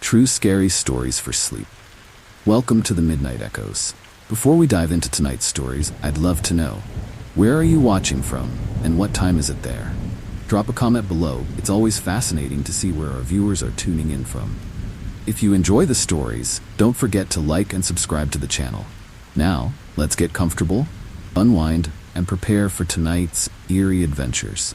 true scary stories for sleep. Welcome to the Midnight Echoes. Before we dive into tonight's stories, I'd love to know, where are you watching from and what time is it there? Drop a comment below. It's always fascinating to see where our viewers are tuning in from. If you enjoy the stories, don't forget to like and subscribe to the channel. Now, let's get comfortable, unwind, and prepare for tonight's eerie adventures.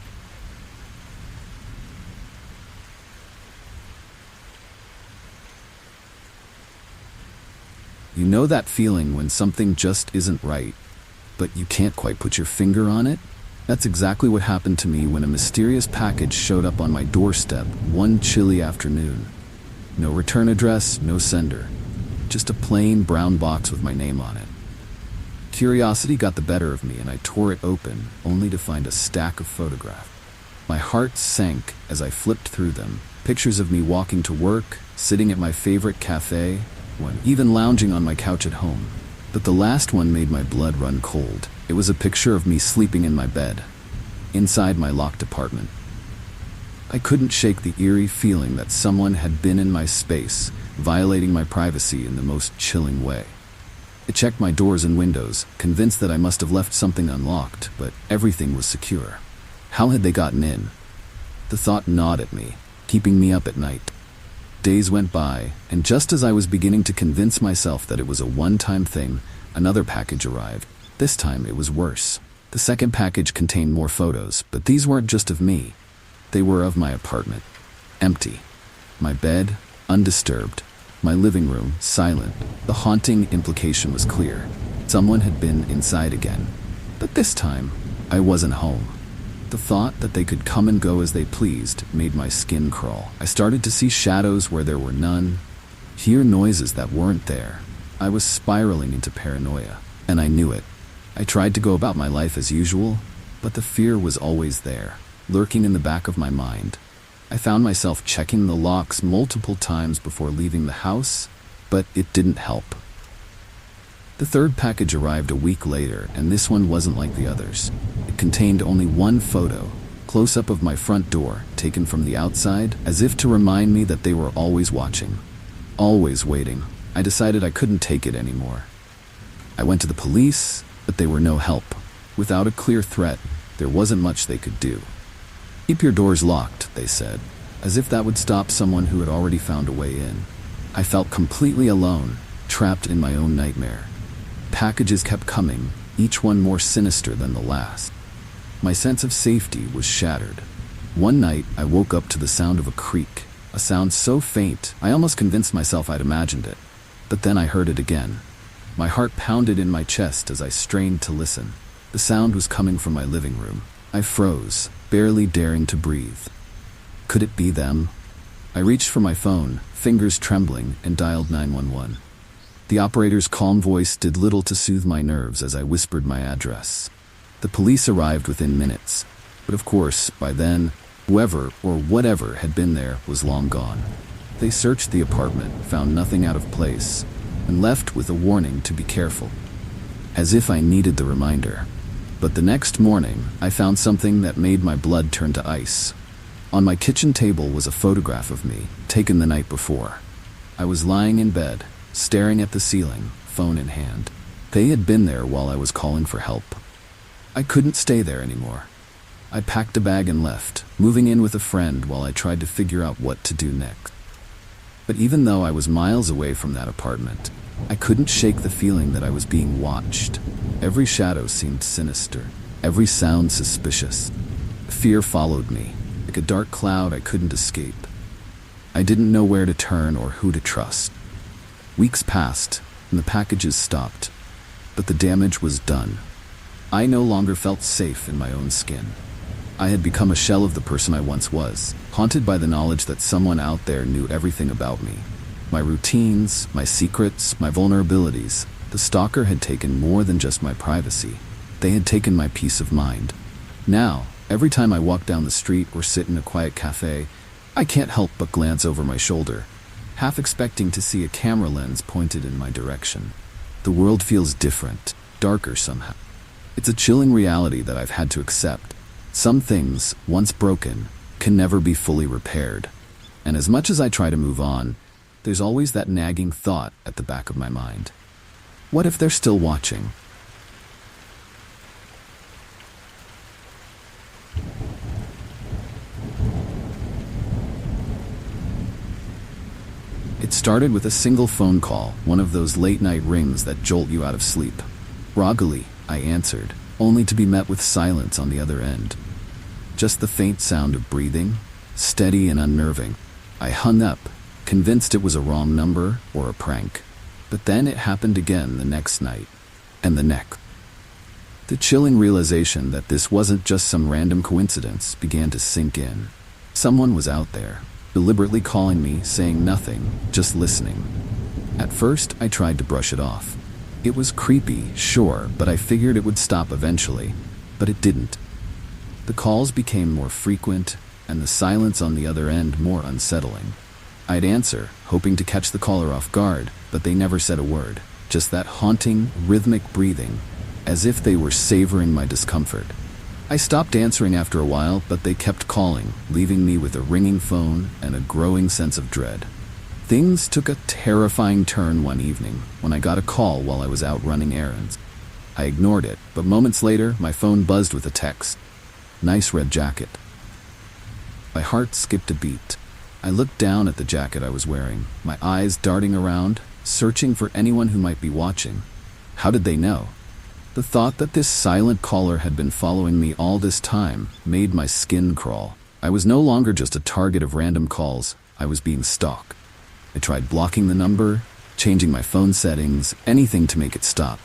You know that feeling when something just isn't right, but you can't quite put your finger on it? That's exactly what happened to me when a mysterious package showed up on my doorstep one chilly afternoon. No return address, no sender. Just a plain brown box with my name on it. Curiosity got the better of me and I tore it open, only to find a stack of photographs. My heart sank as I flipped through them. Pictures of me walking to work, sitting at my favorite cafe, even lounging on my couch at home. But the last one made my blood run cold. It was a picture of me sleeping in my bed, inside my locked apartment. I couldn't shake the eerie feeling that someone had been in my space, violating my privacy in the most chilling way. I checked my doors and windows, convinced that I must have left something unlocked, but everything was secure. How had they gotten in? The thought gnawed at me, keeping me up at night. Days went by, and just as I was beginning to convince myself that it was a one-time thing, another package arrived. This time it was worse. The second package contained more photos, but these weren't just of me. They were of my apartment. Empty. My bed, undisturbed. My living room, silent. The haunting implication was clear. Someone had been inside again. But this time, I wasn't home. The thought that they could come and go as they pleased made my skin crawl. I started to see shadows where there were none, hear noises that weren't there. I was spiraling into paranoia, and I knew it. I tried to go about my life as usual, but the fear was always there, lurking in the back of my mind. I found myself checking the locks multiple times before leaving the house, but it didn't help. The third package arrived a week later, and this one wasn't like the others. It contained only one photo, close-up of my front door, taken from the outside, as if to remind me that they were always watching, always waiting. I decided I couldn't take it anymore. I went to the police, but they were no help. Without a clear threat, there wasn't much they could do. "Keep your doors locked," they said, as if that would stop someone who had already found a way in. I felt completely alone, trapped in my own nightmare. Packages kept coming, each one more sinister than the last. My sense of safety was shattered. One night, I woke up to the sound of a creak, a sound so faint, I almost convinced myself I'd imagined it. But then I heard it again. My heart pounded in my chest as I strained to listen. The sound was coming from my living room. I froze, barely daring to breathe. Could it be them? I reached for my phone, fingers trembling, and dialed 911. The operator's calm voice did little to soothe my nerves as I whispered my address. The police arrived within minutes, but of course, by then, whoever or whatever had been there was long gone. They searched the apartment, found nothing out of place, and left with a warning to be careful. As if I needed the reminder. But the next morning, I found something that made my blood turn to ice. On my kitchen table was a photograph of me, taken the night before. I was lying in bed, staring at the ceiling, phone in hand. They had been there while I was calling for help. I couldn't stay there anymore. I packed a bag and left, moving in with a friend while I tried to figure out what to do next. But even though I was miles away from that apartment, I couldn't shake the feeling that I was being watched. Every shadow seemed sinister, every sound suspicious. Fear followed me, like a dark cloud I couldn't escape. I didn't know where to turn or who to trust. Weeks passed, and the packages stopped, but the damage was done. I no longer felt safe in my own skin. I had become a shell of the person I once was, haunted by the knowledge that someone out there knew everything about me. My routines, my secrets, my vulnerabilities. The stalker had taken more than just my privacy. They had taken my peace of mind. Now, every time I walk down the street or sit in a quiet cafe, I can't help but glance over my shoulder, half expecting to see a camera lens pointed in my direction. The world feels different, darker somehow. It's a chilling reality that I've had to accept. Some things, once broken, can never be fully repaired. And as much as I try to move on, there's always that nagging thought at the back of my mind. What if they're still watching? It started with a single phone call, one of those late-night rings that jolt you out of sleep. Groggily, I answered, only to be met with silence on the other end. Just the faint sound of breathing, steady and unnerving. I hung up, convinced it was a wrong number or a prank. But then it happened again the next night, and the next. The chilling realization that this wasn't just some random coincidence began to sink in. Someone was out there, deliberately calling me, saying nothing, just listening. At first, I tried to brush it off. It was creepy, sure, but I figured it would stop eventually. But it didn't. The calls became more frequent, and the silence on the other end more unsettling. I'd answer, hoping to catch the caller off guard, but they never said a word. Just that haunting, rhythmic breathing, as if they were savoring my discomfort. I stopped answering after a while, but they kept calling, leaving me with a ringing phone and a growing sense of dread. Things took a terrifying turn one evening when I got a call while I was out running errands. I ignored it, but moments later, my phone buzzed with a text. Nice red jacket. My heart skipped a beat. I looked down at the jacket I was wearing, my eyes darting around, searching for anyone who might be watching. How did they know? The thought that this silent caller had been following me all this time made my skin crawl. I was no longer just a target of random calls, I was being stalked. I tried blocking the number, changing my phone settings, anything to make it stop.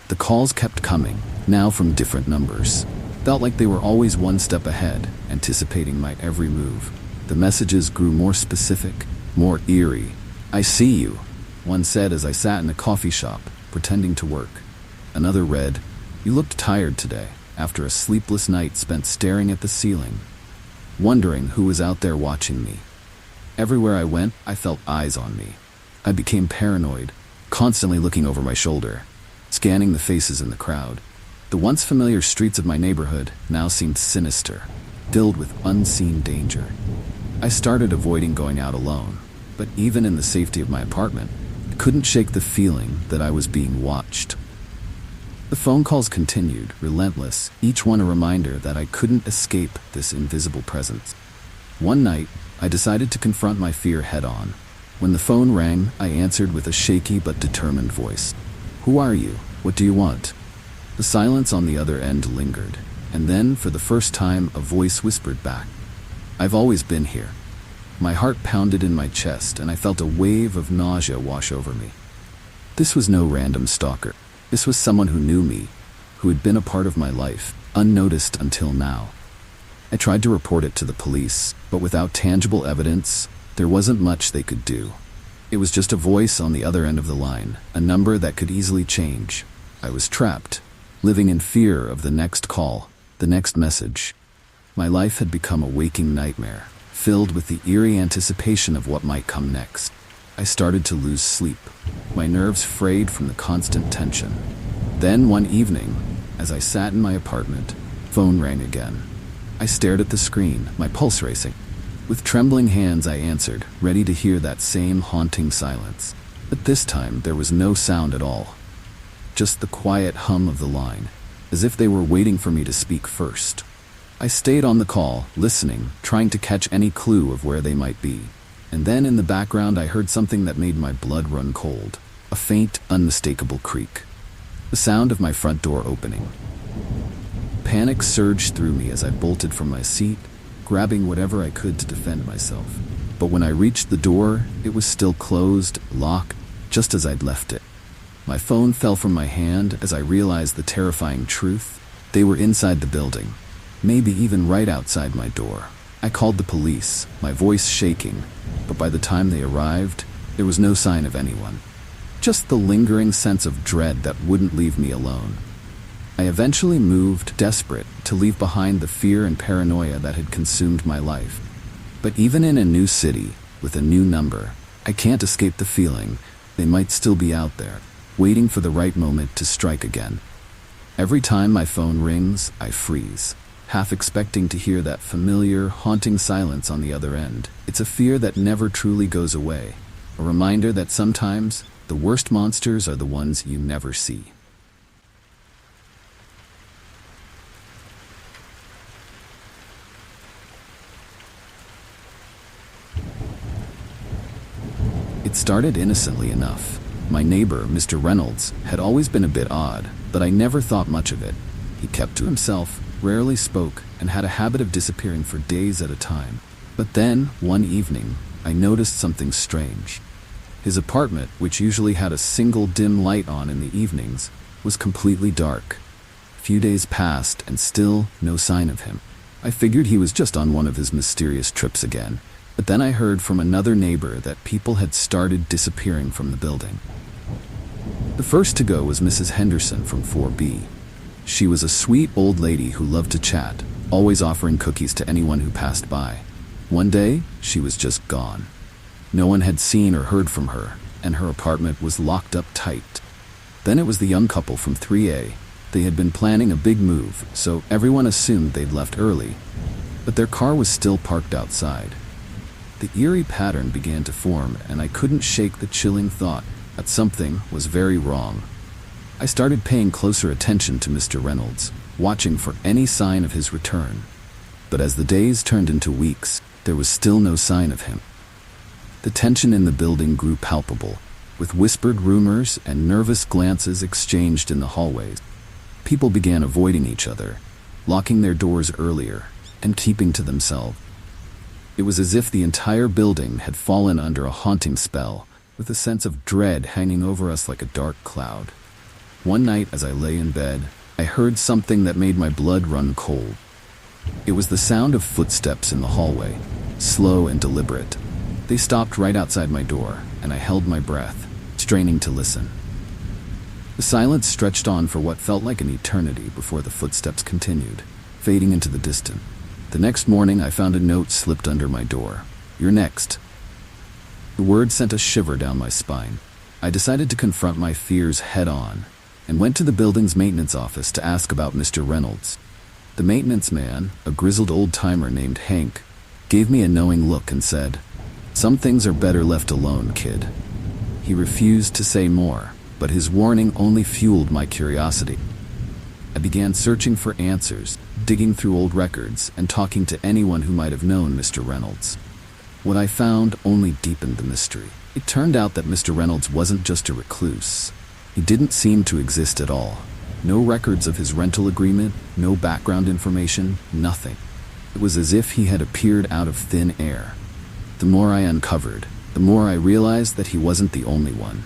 The calls kept coming, now from different numbers. Felt like they were always one step ahead, anticipating my every move. The messages grew more specific, more eerie. I see you, one said as I sat in a coffee shop, pretending to work. Another read, you looked tired today, after a sleepless night spent staring at the ceiling, wondering who was out there watching me. Everywhere I went, I felt eyes on me. I became paranoid, constantly looking over my shoulder, scanning the faces in the crowd. The once familiar streets of my neighborhood now seemed sinister, filled with unseen danger. I started avoiding going out alone, but even in the safety of my apartment, I couldn't shake the feeling that I was being watched. The phone calls continued, relentless, each one a reminder that I couldn't escape this invisible presence. One night, I decided to confront my fear head-on. When the phone rang, I answered with a shaky but determined voice. Who are you? What do you want? The silence on the other end lingered, and then, for the first time, a voice whispered back. I've always been here. My heart pounded in my chest, and I felt a wave of nausea wash over me. This was no random stalker. This was someone who knew me, who had been a part of my life, unnoticed until now. I tried to report it to the police, but without tangible evidence, there wasn't much they could do. It was just a voice on the other end of the line, a number that could easily change. I was trapped, living in fear of the next call, the next message. My life had become a waking nightmare, filled with the eerie anticipation of what might come next. I started to lose sleep, my nerves frayed from the constant tension. Then one evening, as I sat in my apartment, phone rang again. I stared at the screen, my pulse racing. With trembling hands I answered, ready to hear that same haunting silence. But this time there was no sound at all. Just the quiet hum of the line, as if they were waiting for me to speak first. I stayed on the call, listening, trying to catch any clue of where they might be. And then in the background I heard something that made my blood run cold. A faint, unmistakable creak. The sound of my front door opening. Panic surged through me as I bolted from my seat, grabbing whatever I could to defend myself. But when I reached the door, it was still closed, locked, just as I'd left it. My phone fell from my hand as I realized the terrifying truth. They were inside the building, maybe even right outside my door. I called the police, my voice shaking, but by the time they arrived, there was no sign of anyone. Just the lingering sense of dread that wouldn't leave me alone. I eventually moved, desperate to leave behind the fear and paranoia that had consumed my life. But even in a new city, with a new number, I can't escape the feeling they might still be out there, waiting for the right moment to strike again. Every time my phone rings, I freeze, half expecting to hear that familiar, haunting silence on the other end. It's a fear that never truly goes away, A reminder that sometimes the worst monsters are the ones you never see. It started innocently enough. My neighbor, Mr. Reynolds, had always been a bit odd, but I never thought much of it. He kept to himself, rarely spoke, and had a habit of disappearing for days at a time. But then, one evening, I noticed something strange. His apartment, which usually had a single dim light on in the evenings, was completely dark. A few days passed and still no sign of him. I figured he was just on one of his mysterious trips again. But then I heard from another neighbor that people had started disappearing from the building. The first to go was Mrs. Henderson from 4B. She was a sweet old lady who loved to chat, always offering cookies to anyone who passed by. One day, she was just gone. No one had seen or heard from her, and her apartment was locked up tight. Then it was the young couple from 3A. They had been planning a big move, so everyone assumed they'd left early. But their car was still parked outside. The eerie pattern began to form, and I couldn't shake the chilling thought that something was very wrong. I started paying closer attention to Mr. Reynolds, watching for any sign of his return. But as the days turned into weeks, there was still no sign of him. The tension in the building grew palpable, with whispered rumors and nervous glances exchanged in the hallways. People began avoiding each other, locking their doors earlier, and keeping to themselves. It was as if the entire building had fallen under a haunting spell, with a sense of dread hanging over us like a dark cloud. One night, as I lay in bed, I heard something that made my blood run cold. It was the sound of footsteps in the hallway, slow and deliberate. They stopped right outside my door, and I held my breath, straining to listen. The silence stretched on for what felt like an eternity before the footsteps continued, fading into the distance. The next morning, I found a note slipped under my door. "You're next." The word sent a shiver down my spine. I decided to confront my fears head-on, and went to the building's maintenance office to ask about Mr. Reynolds. The maintenance man, a grizzled old-timer named Hank, gave me a knowing look and said, "Some things are better left alone, kid." He refused to say more, but his warning only fueled my curiosity. I began searching for answers, digging through old records, and talking to anyone who might have known Mr. Reynolds. What I found only deepened the mystery. It turned out that Mr. Reynolds wasn't just a recluse. He didn't seem to exist at all. No records of his rental agreement, no background information, nothing. It was as if he had appeared out of thin air. The more I uncovered, the more I realized that he wasn't the only one.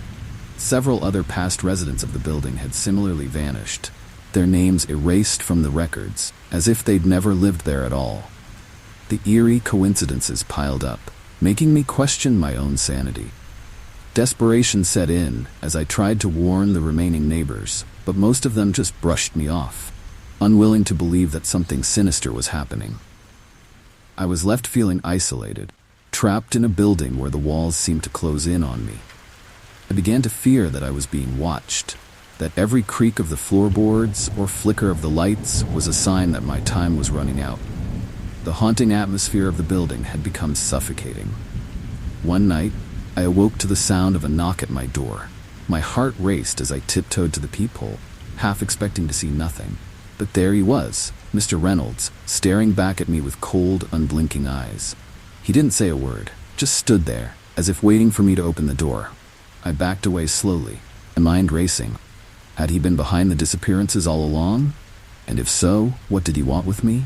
Several other past residents of the building had similarly vanished, their names erased from the records, as if they'd never lived there at all. The eerie coincidences piled up, making me question my own sanity. Desperation set in as I tried to warn the remaining neighbors, but most of them just brushed me off, unwilling to believe that something sinister was happening. I was left feeling isolated, trapped in a building where the walls seemed to close in on me. I began to fear that I was being watched, that every creak of the floorboards or flicker of the lights was a sign that my time was running out. The haunting atmosphere of the building had become suffocating. One night, I awoke to the sound of a knock at my door. My heart raced as I tiptoed to the peephole, half expecting to see nothing. But there he was, Mr. Reynolds, staring back at me with cold, unblinking eyes. He didn't say a word, just stood there, as if waiting for me to open the door. I backed away slowly, my mind racing. Had he been behind the disappearances all along? And if so, what did he want with me?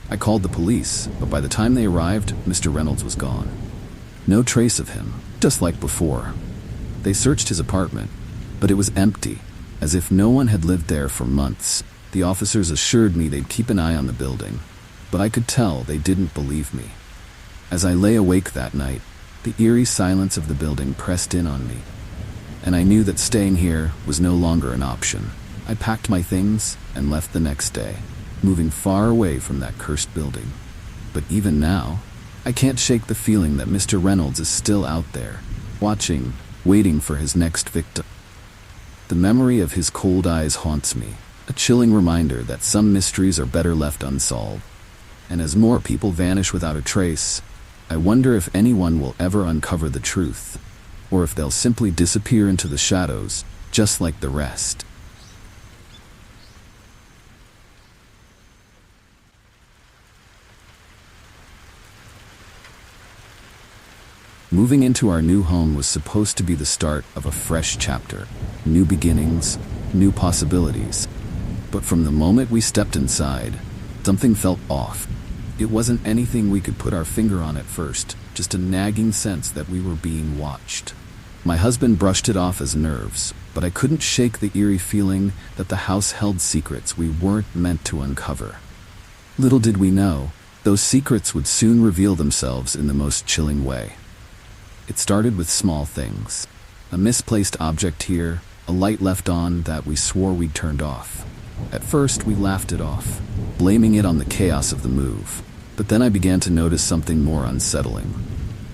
I called the police, but by the time they arrived, Mr. Reynolds was gone. No trace of him, just like before. They searched his apartment, but it was empty, as if no one had lived there for months. The officers assured me they'd keep an eye on the building, but I could tell they didn't believe me. As I lay awake that night, the eerie silence of the building pressed in on me, and I knew that staying here was no longer an option. I packed my things and left the next day, moving far away from that cursed building. But even now, I can't shake the feeling that Mr. Reynolds is still out there, watching, waiting for his next victim. The memory of his cold eyes haunts me, a chilling reminder that some mysteries are better left unsolved. And as more people vanish without a trace, I wonder if anyone will ever uncover the truth, or if they'll simply disappear into the shadows, just like the rest. Moving into our new home was supposed to be the start of a fresh chapter, new beginnings, new possibilities. But from the moment we stepped inside, something felt off. It wasn't anything we could put our finger on at first, just a nagging sense that we were being watched. My husband brushed it off as nerves, but I couldn't shake the eerie feeling that the house held secrets we weren't meant to uncover. Little did we know, those secrets would soon reveal themselves in the most chilling way. It started with small things. A misplaced object here, a light left on that we swore we'd turned off. At first, we laughed it off, blaming it on the chaos of the move. But then I began to notice something more unsettling.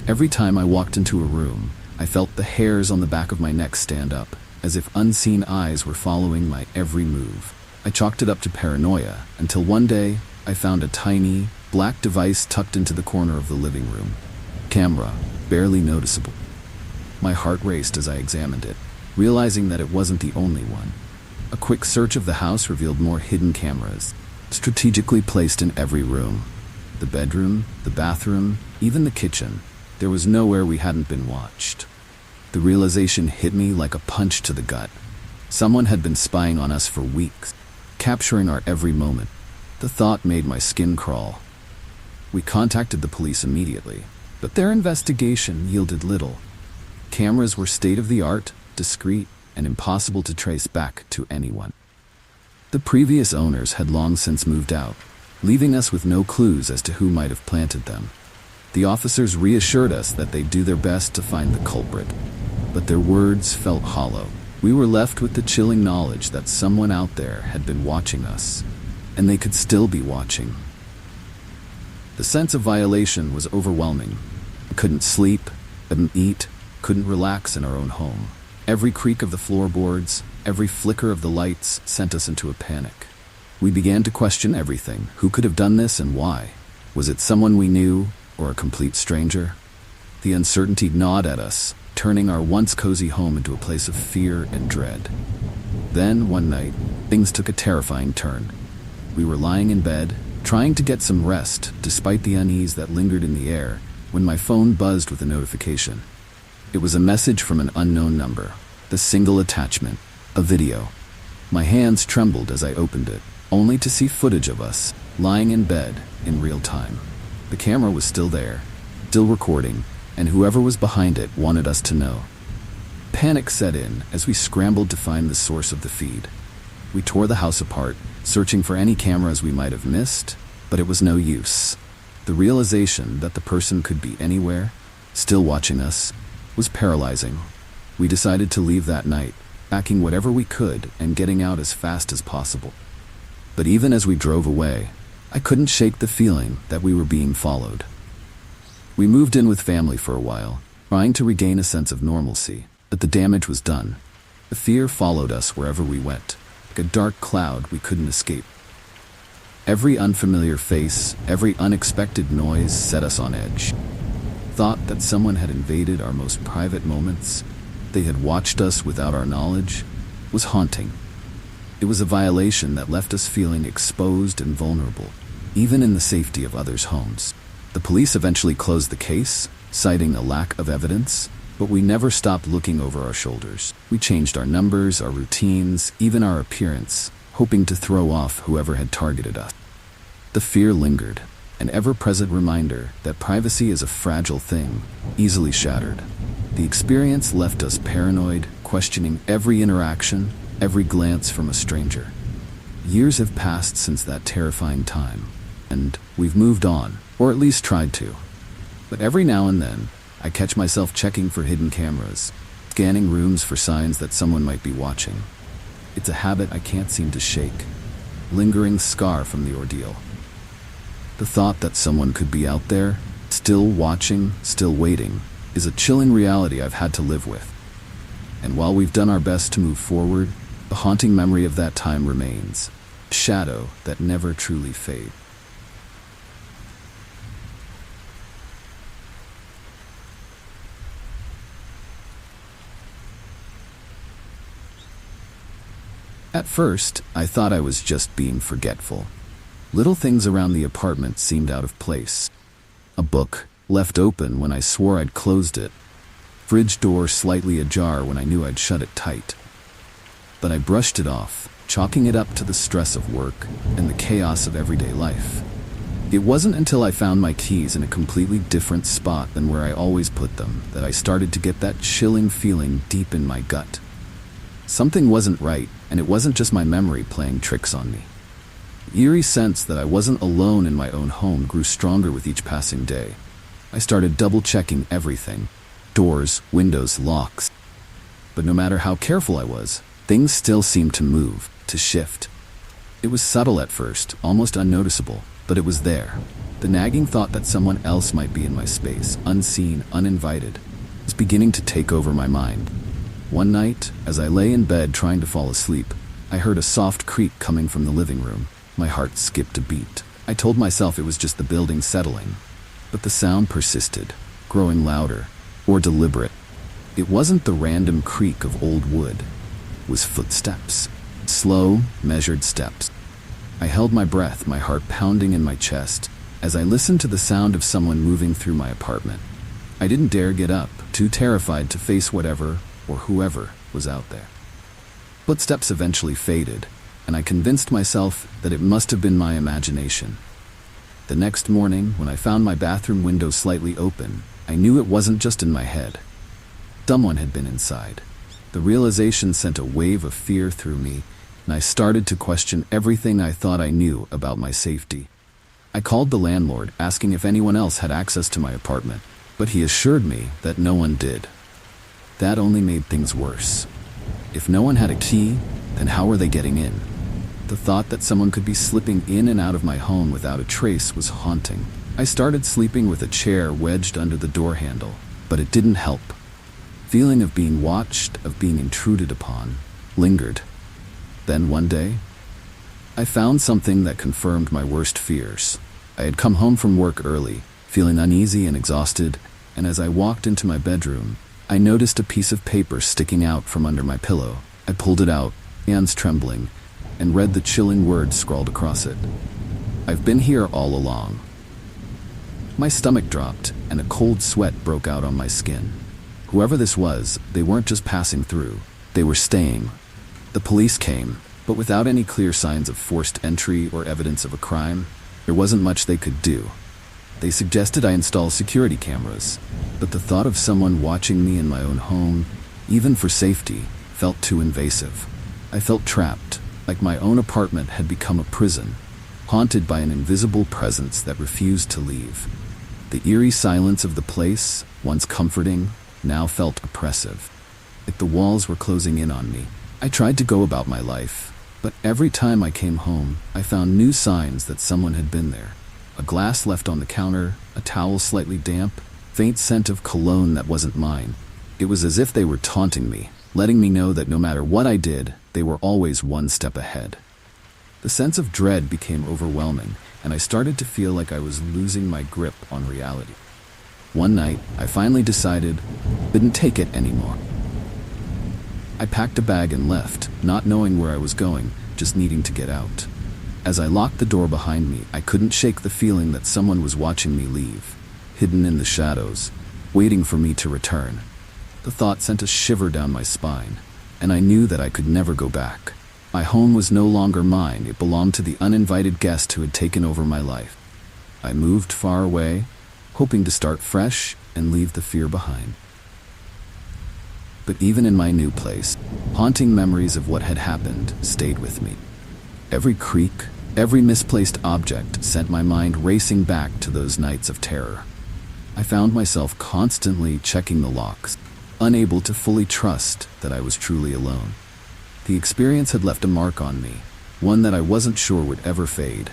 Every time I walked into a room, I felt the hairs on the back of my neck stand up, as if unseen eyes were following my every move. I chalked it up to paranoia, until one day, I found a tiny, black device tucked into the corner of the living room. Camera, barely noticeable. My heart raced as I examined it, realizing that it wasn't the only one. A quick search of the house revealed more hidden cameras, strategically placed in every room. The bedroom, the bathroom, even the kitchen. There was nowhere we hadn't been watched. The realization hit me like a punch to the gut. Someone had been spying on us for weeks, capturing our every moment. The thought made my skin crawl. We contacted the police immediately, but their investigation yielded little. Cameras were state-of-the-art, discreet, and impossible to trace back to anyone. The previous owners had long since moved out, leaving us with no clues as to who might have planted them. The officers reassured us that they'd do their best to find the culprit, but their words felt hollow. We were left with the chilling knowledge that someone out there had been watching us, and they could still be watching. The sense of violation was overwhelming. We couldn't sleep, couldn't eat, couldn't relax in our own home. Every creak of the floorboards, every flicker of the lights sent us into a panic. We began to question everything. Who could have done this and why? Was it someone we knew or a complete stranger? The uncertainty gnawed at us, turning our once cozy home into a place of fear and dread. Then, one night, things took a terrifying turn. We were lying in bed, trying to get some rest despite the unease that lingered in the air, when my phone buzzed with a notification. It was a message from an unknown number, the single attachment, a video. My hands trembled as I opened it, only to see footage of us, lying in bed, in real time. The camera was still there, still recording, and whoever was behind it wanted us to know. Panic set in as we scrambled to find the source of the feed. We tore the house apart, searching for any cameras we might have missed, but it was no use. The realization that the person could be anywhere, still watching us, was paralyzing. We decided to leave that night, packing whatever we could and getting out as fast as possible. But even as we drove away, I couldn't shake the feeling that we were being followed. We moved in with family for a while, trying to regain a sense of normalcy, but the damage was done. The fear followed us wherever we went, like a dark cloud we couldn't escape. Every unfamiliar face, every unexpected noise set us on edge. Thought that someone had invaded our most private moments, they had watched us without our knowledge, was haunting. It was a violation that left us feeling exposed and vulnerable, even in the safety of others' homes. The police eventually closed the case, citing a lack of evidence, but we never stopped looking over our shoulders. We changed our numbers, our routines, even our appearance, hoping to throw off whoever had targeted us. The fear lingered, an ever-present reminder that privacy is a fragile thing, easily shattered. The experience left us paranoid, questioning every interaction, every glance from a stranger. Years have passed since that terrifying time, and we've moved on, or at least tried to. But every now and then, I catch myself checking for hidden cameras, scanning rooms for signs that someone might be watching. It's a habit I can't seem to shake, lingering scar from the ordeal. The thought that someone could be out there, still watching, still waiting, is a chilling reality I've had to live with. And while we've done our best to move forward, the haunting memory of that time remains, a shadow that never truly fades. At first, I thought I was just being forgetful. Little things around the apartment seemed out of place. A book left open when I swore I'd closed it. Fridge door slightly ajar when I knew I'd shut it tight. But I brushed it off, chalking it up to the stress of work and the chaos of everyday life. It wasn't until I found my keys in a completely different spot than where I always put them that I started to get that chilling feeling deep in my gut. Something wasn't right, and it wasn't just my memory playing tricks on me. The eerie sense that I wasn't alone in my own home grew stronger with each passing day. I started double-checking everything: doors, windows, locks. But no matter how careful I was, things still seemed to move, to shift. It was subtle at first, almost unnoticeable, but it was there. The nagging thought that someone else might be in my space, unseen, uninvited, was beginning to take over my mind. One night, as I lay in bed trying to fall asleep, I heard a soft creak coming from the living room. My heart skipped a beat. I told myself it was just the building settling. But the sound persisted, growing louder, more deliberate. It wasn't the random creak of old wood. It was footsteps. Slow, measured steps. I held my breath, my heart pounding in my chest, as I listened to the sound of someone moving through my apartment. I didn't dare get up, too terrified to face whatever or whoever was out there. Footsteps eventually faded, and I convinced myself that it must have been my imagination. The next morning, when I found my bathroom window slightly open, I knew it wasn't just in my head. Someone had been inside. The realization sent a wave of fear through me, and I started to question everything I thought I knew about my safety. I called the landlord, asking if anyone else had access to my apartment, but he assured me that no one did. That only made things worse. If no one had a key, then how were they getting in? The thought that someone could be slipping in and out of my home without a trace was haunting. I started sleeping with a chair wedged under the door handle, but it didn't help. Feeling of being watched, of being intruded upon, lingered. Then one day, I found something that confirmed my worst fears. I had come home from work early, feeling uneasy and exhausted, and as I walked into my bedroom, I noticed a piece of paper sticking out from under my pillow. I pulled it out, hands trembling, and read the chilling words scrawled across it. "I've been here all along." My stomach dropped, and a cold sweat broke out on my skin. Whoever this was, they weren't just passing through, they were staying. The police came, but without any clear signs of forced entry or evidence of a crime, there wasn't much they could do. They suggested I install security cameras, but the thought of someone watching me in my own home, even for safety, felt too invasive. I felt trapped, like my own apartment had become a prison, haunted by an invisible presence that refused to leave. The eerie silence of the place, once comforting, now felt oppressive. Like the walls were closing in on me. I tried to go about my life, but every time I came home, I found new signs that someone had been there. A glass left on the counter, a towel slightly damp, faint scent of cologne that wasn't mine. It was as if they were taunting me, letting me know that no matter what I did, they were always one step ahead. The sense of dread became overwhelming, and I started to feel like I was losing my grip on reality. One night, I finally decided I couldn't take it anymore. I packed a bag and left, not knowing where I was going, just needing to get out. As I locked the door behind me, I couldn't shake the feeling that someone was watching me leave, hidden in the shadows, waiting for me to return. The thought sent a shiver down my spine, and I knew that I could never go back. My home was no longer mine, it belonged to the uninvited guest who had taken over my life. I moved far away, hoping to start fresh and leave the fear behind. But even in my new place, haunting memories of what had happened stayed with me. Every creak, every misplaced object sent my mind racing back to those nights of terror. I found myself constantly checking the locks, unable to fully trust that I was truly alone. The experience had left a mark on me, one that I wasn't sure would ever fade.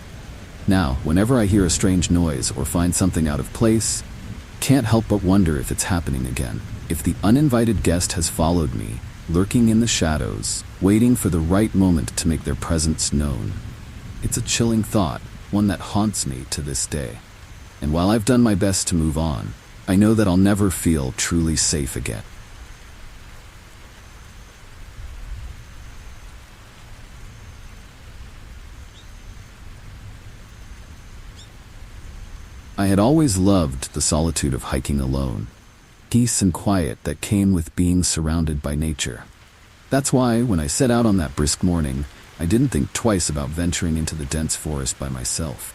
Now, whenever I hear a strange noise or find something out of place, I can't help but wonder if it's happening again. If the uninvited guest has followed me, lurking in the shadows, waiting for the right moment to make their presence known. It's a chilling thought, one that haunts me to this day. And while I've done my best to move on, I know that I'll never feel truly safe again. I had always loved the solitude of hiking alone, peace and quiet that came with being surrounded by nature. That's why, when I set out on that brisk morning, I didn't think twice about venturing into the dense forest by myself.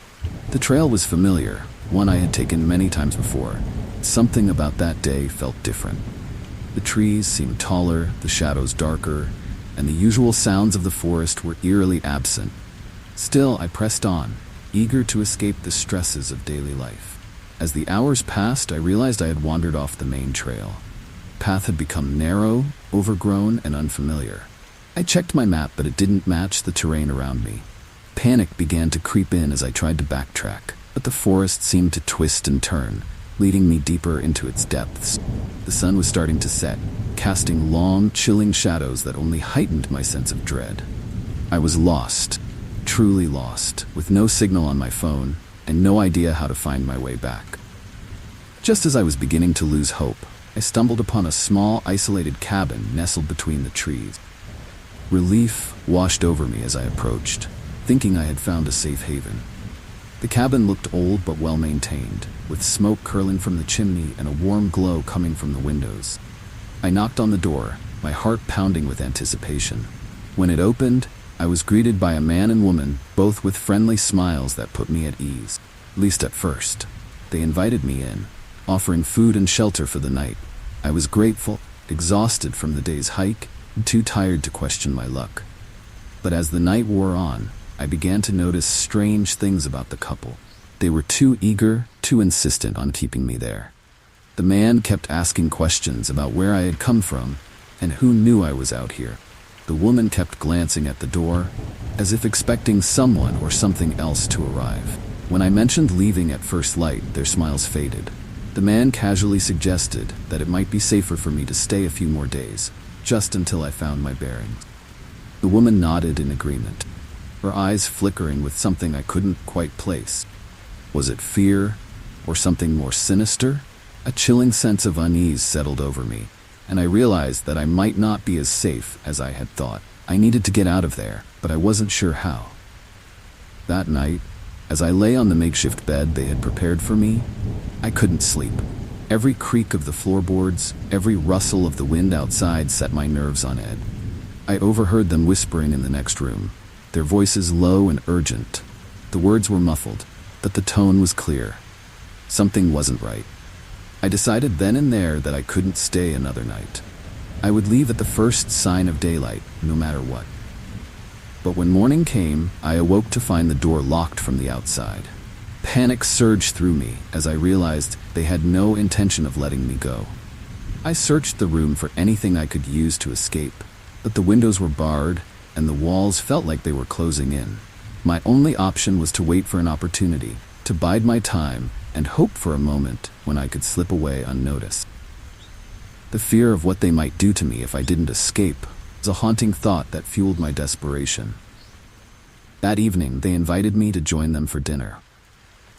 The trail was familiar, one I had taken many times before. Something about that day felt different. The trees seemed taller, the shadows darker, and the usual sounds of the forest were eerily absent. Still, I pressed on, eager to escape the stresses of daily life. As the hours passed, I realized I had wandered off the main trail. The path had become narrow, overgrown, and unfamiliar. I checked my map, but it didn't match the terrain around me. Panic began to creep in as I tried to backtrack, but the forest seemed to twist and turn, leading me deeper into its depths. The sun was starting to set, casting long, chilling shadows that only heightened my sense of dread. I was lost, truly lost, with no signal on my phone and no idea how to find my way back. Just as I was beginning to lose hope, I stumbled upon a small, isolated cabin nestled between the trees. Relief washed over me as I approached, thinking I had found a safe haven. The cabin looked old but well-maintained, with smoke curling from the chimney and a warm glow coming from the windows. I knocked on the door, my heart pounding with anticipation. When it opened, I was greeted by a man and woman, both with friendly smiles that put me at ease, at least at first. They invited me in, offering food and shelter for the night. I was grateful, exhausted from the day's hike, and too tired to question my luck. But as the night wore on, I began to notice strange things about the couple. They were too eager, too insistent on keeping me there. The man kept asking questions about where I had come from and who knew I was out here. The woman kept glancing at the door, as if expecting someone or something else to arrive. When I mentioned leaving at first light, their smiles faded. The man casually suggested that it might be safer for me to stay a few more days, just until I found my bearings. The woman nodded in agreement, her eyes flickering with something I couldn't quite place. Was it fear, or something more sinister? A chilling sense of unease settled over me, and I realized that I might not be as safe as I had thought. I needed to get out of there, but I wasn't sure how. That night, as I lay on the makeshift bed they had prepared for me, I couldn't sleep. Every creak of the floorboards, every rustle of the wind outside set my nerves on edge. I overheard them whispering in the next room, their voices low and urgent. The words were muffled, but the tone was clear. Something wasn't right. I decided then and there that I couldn't stay another night. I would leave at the first sign of daylight, no matter what. But when morning came, I awoke to find the door locked from the outside. Panic surged through me as I realized they had no intention of letting me go. I searched the room for anything I could use to escape, but the windows were barred and the walls felt like they were closing in. My only option was to wait for an opportunity, to bide my time and hope for a moment when I could slip away unnoticed. The fear of what they might do to me if I didn't escape was a haunting thought that fueled my desperation. That evening, they invited me to join them for dinner.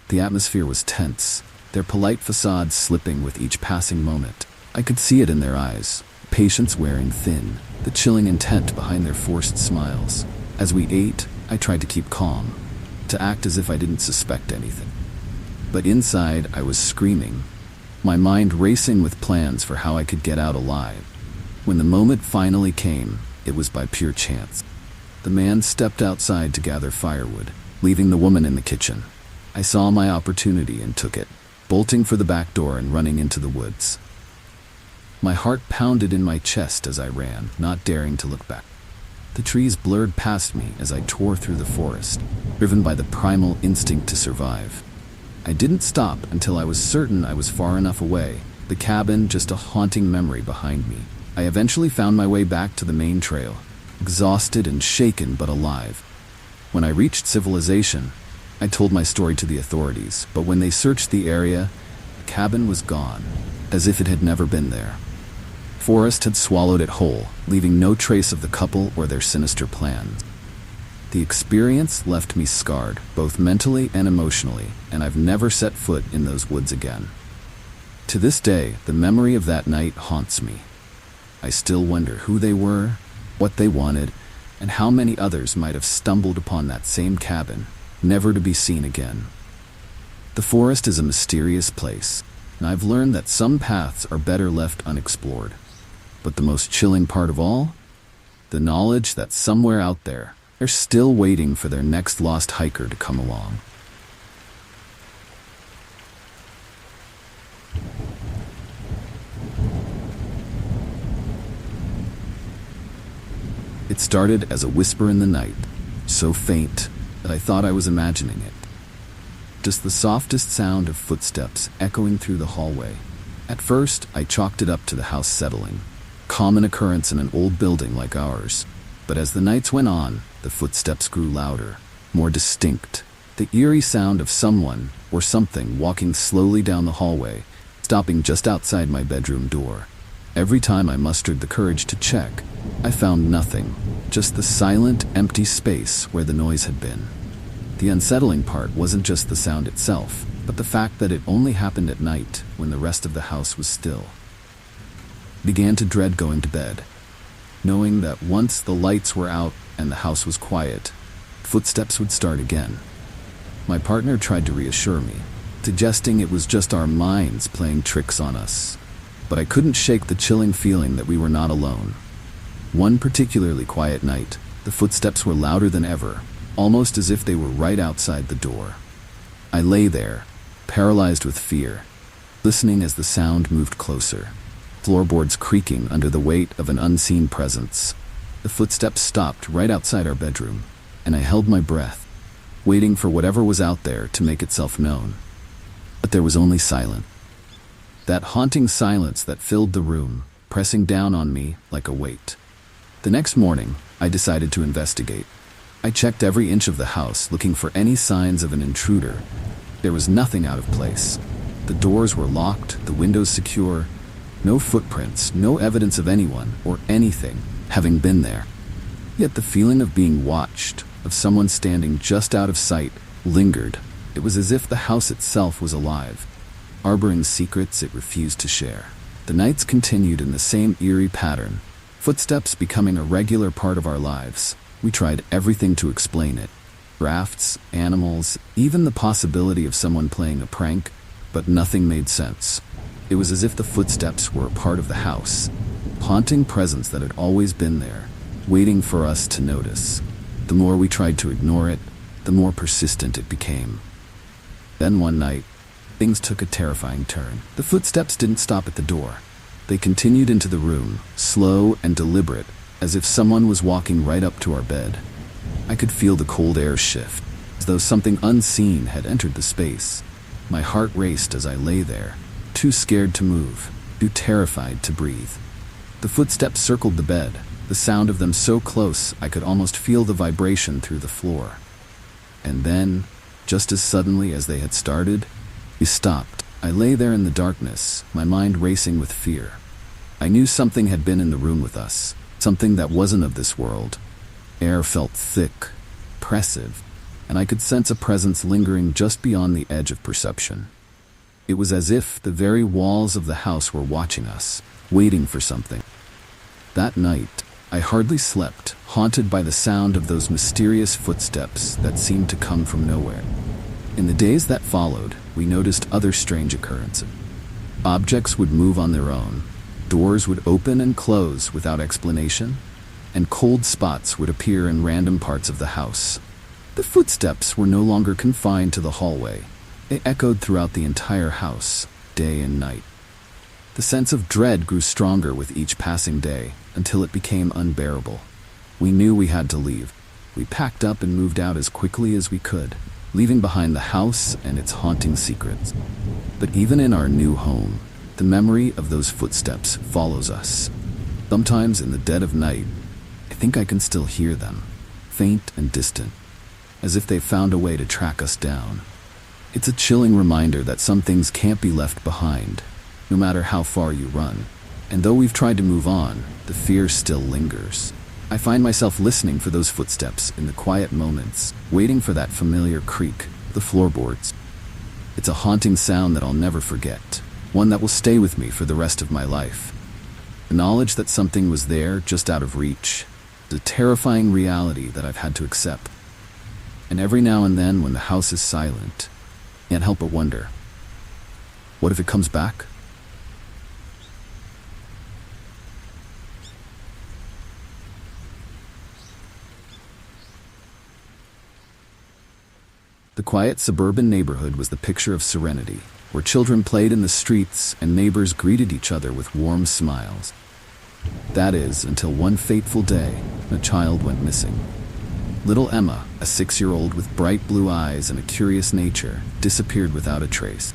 The atmosphere was tense, their polite facades slipping with each passing moment. I could see it in their eyes, patience wearing thin, the chilling intent behind their forced smiles. As we ate, I tried to keep calm, to act as if I didn't suspect anything. But inside, I was screaming, my mind racing with plans for how I could get out alive. When the moment finally came, it was by pure chance. The man stepped outside to gather firewood, leaving the woman in the kitchen. I saw my opportunity and took it, bolting for the back door and running into the woods. My heart pounded in my chest as I ran, not daring to look back. The trees blurred past me as I tore through the forest, driven by the primal instinct to survive. I didn't stop until I was certain I was far enough away, the cabin just a haunting memory behind me. I eventually found my way back to the main trail, exhausted and shaken but alive. When I reached civilization, I told my story to the authorities, but when they searched the area, the cabin was gone, as if it had never been there. Forest had swallowed it whole, leaving no trace of the couple or their sinister plans. The experience left me scarred, both mentally and emotionally, and I've never set foot in those woods again. To this day, the memory of that night haunts me. I still wonder who they were, what they wanted, and how many others might have stumbled upon that same cabin, never to be seen again. The forest is a mysterious place, and I've learned that some paths are better left unexplored. But the most chilling part of all? The knowledge that somewhere out there, they're still waiting for their next lost hiker to come along. It started as a whisper in the night, so faint that I thought I was imagining it. Just the softest sound of footsteps echoing through the hallway. At first, I chalked it up to the house settling, common occurrence in an old building like ours. But as the nights went on, the footsteps grew louder, more distinct. The eerie sound of someone or something walking slowly down the hallway, stopping just outside my bedroom door. Every time I mustered the courage to check, I found nothing, just the silent, empty space where the noise had been. The unsettling part wasn't just the sound itself, but the fact that it only happened at night when the rest of the house was still. I began to dread going to bed, knowing that once the lights were out and the house was quiet, footsteps would start again. My partner tried to reassure me, suggesting it was just our minds playing tricks on us. But I couldn't shake the chilling feeling that we were not alone. One particularly quiet night, the footsteps were louder than ever, almost as if they were right outside the door. I lay there, paralyzed with fear, listening as the sound moved closer, floorboards creaking under the weight of an unseen presence. The footsteps stopped right outside our bedroom, and I held my breath, waiting for whatever was out there to make itself known. But there was only silence. That haunting silence that filled the room, pressing down on me like a weight. The next morning, I decided to investigate. I checked every inch of the house, looking for any signs of an intruder. There was nothing out of place. The doors were locked, the windows secure. No footprints, no evidence of anyone or anything having been there. Yet the feeling of being watched, of someone standing just out of sight, lingered. It was as if the house itself was alive, harboring secrets it refused to share. The nights continued in the same eerie pattern, footsteps becoming a regular part of our lives. We tried everything to explain it. Drafts, animals, even the possibility of someone playing a prank, but nothing made sense. It was as if the footsteps were a part of the house, haunting presence that had always been there, waiting for us to notice. The more we tried to ignore it, the more persistent it became. Then one night, things took a terrifying turn. The footsteps didn't stop at the door. They continued into the room, slow and deliberate, as if someone was walking right up to our bed. I could feel the cold air shift, as though something unseen had entered the space. My heart raced as I lay there, too scared to move, too terrified to breathe. The footsteps circled the bed, the sound of them so close I could almost feel the vibration through the floor. And then, just as suddenly as they had started, they stopped. I lay there in the darkness, my mind racing with fear. I knew something had been in the room with us, something that wasn't of this world. Air felt thick, oppressive, and I could sense a presence lingering just beyond the edge of perception. It was as if the very walls of the house were watching us, waiting for something. That night, I hardly slept, haunted by the sound of those mysterious footsteps that seemed to come from nowhere. In the days that followed, we noticed other strange occurrences. Objects would move on their own, doors would open and close without explanation, and cold spots would appear in random parts of the house. The footsteps were no longer confined to the hallway. They echoed throughout the entire house, day and night. The sense of dread grew stronger with each passing day, until it became unbearable. We knew we had to leave. We packed up and moved out as quickly as we could, leaving behind the house and its haunting secrets. But even in our new home, the memory of those footsteps follows us. Sometimes in the dead of night, I think I can still hear them, faint and distant, as if they found a way to track us down. It's a chilling reminder that some things can't be left behind, no matter how far you run. And though we've tried to move on, the fear still lingers. I find myself listening for those footsteps in the quiet moments, waiting for that familiar creak, the floorboards. It's a haunting sound that I'll never forget, one that will stay with me for the rest of my life. The knowledge that something was there just out of reach, the terrifying reality that I've had to accept. And every now and then when the house is silent, Can't help but wonder, what if it comes back? The quiet suburban neighborhood was the picture of serenity, where children played in the streets and neighbors greeted each other with warm smiles. That is, until one fateful day, a child went missing. Little Emma, a 6-year-old with bright blue eyes and a curious nature, disappeared without a trace.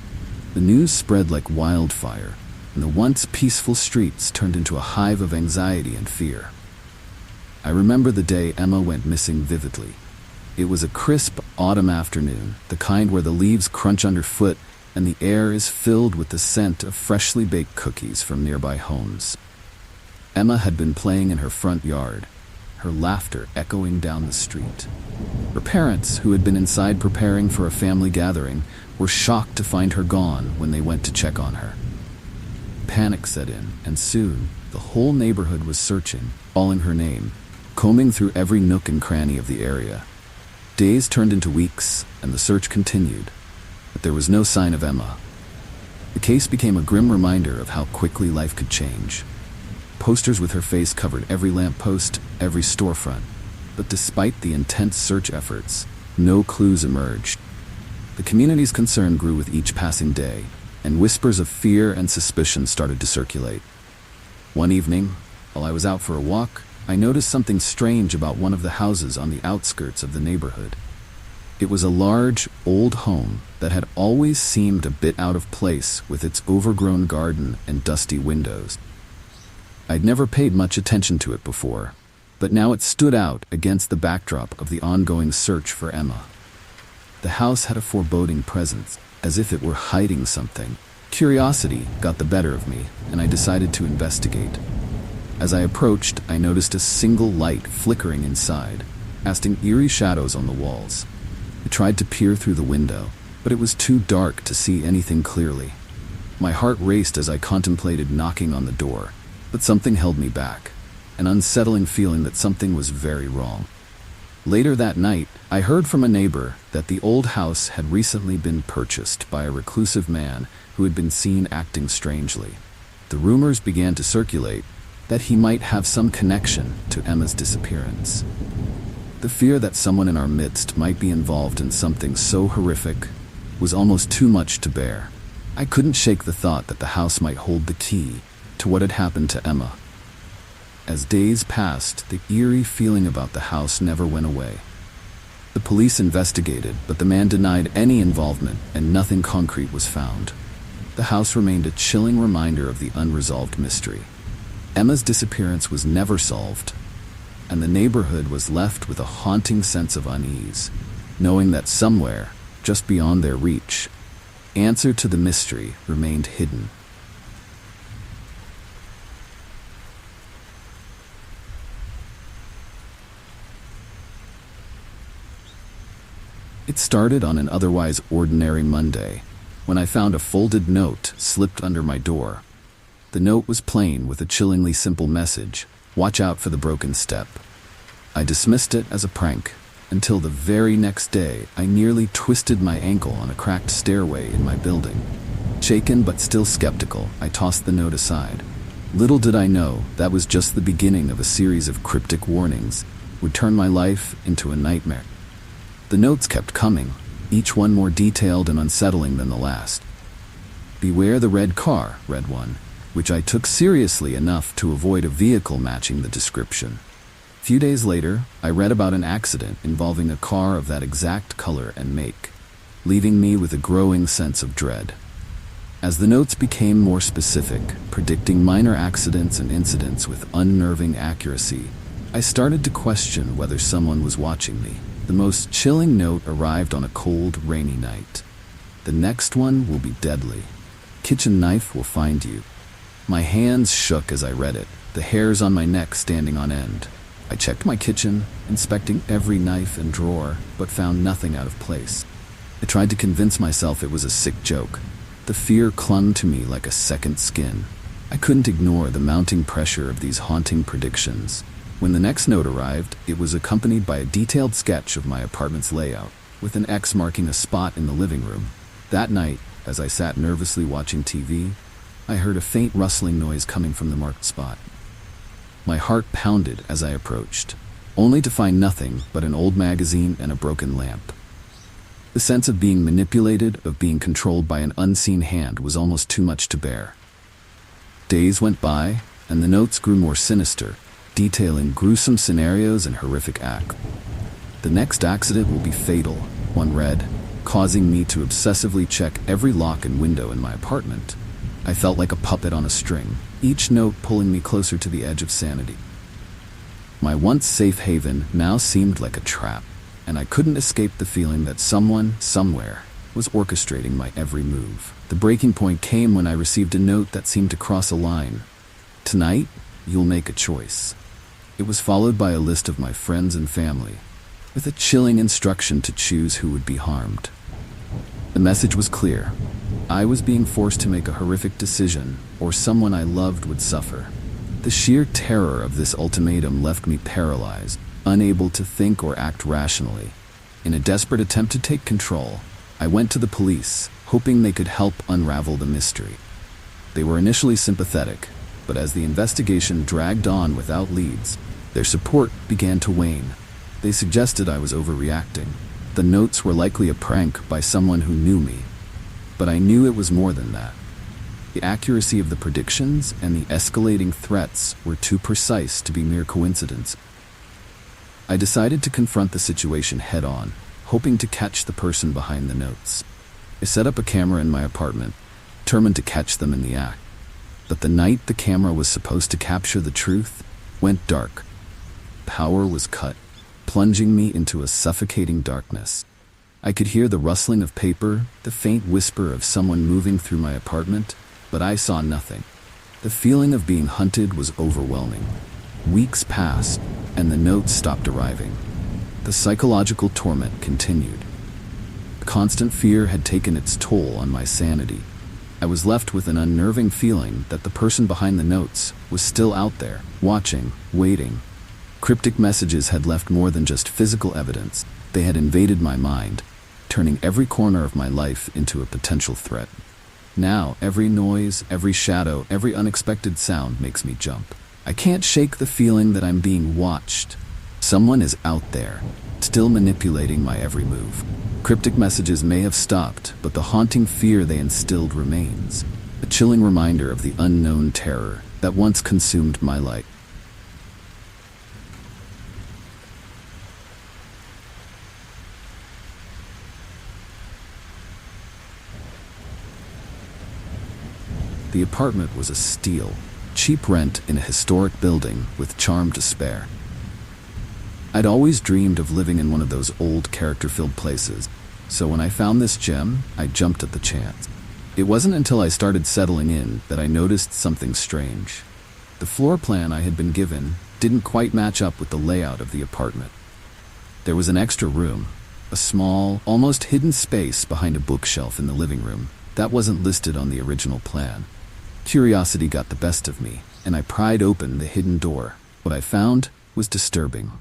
The news spread like wildfire, and the once peaceful streets turned into a hive of anxiety and fear. I remember the day Emma went missing vividly. It was a crisp autumn afternoon, the kind where the leaves crunch underfoot and the air is filled with the scent of freshly baked cookies from nearby homes. Emma had been playing in her front yard, her laughter echoing down the street. Her parents, who had been inside preparing for a family gathering, were shocked to find her gone when they went to check on her. Panic set in, and soon the whole neighborhood was searching, calling her name, combing through every nook and cranny of the area. Days turned into weeks, and the search continued, but there was no sign of Emma. The case became a grim reminder of how quickly life could change. Posters with her face covered every lamppost, every storefront, but despite the intense search efforts, no clues emerged. The community's concern grew with each passing day, and whispers of fear and suspicion started to circulate. One evening, while I was out for a walk, I noticed something strange about one of the houses on the outskirts of the neighborhood. It was a large, old home that had always seemed a bit out of place with its overgrown garden and dusty windows. I'd never paid much attention to it before, but now it stood out against the backdrop of the ongoing search for Emma. The house had a foreboding presence, as if it were hiding something. Curiosity got the better of me, and I decided to investigate. As I approached, I noticed a single light flickering inside, casting eerie shadows on the walls. I tried to peer through the window, but it was too dark to see anything clearly. My heart raced as I contemplated knocking on the door, but something held me back, an unsettling feeling that something was very wrong. Later that night, I heard from a neighbor that the old house had recently been purchased by a reclusive man who had been seen acting strangely. The rumors began to circulate that he might have some connection to Emma's disappearance. The fear that someone in our midst might be involved in something so horrific was almost too much to bear. I couldn't shake the thought that the house might hold the key to what had happened to Emma. As days passed, the eerie feeling about the house never went away. The police investigated, but the man denied any involvement and nothing concrete was found. The house remained a chilling reminder of the unresolved mystery. Emma's disappearance was never solved, and the neighborhood was left with a haunting sense of unease, knowing that somewhere, just beyond their reach, the answer to the mystery remained hidden. It started on an otherwise ordinary Monday, when I found a folded note slipped under my door. The note was plain with a chillingly simple message: "Watch out for the broken step." I dismissed it as a prank, until the very next day I nearly twisted my ankle on a cracked stairway in my building. Shaken but still skeptical, I tossed the note aside. Little did I know that was just the beginning of a series of cryptic warnings would turn my life into a nightmare. The notes kept coming, each one more detailed and unsettling than the last. "Beware the red car," read one, which I took seriously enough to avoid a vehicle matching the description. A few days later, I read about an accident involving a car of that exact color and make, leaving me with a growing sense of dread. As the notes became more specific, predicting minor accidents and incidents with unnerving accuracy, I started to question whether someone was watching me. The most chilling note arrived on a cold, rainy night. "The next one will be deadly. Kitchen knife will find you." My hands shook as I read it, the hairs on my neck standing on end. I checked my kitchen, inspecting every knife and drawer, but found nothing out of place. I tried to convince myself it was a sick joke. The fear clung to me like a second skin. I couldn't ignore the mounting pressure of these haunting predictions. When the next note arrived, it was accompanied by a detailed sketch of my apartment's layout, with an X marking a spot in the living room. That night, as I sat nervously watching TV, I heard a faint rustling noise coming from the marked spot. My heart pounded as I approached, only to find nothing but an old magazine and a broken lamp. The sense of being manipulated, of being controlled by an unseen hand, was almost too much to bear. Days went by, and the notes grew more sinister, detailing gruesome scenarios and horrific acts. "The next accident will be fatal," one read, causing me to obsessively check every lock and window in my apartment. I felt like a puppet on a string, each note pulling me closer to the edge of sanity. My once safe haven now seemed like a trap, and I couldn't escape the feeling that someone, somewhere, was orchestrating my every move. The breaking point came when I received a note that seemed to cross a line. "Tonight, you'll make a choice." It was followed by a list of my friends and family, with a chilling instruction to choose who would be harmed. The message was clear. I was being forced to make a horrific decision, or someone I loved would suffer. The sheer terror of this ultimatum left me paralyzed, unable to think or act rationally. In a desperate attempt to take control, I went to the police, hoping they could help unravel the mystery. They were initially sympathetic, but as the investigation dragged on without leads, their support began to wane. They suggested I was overreacting. The notes were likely a prank by someone who knew me. But I knew it was more than that. The accuracy of the predictions and the escalating threats were too precise to be mere coincidence. I decided to confront the situation head-on, hoping to catch the person behind the notes. I set up a camera in my apartment, determined to catch them in the act. But the night the camera was supposed to capture the truth went dark. Power was cut, plunging me into a suffocating darkness. I could hear the rustling of paper, the faint whisper of someone moving through my apartment, but I saw nothing. The feeling of being hunted was overwhelming. Weeks passed, and the notes stopped arriving. The psychological torment continued. Constant fear had taken its toll on my sanity. I was left with an unnerving feeling that the person behind the notes was still out there, watching, waiting. Cryptic messages had left more than just physical evidence. They had invaded my mind, turning every corner of my life into a potential threat. Now, every noise, every shadow, every unexpected sound makes me jump. I can't shake the feeling that I'm being watched. Someone is out there, still manipulating my every move. Cryptic messages may have stopped, but the haunting fear they instilled remains. A chilling reminder of the unknown terror that once consumed my life. The apartment was a steal, cheap rent in a historic building with charm to spare. I'd always dreamed of living in one of those old character-filled places, so when I found this gem, I jumped at the chance. It wasn't until I started settling in that I noticed something strange. The floor plan I had been given didn't quite match up with the layout of the apartment. There was an extra room, a small, almost hidden space behind a bookshelf in the living room that wasn't listed on the original plan. Curiosity got the best of me, and I pried open the hidden door. What I found was disturbing.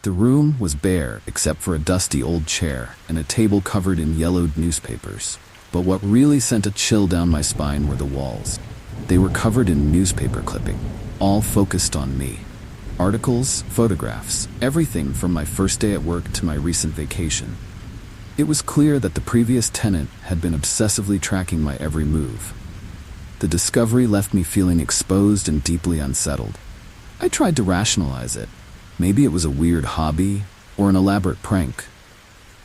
The room was bare except for a dusty old chair and a table covered in yellowed newspapers. But what really sent a chill down my spine were the walls. They were covered in newspaper clipping, all focused on me. Articles, photographs, everything from my first day at work to my recent vacation. It was clear that the previous tenant had been obsessively tracking my every move. The discovery left me feeling exposed and deeply unsettled. I tried to rationalize it. Maybe it was a weird hobby or an elaborate prank.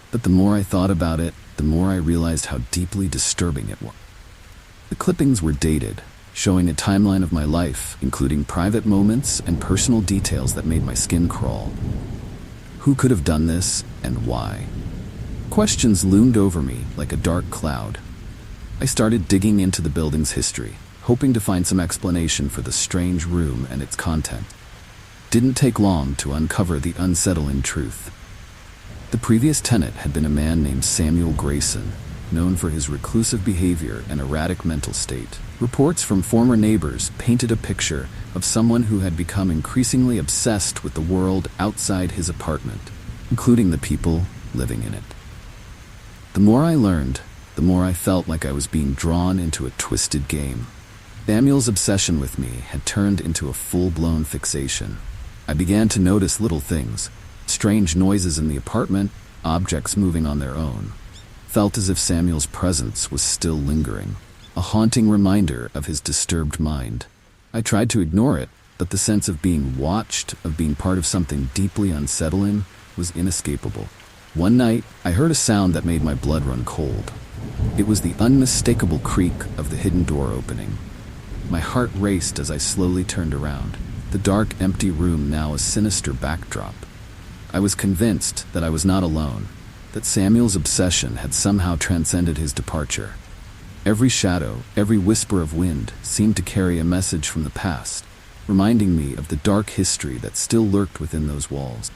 But the more I thought about it, the more I realized how deeply disturbing it was. The clippings were dated, showing a timeline of my life, including private moments and personal details that made my skin crawl. Who could have done this, and why? Questions loomed over me like a dark cloud. I started digging into the building's history, hoping to find some explanation for the strange room and its content. Didn't take long to uncover the unsettling truth. The previous tenant had been a man named Samuel Grayson, known for his reclusive behavior and erratic mental state. Reports from former neighbors painted a picture of someone who had become increasingly obsessed with the world outside his apartment, including the people living in it. The more I learned, the more I felt like I was being drawn into a twisted game. Samuel's obsession with me had turned into a full-blown fixation. I began to notice little things, strange noises in the apartment, objects moving on their own. Felt as if Samuel's presence was still lingering, a haunting reminder of his disturbed mind. I tried to ignore it, but the sense of being watched, of being part of something deeply unsettling, was inescapable. One night, I heard a sound that made my blood run cold. It was the unmistakable creak of the hidden door opening. My heart raced as I slowly turned around, the dark, empty room now a sinister backdrop. I was convinced that I was not alone, that Samuel's obsession had somehow transcended his departure. Every shadow, every whisper of wind seemed to carry a message from the past, reminding me of the dark history that still lurked within those walls.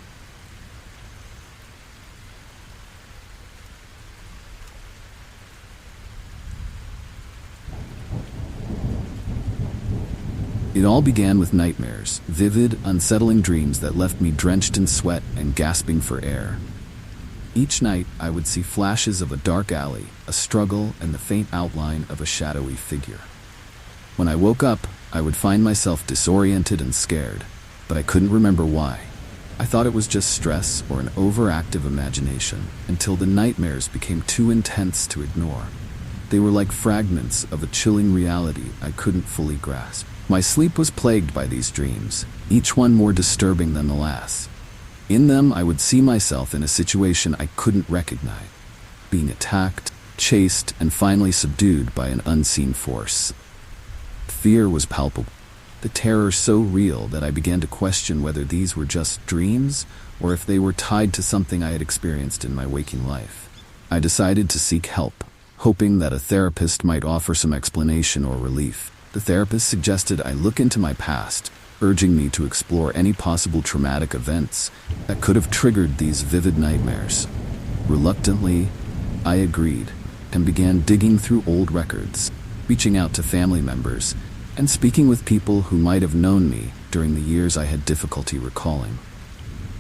It all began with nightmares, vivid, unsettling dreams that left me drenched in sweat and gasping for air. Each night, I would see flashes of a dark alley, a struggle, and the faint outline of a shadowy figure. When I woke up, I would find myself disoriented and scared, but I couldn't remember why. I thought it was just stress or an overactive imagination, until the nightmares became too intense to ignore. They were like fragments of a chilling reality I couldn't fully grasp. My sleep was plagued by these dreams, each one more disturbing than the last. In them, I would see myself in a situation I couldn't recognize, being attacked, chased, and finally subdued by an unseen force. Fear was palpable, the terror so real that I began to question whether these were just dreams or if they were tied to something I had experienced in my waking life. I decided to seek help, hoping that a therapist might offer some explanation or relief. The therapist suggested I look into my past, urging me to explore any possible traumatic events that could have triggered these vivid nightmares. Reluctantly, I agreed and began digging through old records, reaching out to family members, and speaking with people who might have known me during the years I had difficulty recalling.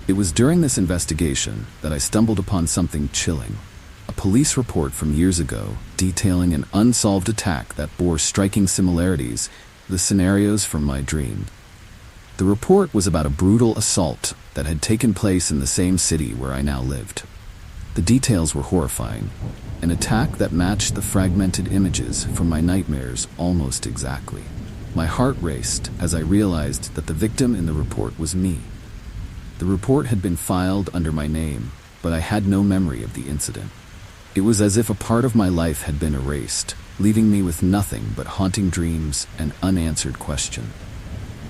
It was during this investigation that I stumbled upon something chilling. A police report from years ago detailing an unsolved attack that bore striking similarities to the scenarios from my dream. The report was about a brutal assault that had taken place in the same city where I now lived. The details were horrifying, an attack that matched the fragmented images from my nightmares almost exactly. My heart raced as I realized that the victim in the report was me. The report had been filed under my name, but I had no memory of the incident. It was as if a part of my life had been erased, leaving me with nothing but haunting dreams and unanswered questions.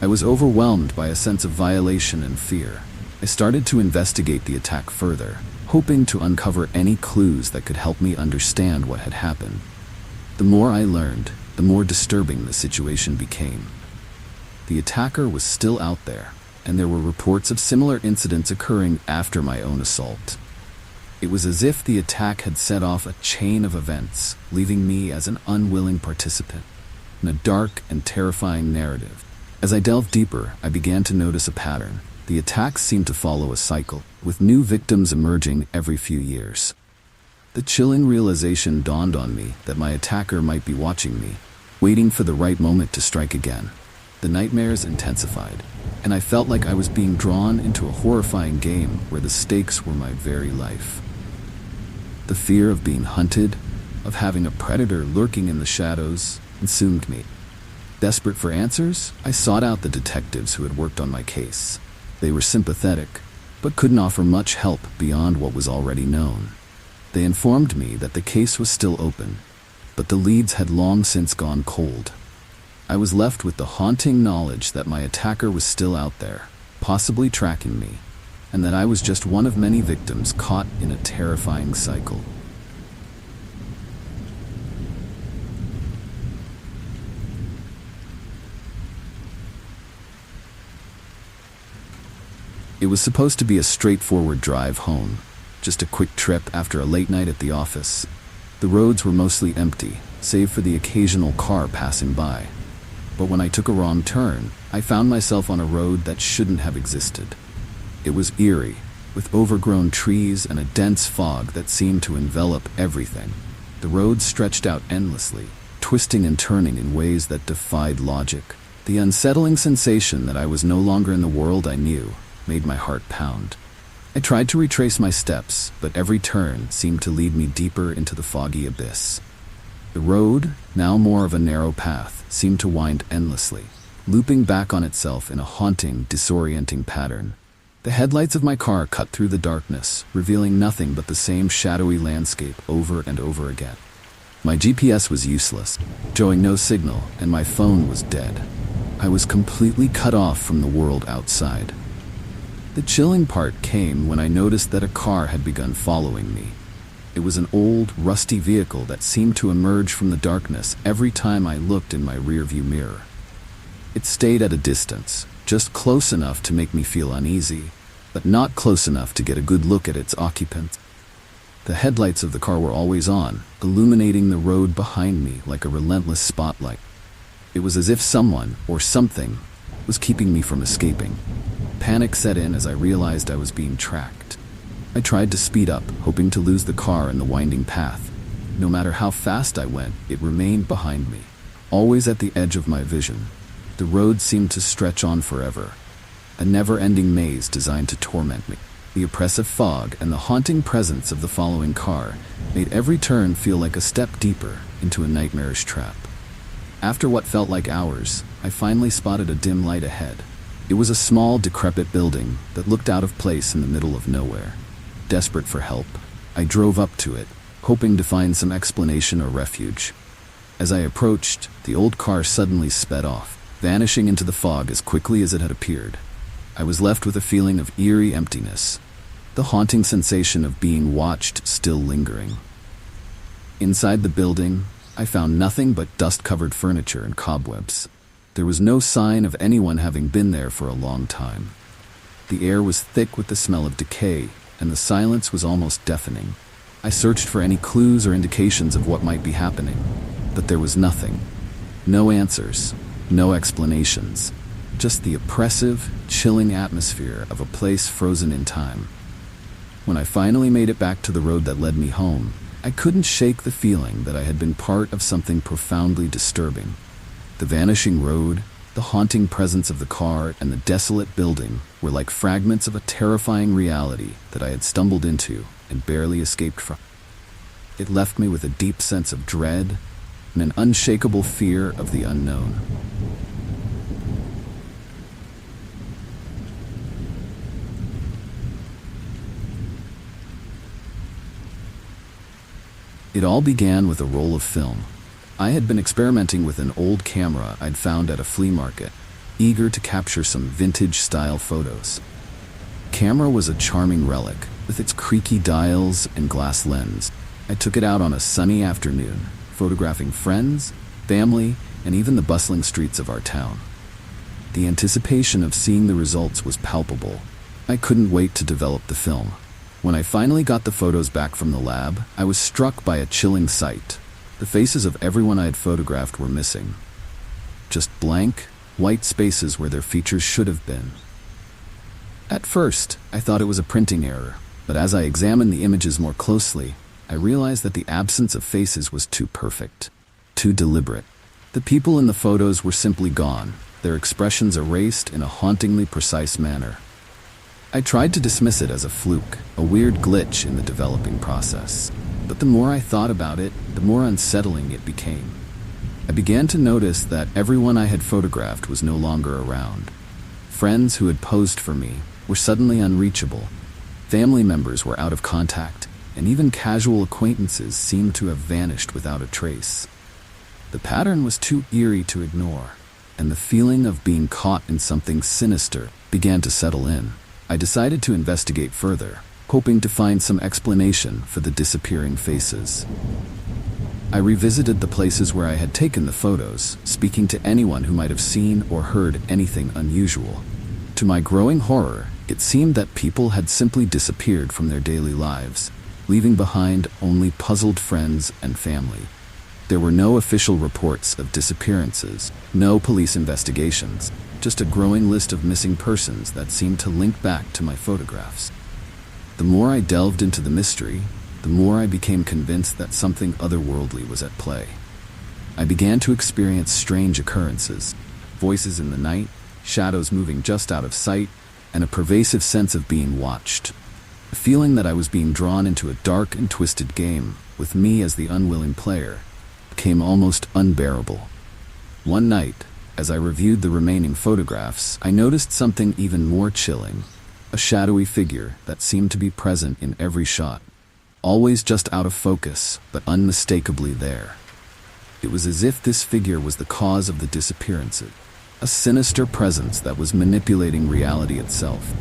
I was overwhelmed by a sense of violation and fear. I started to investigate the attack further, hoping to uncover any clues that could help me understand what had happened. The more I learned, the more disturbing the situation became. The attacker was still out there, and there were reports of similar incidents occurring after my own assault. It was as if the attack had set off a chain of events, leaving me as an unwilling participant in a dark and terrifying narrative. As I delved deeper, I began to notice a pattern. The attacks seemed to follow a cycle, with new victims emerging every few years. The chilling realization dawned on me that my attacker might be watching me, waiting for the right moment to strike again. The nightmares intensified, and I felt like I was being drawn into a horrifying game where the stakes were my very life. The fear of being hunted, of having a predator lurking in the shadows, consumed me. Desperate for answers, I sought out the detectives who had worked on my case. They were sympathetic, but couldn't offer much help beyond what was already known. They informed me that the case was still open, but the leads had long since gone cold. I was left with the haunting knowledge that my attacker was still out there, possibly tracking me, and that I was just one of many victims caught in a terrifying cycle. It was supposed to be a straightforward drive home, just a quick trip after a late night at the office. The roads were mostly empty, save for the occasional car passing by. But when I took a wrong turn, I found myself on a road that shouldn't have existed. It was eerie, with overgrown trees and a dense fog that seemed to envelop everything. The road stretched out endlessly, twisting and turning in ways that defied logic. The unsettling sensation that I was no longer in the world I knew made my heart pound. I tried to retrace my steps, but every turn seemed to lead me deeper into the foggy abyss. The road, now more of a narrow path, seemed to wind endlessly, looping back on itself in a haunting, disorienting pattern. The headlights of my car cut through the darkness, revealing nothing but the same shadowy landscape over and over again. My GPS was useless, showing no signal, and my phone was dead. I was completely cut off from the world outside. The chilling part came when I noticed that a car had begun following me. It was an old, rusty vehicle that seemed to emerge from the darkness every time I looked in my rearview mirror. It stayed at a distance, just close enough to make me feel uneasy, but not close enough to get a good look at its occupants. The headlights of the car were always on, illuminating the road behind me like a relentless spotlight. It was as if someone, or something, was keeping me from escaping. Panic set in as I realized I was being tracked. I tried to speed up, hoping to lose the car in the winding path. No matter how fast I went, it remained behind me, always at the edge of my vision. The road seemed to stretch on forever, a never-ending maze designed to torment me. The oppressive fog and the haunting presence of the following car made every turn feel like a step deeper into a nightmarish trap. After what felt like hours, I finally spotted a dim light ahead. It was a small, decrepit building that looked out of place in the middle of nowhere. Desperate for help, I drove up to it, hoping to find some explanation or refuge. As I approached, the old car suddenly sped off, vanishing into the fog as quickly as it had appeared. I was left with a feeling of eerie emptiness, the haunting sensation of being watched still lingering. Inside the building, I found nothing but dust-covered furniture and cobwebs. There was no sign of anyone having been there for a long time. The air was thick with the smell of decay, and the silence was almost deafening. I searched for any clues or indications of what might be happening, but there was nothing. No answers, no explanations, just the oppressive, chilling atmosphere of a place frozen in time. When I finally made it back to the road that led me home, I couldn't shake the feeling that I had been part of something profoundly disturbing. The vanishing road, the haunting presence of the car, and the desolate building were like fragments of a terrifying reality that I had stumbled into and barely escaped from. It left me with a deep sense of dread and an unshakable fear of the unknown. It all began with a roll of film. I had been experimenting with an old camera I'd found at a flea market, eager to capture some vintage-style photos. The camera was a charming relic, with its creaky dials and glass lens. I took it out on a sunny afternoon, photographing friends, family, and even the bustling streets of our town. The anticipation of seeing the results was palpable. I couldn't wait to develop the film. When I finally got the photos back from the lab, I was struck by a chilling sight. The faces of everyone I had photographed were missing. Just blank, white spaces where their features should have been. At first, I thought it was a printing error, but as I examined the images more closely, I realized that the absence of faces was too perfect, too deliberate. The people in the photos were simply gone, their expressions erased in a hauntingly precise manner. I tried to dismiss it as a fluke, a weird glitch in the developing process. But the more I thought about it, the more unsettling it became. I began to notice that everyone I had photographed was no longer around. Friends who had posed for me were suddenly unreachable. Family members were out of contact, and even casual acquaintances seemed to have vanished without a trace. The pattern was too eerie to ignore, and the feeling of being caught in something sinister began to settle in. I decided to investigate further, hoping to find some explanation for the disappearing faces. I revisited the places where I had taken the photos, speaking to anyone who might have seen or heard anything unusual. To my growing horror, it seemed that people had simply disappeared from their daily lives, leaving behind only puzzled friends and family. There were no official reports of disappearances, no police investigations, just a growing list of missing persons that seemed to link back to my photographs. The more I delved into the mystery, the the more I became convinced that something otherworldly was at play. I began to experience strange occurrences, voices in the night, shadows moving just out of sight, and a pervasive sense of being watched. The feeling that I was being drawn into a dark and twisted game, with me as the unwilling player, became almost unbearable. One night, as I reviewed the remaining photographs, I noticed something even more chilling. A shadowy figure that seemed to be present in every shot, always just out of focus, but unmistakably there. It was as if this figure was the cause of the disappearances, a sinister presence that was manipulating reality itself.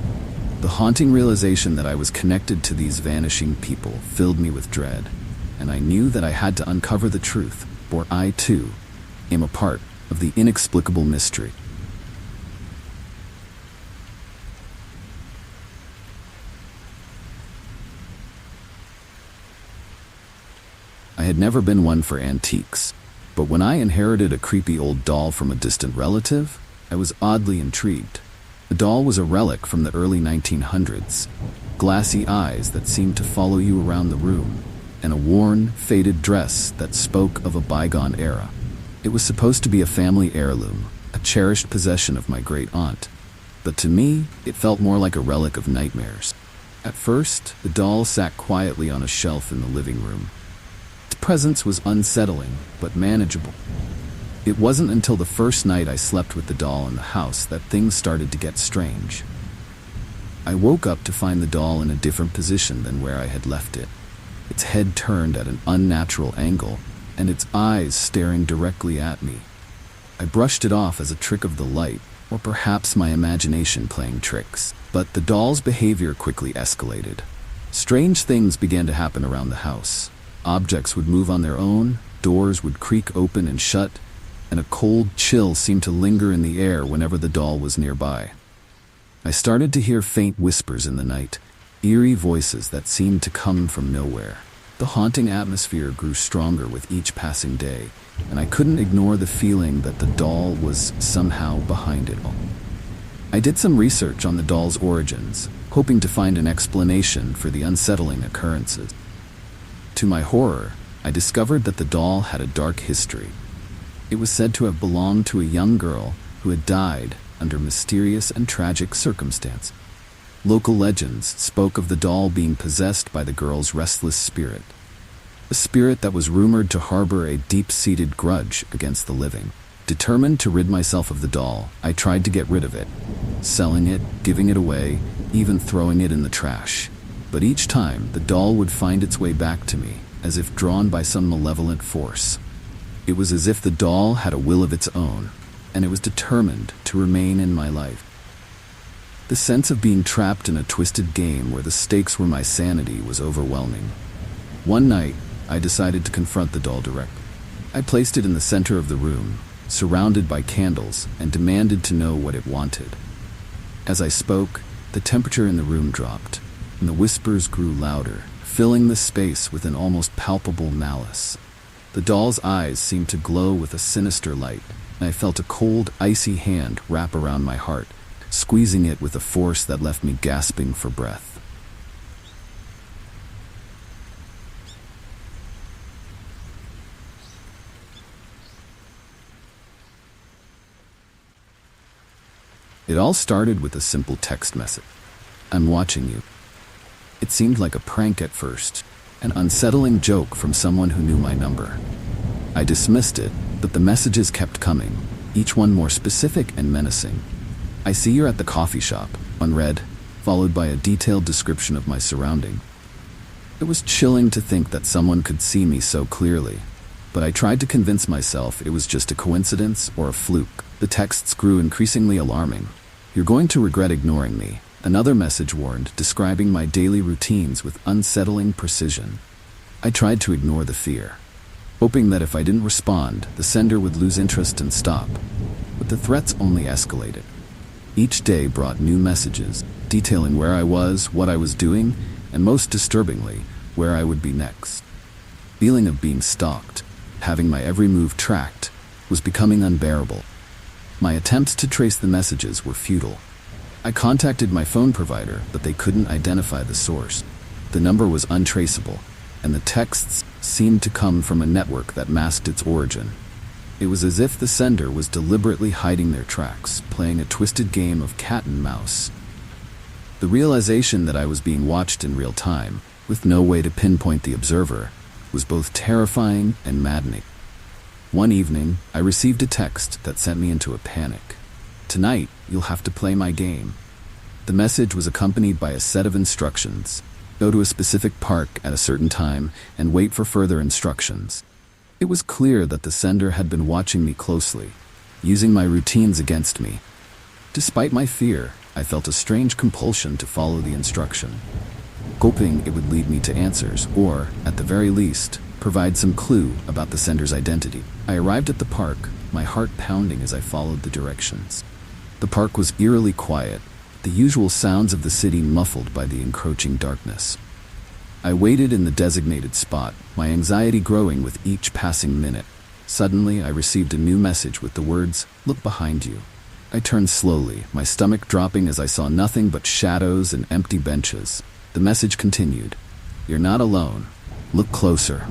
The haunting realization that I was connected to these vanishing people filled me with dread, and I knew that I had to uncover the truth, for I, too, am a part of the inexplicable mystery. I had never been one for antiques, but when I inherited a creepy old doll from a distant relative, I was oddly intrigued. The doll was a relic from the early 1900s, glassy eyes that seemed to follow you around the room, and a worn, faded dress that spoke of a bygone era. It was supposed to be a family heirloom, a cherished possession of my great aunt, but to me, it felt more like a relic of nightmares. At first, the doll sat quietly on a shelf in the living room. Its presence was unsettling, but manageable. It wasn't until the first night I slept with the doll in the house that things started to get strange. I woke up to find the doll in a different position than where I had left it. Its head turned at an unnatural angle, and its eyes staring directly at me. I brushed it off as a trick of the light, or perhaps my imagination playing tricks. But the doll's behavior quickly escalated. Strange things began to happen around the house. Objects would move on their own, doors would creak open and shut, and a cold chill seemed to linger in the air whenever the doll was nearby. I started to hear faint whispers in the night, eerie voices that seemed to come from nowhere. The haunting atmosphere grew stronger with each passing day, and I couldn't ignore the feeling that the doll was somehow behind it all. I did some research on the doll's origins, hoping to find an explanation for the unsettling occurrences. To my horror, I discovered that the doll had a dark history. It was said to have belonged to a young girl who had died under mysterious and tragic circumstances. Local legends spoke of the doll being possessed by the girl's restless spirit, a spirit that was rumored to harbor a deep-seated grudge against the living. Determined to rid myself of the doll, I tried to get rid of it, selling it, giving it away, even throwing it in the trash. But each time, the doll would find its way back to me, as if drawn by some malevolent force. It was as if the doll had a will of its own, and it was determined to remain in my life. The sense of being trapped in a twisted game where the stakes were my sanity was overwhelming. One night, I decided to confront the doll directly. I placed it in the center of the room, surrounded by candles, and demanded to know what it wanted. As I spoke, the temperature in the room dropped, and the whispers grew louder, filling the space with an almost palpable malice. The doll's eyes seemed to glow with a sinister light, and I felt a cold, icy hand wrap around my heart, squeezing it with a force that left me gasping for breath. It all started with a simple text message. "I'm watching you." It seemed like a prank at first, an unsettling joke from someone who knew my number. I dismissed it, but the messages kept coming, each one more specific and menacing. "I see you're at the coffee shop," unread, followed by a detailed description of my surrounding. It was chilling to think that someone could see me so clearly, but I tried to convince myself it was just a coincidence or a fluke. The texts grew increasingly alarming. "You're going to regret ignoring me," another message warned, describing my daily routines with unsettling precision. I tried to ignore the fear, hoping that if I didn't respond, the sender would lose interest and stop. But the threats only escalated. Each day brought new messages, detailing where I was, what I was doing, and most disturbingly, where I would be next. The feeling of being stalked, having my every move tracked, was becoming unbearable. My attempts to trace the messages were futile. I contacted my phone provider, but they couldn't identify the source. The number was untraceable, and the texts seemed to come from a network that masked its origin. It was as if the sender was deliberately hiding their tracks, playing a twisted game of cat and mouse. The realization that I was being watched in real time, with no way to pinpoint the observer, was both terrifying and maddening. One evening, I received a text that sent me into a panic. "Tonight, you'll have to play my game." The message was accompanied by a set of instructions. Go to a specific park at a certain time and wait for further instructions. It was clear that the sender had been watching me closely, using my routines against me. Despite my fear, I felt a strange compulsion to follow the instruction, hoping it would lead me to answers or, at the very least, provide some clue about the sender's identity. I arrived at the park, my heart pounding as I followed the directions. The park was eerily quiet, the usual sounds of the city muffled by the encroaching darkness. I waited in the designated spot, my anxiety growing with each passing minute. Suddenly, I received a new message with the words, "Look behind you." I turned slowly, my stomach dropping as I saw nothing but shadows and empty benches. The message continued, "You're not alone. Look closer."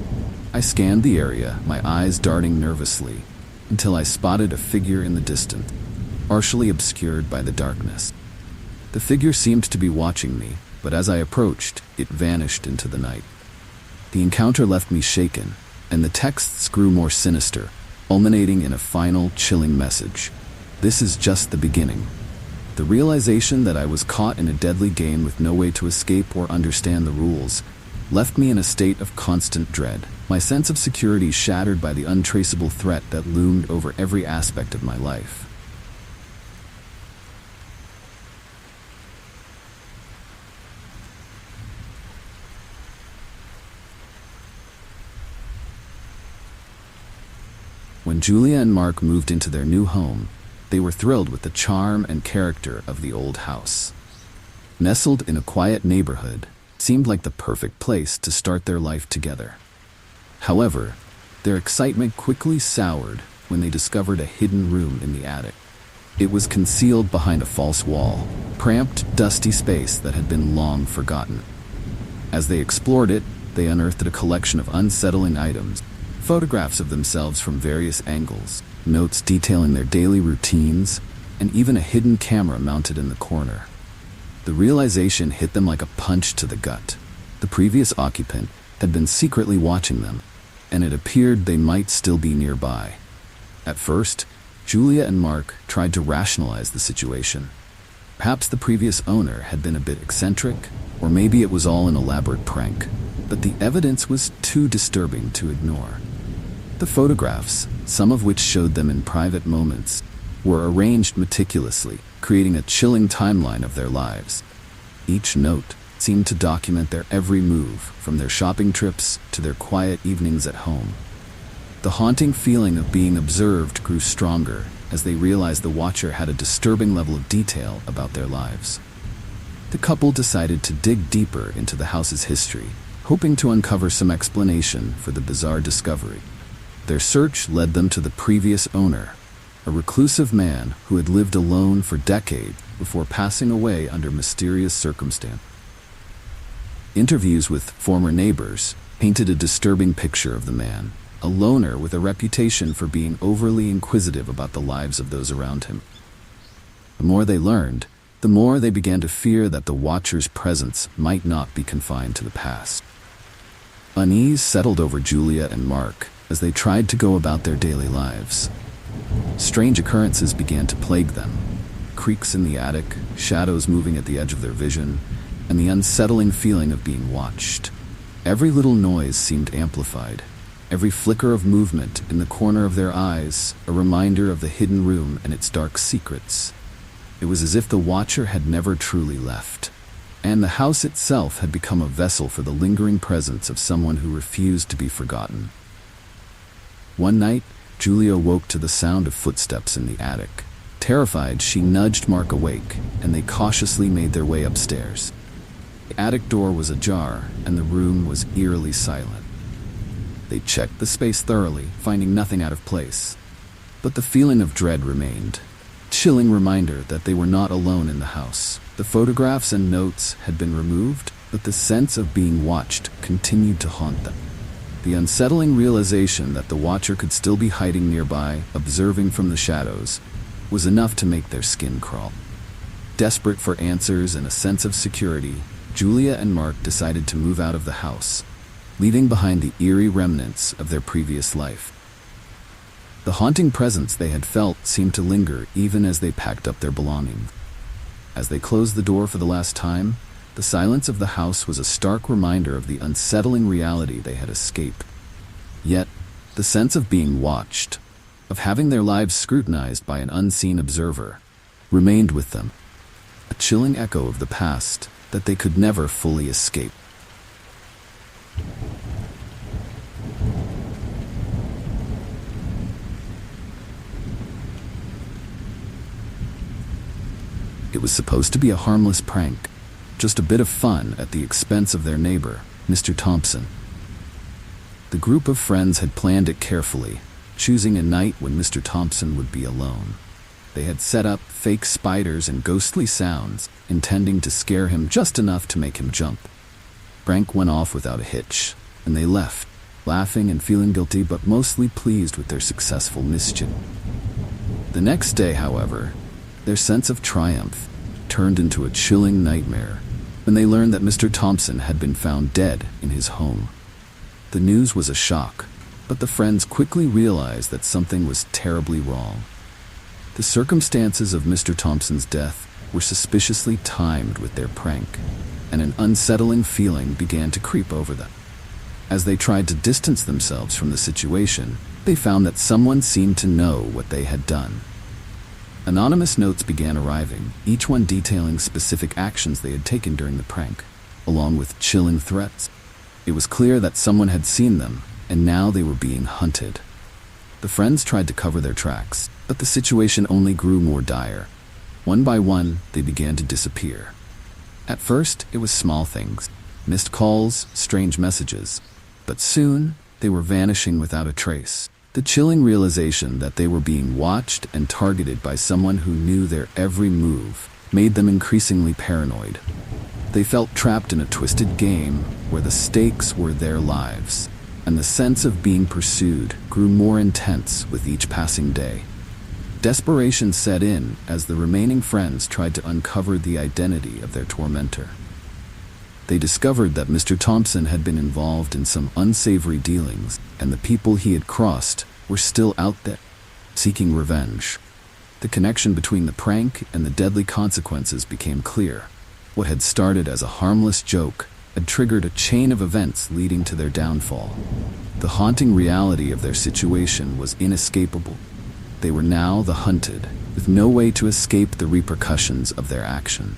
I scanned the area, my eyes darting nervously, until I spotted a figure in the distance, partially obscured by the darkness. The figure seemed to be watching me, but as I approached, it vanished into the night. The encounter left me shaken, and the texts grew more sinister, culminating in a final, chilling message. "This is just the beginning." The realization that I was caught in a deadly game with no way to escape or understand the rules left me in a state of constant dread, my sense of security shattered by the untraceable threat that loomed over every aspect of my life. When Julia and Mark moved into their new home, they were thrilled with the charm and character of the old house. Nestled in a quiet neighborhood, it seemed like the perfect place to start their life together. However, their excitement quickly soured when they discovered a hidden room in the attic. It was concealed behind a false wall, cramped, dusty space that had been long forgotten. As they explored it, they unearthed a collection of unsettling items, photographs of themselves from various angles, notes detailing their daily routines, and even a hidden camera mounted in the corner. The realization hit them like a punch to the gut. The previous occupant had been secretly watching them, and it appeared they might still be nearby. At first, Julia and Mark tried to rationalize the situation. Perhaps the previous owner had been a bit eccentric, or maybe it was all an elaborate prank, but the evidence was too disturbing to ignore. The photographs, some of which showed them in private moments, were arranged meticulously, creating a chilling timeline of their lives. Each note seemed to document their every move, from their shopping trips to their quiet evenings at home. The haunting feeling of being observed grew stronger as they realized the watcher had a disturbing level of detail about their lives. The couple decided to dig deeper into the house's history, hoping to uncover some explanation for the bizarre discovery. Their search led them to the previous owner, a reclusive man who had lived alone for decades before passing away under mysterious circumstances. Interviews with former neighbors painted a disturbing picture of the man, a loner with a reputation for being overly inquisitive about the lives of those around him. The more they learned, the more they began to fear that the watcher's presence might not be confined to the past. Unease settled over Julia and Mark as they tried to go about their daily lives. Strange occurrences began to plague them. Creaks in the attic, shadows moving at the edge of their vision, and the unsettling feeling of being watched. Every little noise seemed amplified, every flicker of movement in the corner of their eyes a reminder of the hidden room and its dark secrets. It was as if the watcher had never truly left, and the house itself had become a vessel for the lingering presence of someone who refused to be forgotten. One night, Julia woke to the sound of footsteps in the attic. Terrified, she nudged Mark awake, and they cautiously made their way upstairs. The attic door was ajar, and the room was eerily silent. They checked the space thoroughly, finding nothing out of place. But the feeling of dread remained, a chilling reminder that they were not alone in the house. The photographs and notes had been removed, but the sense of being watched continued to haunt them. The unsettling realization that the watcher could still be hiding nearby, observing from the shadows, was enough to make their skin crawl. Desperate for answers and a sense of security, Julia and Mark decided to move out of the house, leaving behind the eerie remnants of their previous life. The haunting presence they had felt seemed to linger even as they packed up their belongings. As they closed the door for the last time, the silence of the house was a stark reminder of the unsettling reality they had escaped. Yet, the sense of being watched, of having their lives scrutinized by an unseen observer, remained with them, a chilling echo of the past that they could never fully escape. It was supposed to be a harmless prank, just a bit of fun at the expense of their neighbor, Mr. Thompson. The group of friends had planned it carefully, choosing a night when Mr. Thompson would be alone. They had set up fake spiders and ghostly sounds, intending to scare him just enough to make him jump. Prank went off without a hitch, and they left, laughing and feeling guilty but mostly pleased with their successful mischief. The next day, however, their sense of triumph turned into a chilling nightmare when they learned that Mr. Thompson had been found dead in his home. The news was a shock, but the friends quickly realized that something was terribly wrong. The circumstances of Mr. Thompson's death were suspiciously timed with their prank, and an unsettling feeling began to creep over them. As they tried to distance themselves from the situation, they found that someone seemed to know what they had done. Anonymous notes began arriving, each one detailing specific actions they had taken during the prank, along with chilling threats. It was clear that someone had seen them, and now they were being hunted. The friends tried to cover their tracks, but the situation only grew more dire. One by one, they began to disappear. At first, it was small things, missed calls, strange messages, but soon, they were vanishing without a trace. The chilling realization that they were being watched and targeted by someone who knew their every move made them increasingly paranoid. They felt trapped in a twisted game where the stakes were their lives, and the sense of being pursued grew more intense with each passing day. Desperation set in as the remaining friends tried to uncover the identity of their tormentor. They discovered that Mr. Thompson had been involved in some unsavory dealings, and the people he had crossed were still out there, seeking revenge. The connection between the prank and the deadly consequences became clear. What had started as a harmless joke had triggered a chain of events leading to their downfall. The haunting reality of their situation was inescapable. They were now the hunted, with no way to escape the repercussions of their action.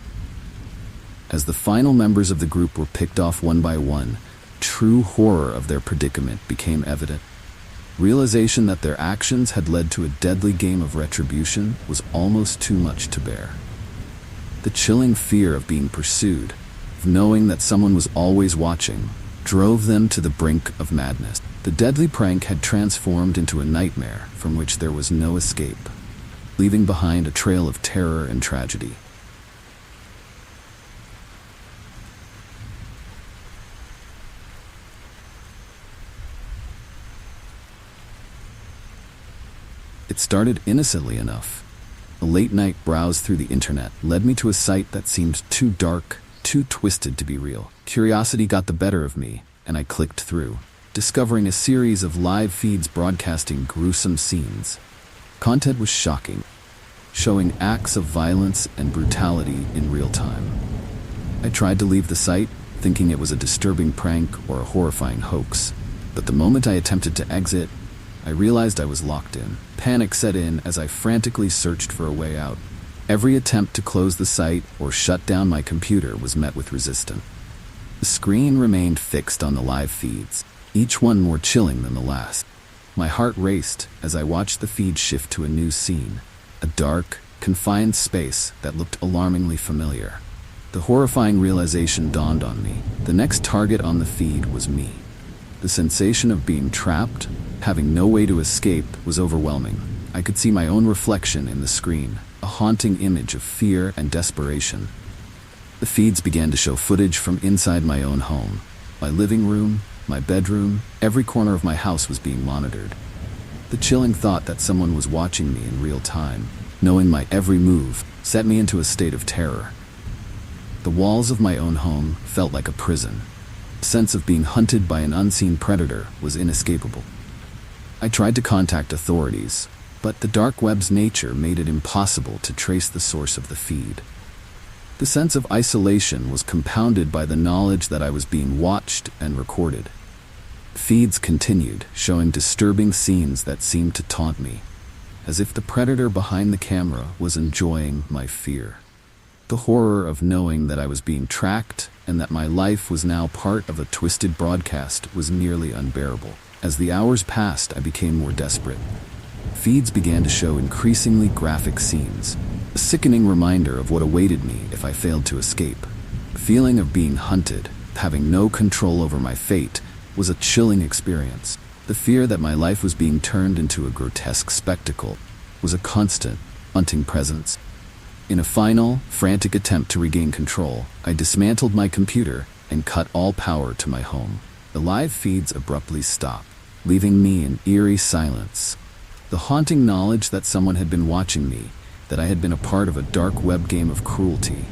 As the final members of the group were picked off one by one, true horror of their predicament became evident. Realization that their actions had led to a deadly game of retribution was almost too much to bear. The chilling fear of being pursued, of knowing that someone was always watching, drove them to the brink of madness. The deadly prank had transformed into a nightmare from which there was no escape, leaving behind a trail of terror and tragedy. It started innocently enough. A late-night browse through the internet led me to a site that seemed too dark, too twisted to be real. Curiosity got the better of me, and I clicked through, discovering a series of live feeds broadcasting gruesome scenes. Content was shocking, showing acts of violence and brutality in real time. I tried to leave the site, thinking it was a disturbing prank or a horrifying hoax, but the moment I attempted to exit, I realized I was locked in. Panic set in as I frantically searched for a way out. Every attempt to close the site or shut down my computer was met with resistance. The screen remained fixed on the live feeds, each one more chilling than the last. My heart raced as I watched the feed shift to a new scene, a dark, confined space that looked alarmingly familiar. The horrifying realization dawned on me. The next target on the feed was me. The sensation of being trapped, having no way to escape, was overwhelming. I could see my own reflection in the screen, a haunting image of fear and desperation. The feeds began to show footage from inside my own home. My living room, my bedroom, every corner of my house was being monitored. The chilling thought that someone was watching me in real time, knowing my every move, set me into a state of terror. The walls of my own home felt like a prison. The sense of being hunted by an unseen predator was inescapable. I tried to contact authorities, but the dark web's nature made it impossible to trace the source of the feed. The sense of isolation was compounded by the knowledge that I was being watched and recorded. Feeds continued, showing disturbing scenes that seemed to taunt me, as if the predator behind the camera was enjoying my fear. The horror of knowing that I was being tracked and that my life was now part of a twisted broadcast was nearly unbearable. As the hours passed, I became more desperate. Feeds began to show increasingly graphic scenes, a sickening reminder of what awaited me if I failed to escape. The feeling of being hunted, having no control over my fate, was a chilling experience. The fear that my life was being turned into a grotesque spectacle was a constant, haunting presence. In a final, frantic attempt to regain control, I dismantled my computer and cut all power to my home. The live feeds abruptly stopped, leaving me in eerie silence. The haunting knowledge that someone had been watching me, that I had been a part of a dark web game of cruelty,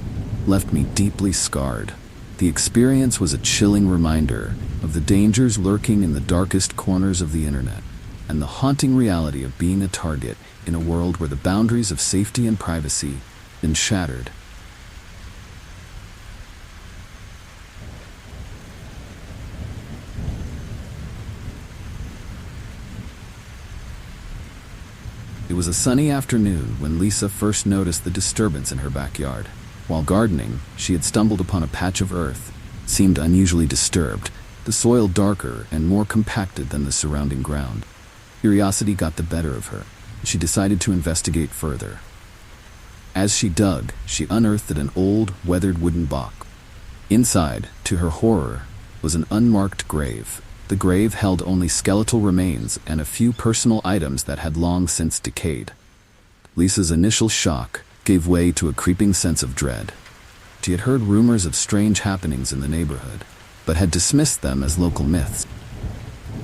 left me deeply scarred. The experience was a chilling reminder of the dangers lurking in the darkest corners of the internet, and the haunting reality of being a target in a world where the boundaries of safety and privacy had been shattered. It was a sunny afternoon when Lisa first noticed the disturbance in her backyard. While gardening, she had stumbled upon a patch of earth. It seemed unusually disturbed, the soil darker and more compacted than the surrounding ground. Curiosity got the better of her, and she decided to investigate further. As she dug, she unearthed an old, weathered wooden box. Inside, to her horror, was an unmarked grave. The grave held only skeletal remains and a few personal items that had long since decayed. Lisa's initial shock gave way to a creeping sense of dread. She had heard rumors of strange happenings in the neighborhood, but had dismissed them as local myths.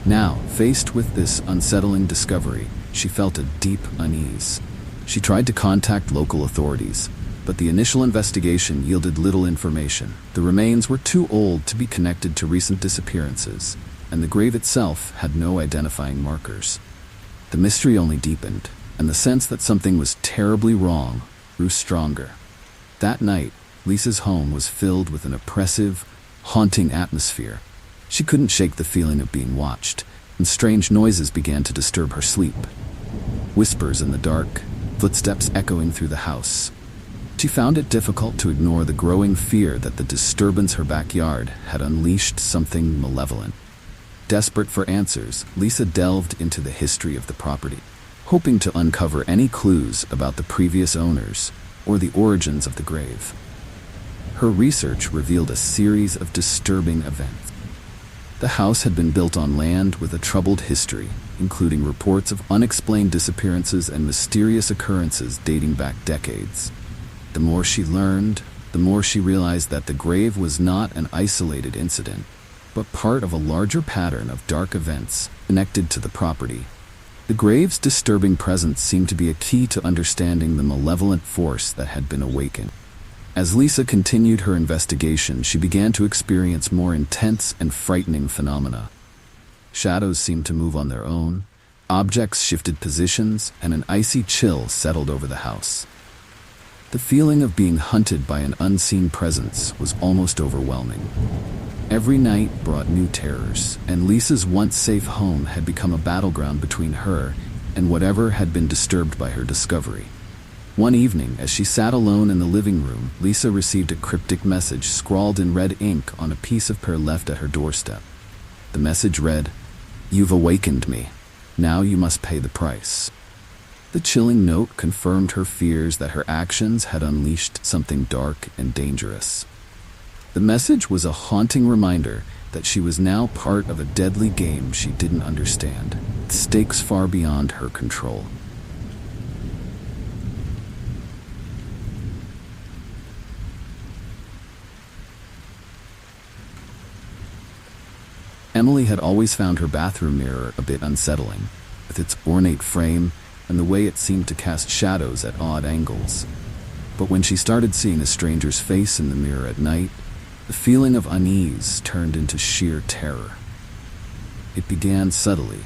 Now, faced with this unsettling discovery, she felt a deep unease. She tried to contact local authorities, but the initial investigation yielded little information. The remains were too old to be connected to recent disappearances, and the grave itself had no identifying markers. The mystery only deepened, and the sense that something was terribly wrong grew stronger. That night, Lisa's home was filled with an oppressive, haunting atmosphere. She couldn't shake the feeling of being watched, and strange noises began to disturb her sleep. Whispers in the dark, footsteps echoing through the house. She found it difficult to ignore the growing fear that the disturbance her backyard had unleashed something malevolent. Desperate for answers, Lisa delved into the history of the property, hoping to uncover any clues about the previous owners or the origins of the grave. Her research revealed a series of disturbing events. The house had been built on land with a troubled history, including reports of unexplained disappearances and mysterious occurrences dating back decades. The more she learned, the more she realized that the grave was not an isolated incident, but part of a larger pattern of dark events connected to the property. The grave's disturbing presence seemed to be a key to understanding the malevolent force that had been awakened. As Lisa continued her investigation, she began to experience more intense and frightening phenomena. Shadows seemed to move on their own, objects shifted positions, and an icy chill settled over the house. The feeling of being hunted by an unseen presence was almost overwhelming. Every night brought new terrors, and Lisa's once safe home had become a battleground between her and whatever had been disturbed by her discovery. One evening, as she sat alone in the living room, Lisa received a cryptic message scrawled in red ink on a piece of paper left at her doorstep. The message read, "You've awakened me. Now you must pay the price." The chilling note confirmed her fears that her actions had unleashed something dark and dangerous. The message was a haunting reminder that she was now part of a deadly game she didn't understand, stakes far beyond her control. Emily had always found her bathroom mirror a bit unsettling, with its ornate frame and the way it seemed to cast shadows at odd angles. But when she started seeing a stranger's face in the mirror at night, the feeling of unease turned into sheer terror. It began subtly,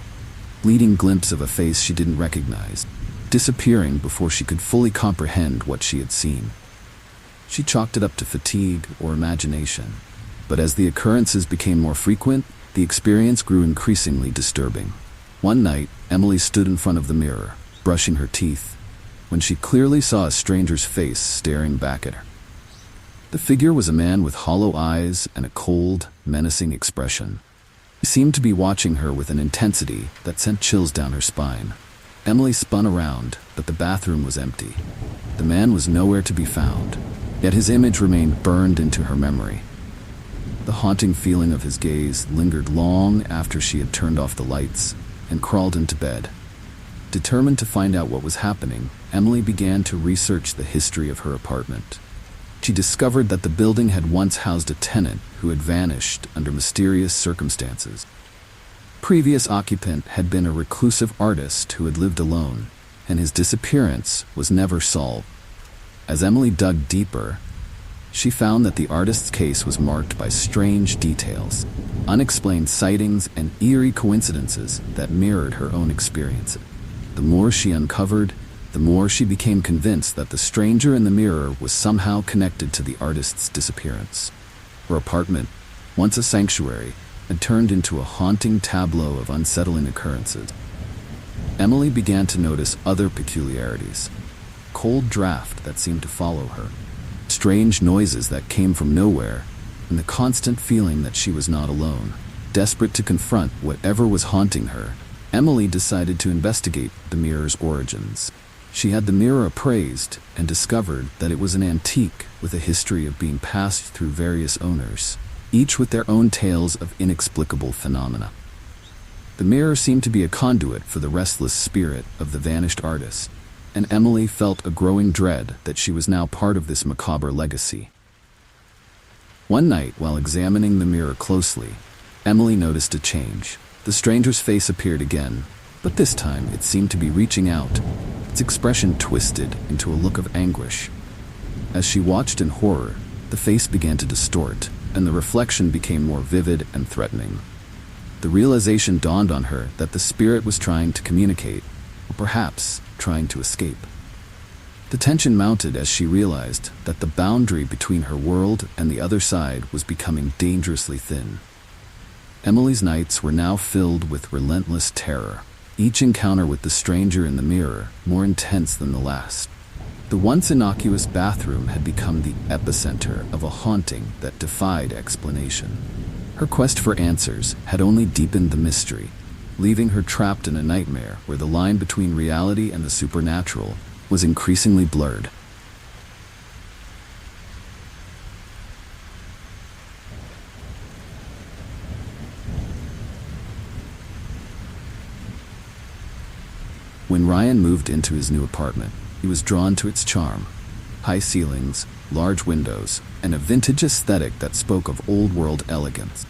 fleeting glimpse of a face she didn't recognize, disappearing before she could fully comprehend what she had seen. She chalked it up to fatigue or imagination, but as the occurrences became more frequent, the experience grew increasingly disturbing. One night, Emily stood in front of the mirror, brushing her teeth, when she clearly saw a stranger's face staring back at her. The figure was a man with hollow eyes and a cold, menacing expression. He seemed to be watching her with an intensity that sent chills down her spine. Emily spun around, but the bathroom was empty. The man was nowhere to be found, yet his image remained burned into her memory. The haunting feeling of his gaze lingered long after she had turned off the lights and crawled into bed. Determined to find out what was happening, Emily began to research the history of her apartment. She discovered that the building had once housed a tenant who had vanished under mysterious circumstances. Previous occupant had been a reclusive artist who had lived alone, and his disappearance was never solved. As Emily dug deeper, she found that the artist's case was marked by strange details, unexplained sightings, and eerie coincidences that mirrored her own experiences. The more she uncovered, the more she became convinced that the stranger in the mirror was somehow connected to the artist's disappearance. Her apartment, once a sanctuary, had turned into a haunting tableau of unsettling occurrences. Emily began to notice other peculiarities: cold draft that seemed to follow her, strange noises that came from nowhere, and the constant feeling that she was not alone. Desperate to confront whatever was haunting her, Emily decided to investigate the mirror's origins. She had the mirror appraised and discovered that it was an antique with a history of being passed through various owners, each with their own tales of inexplicable phenomena. The mirror seemed to be a conduit for the restless spirit of the vanished artist, and Emily felt a growing dread that she was now part of this macabre legacy. One night, while examining the mirror closely, Emily noticed a change. The stranger's face appeared again, but this time it seemed to be reaching out, its expression twisted into a look of anguish. As she watched in horror, the face began to distort, and the reflection became more vivid and threatening. The realization dawned on her that the spirit was trying to communicate, or perhaps trying to escape. The tension mounted as she realized that the boundary between her world and the other side was becoming dangerously thin. Emily's nights were now filled with relentless terror, each encounter with the stranger in the mirror more intense than the last. The once innocuous bathroom had become the epicenter of a haunting that defied explanation. Her quest for answers had only deepened the mystery, leaving her trapped in a nightmare where the line between reality and the supernatural was increasingly blurred. When Ryan moved into his new apartment, he was drawn to its charm: high ceilings, large windows, and a vintage aesthetic that spoke of old-world elegance.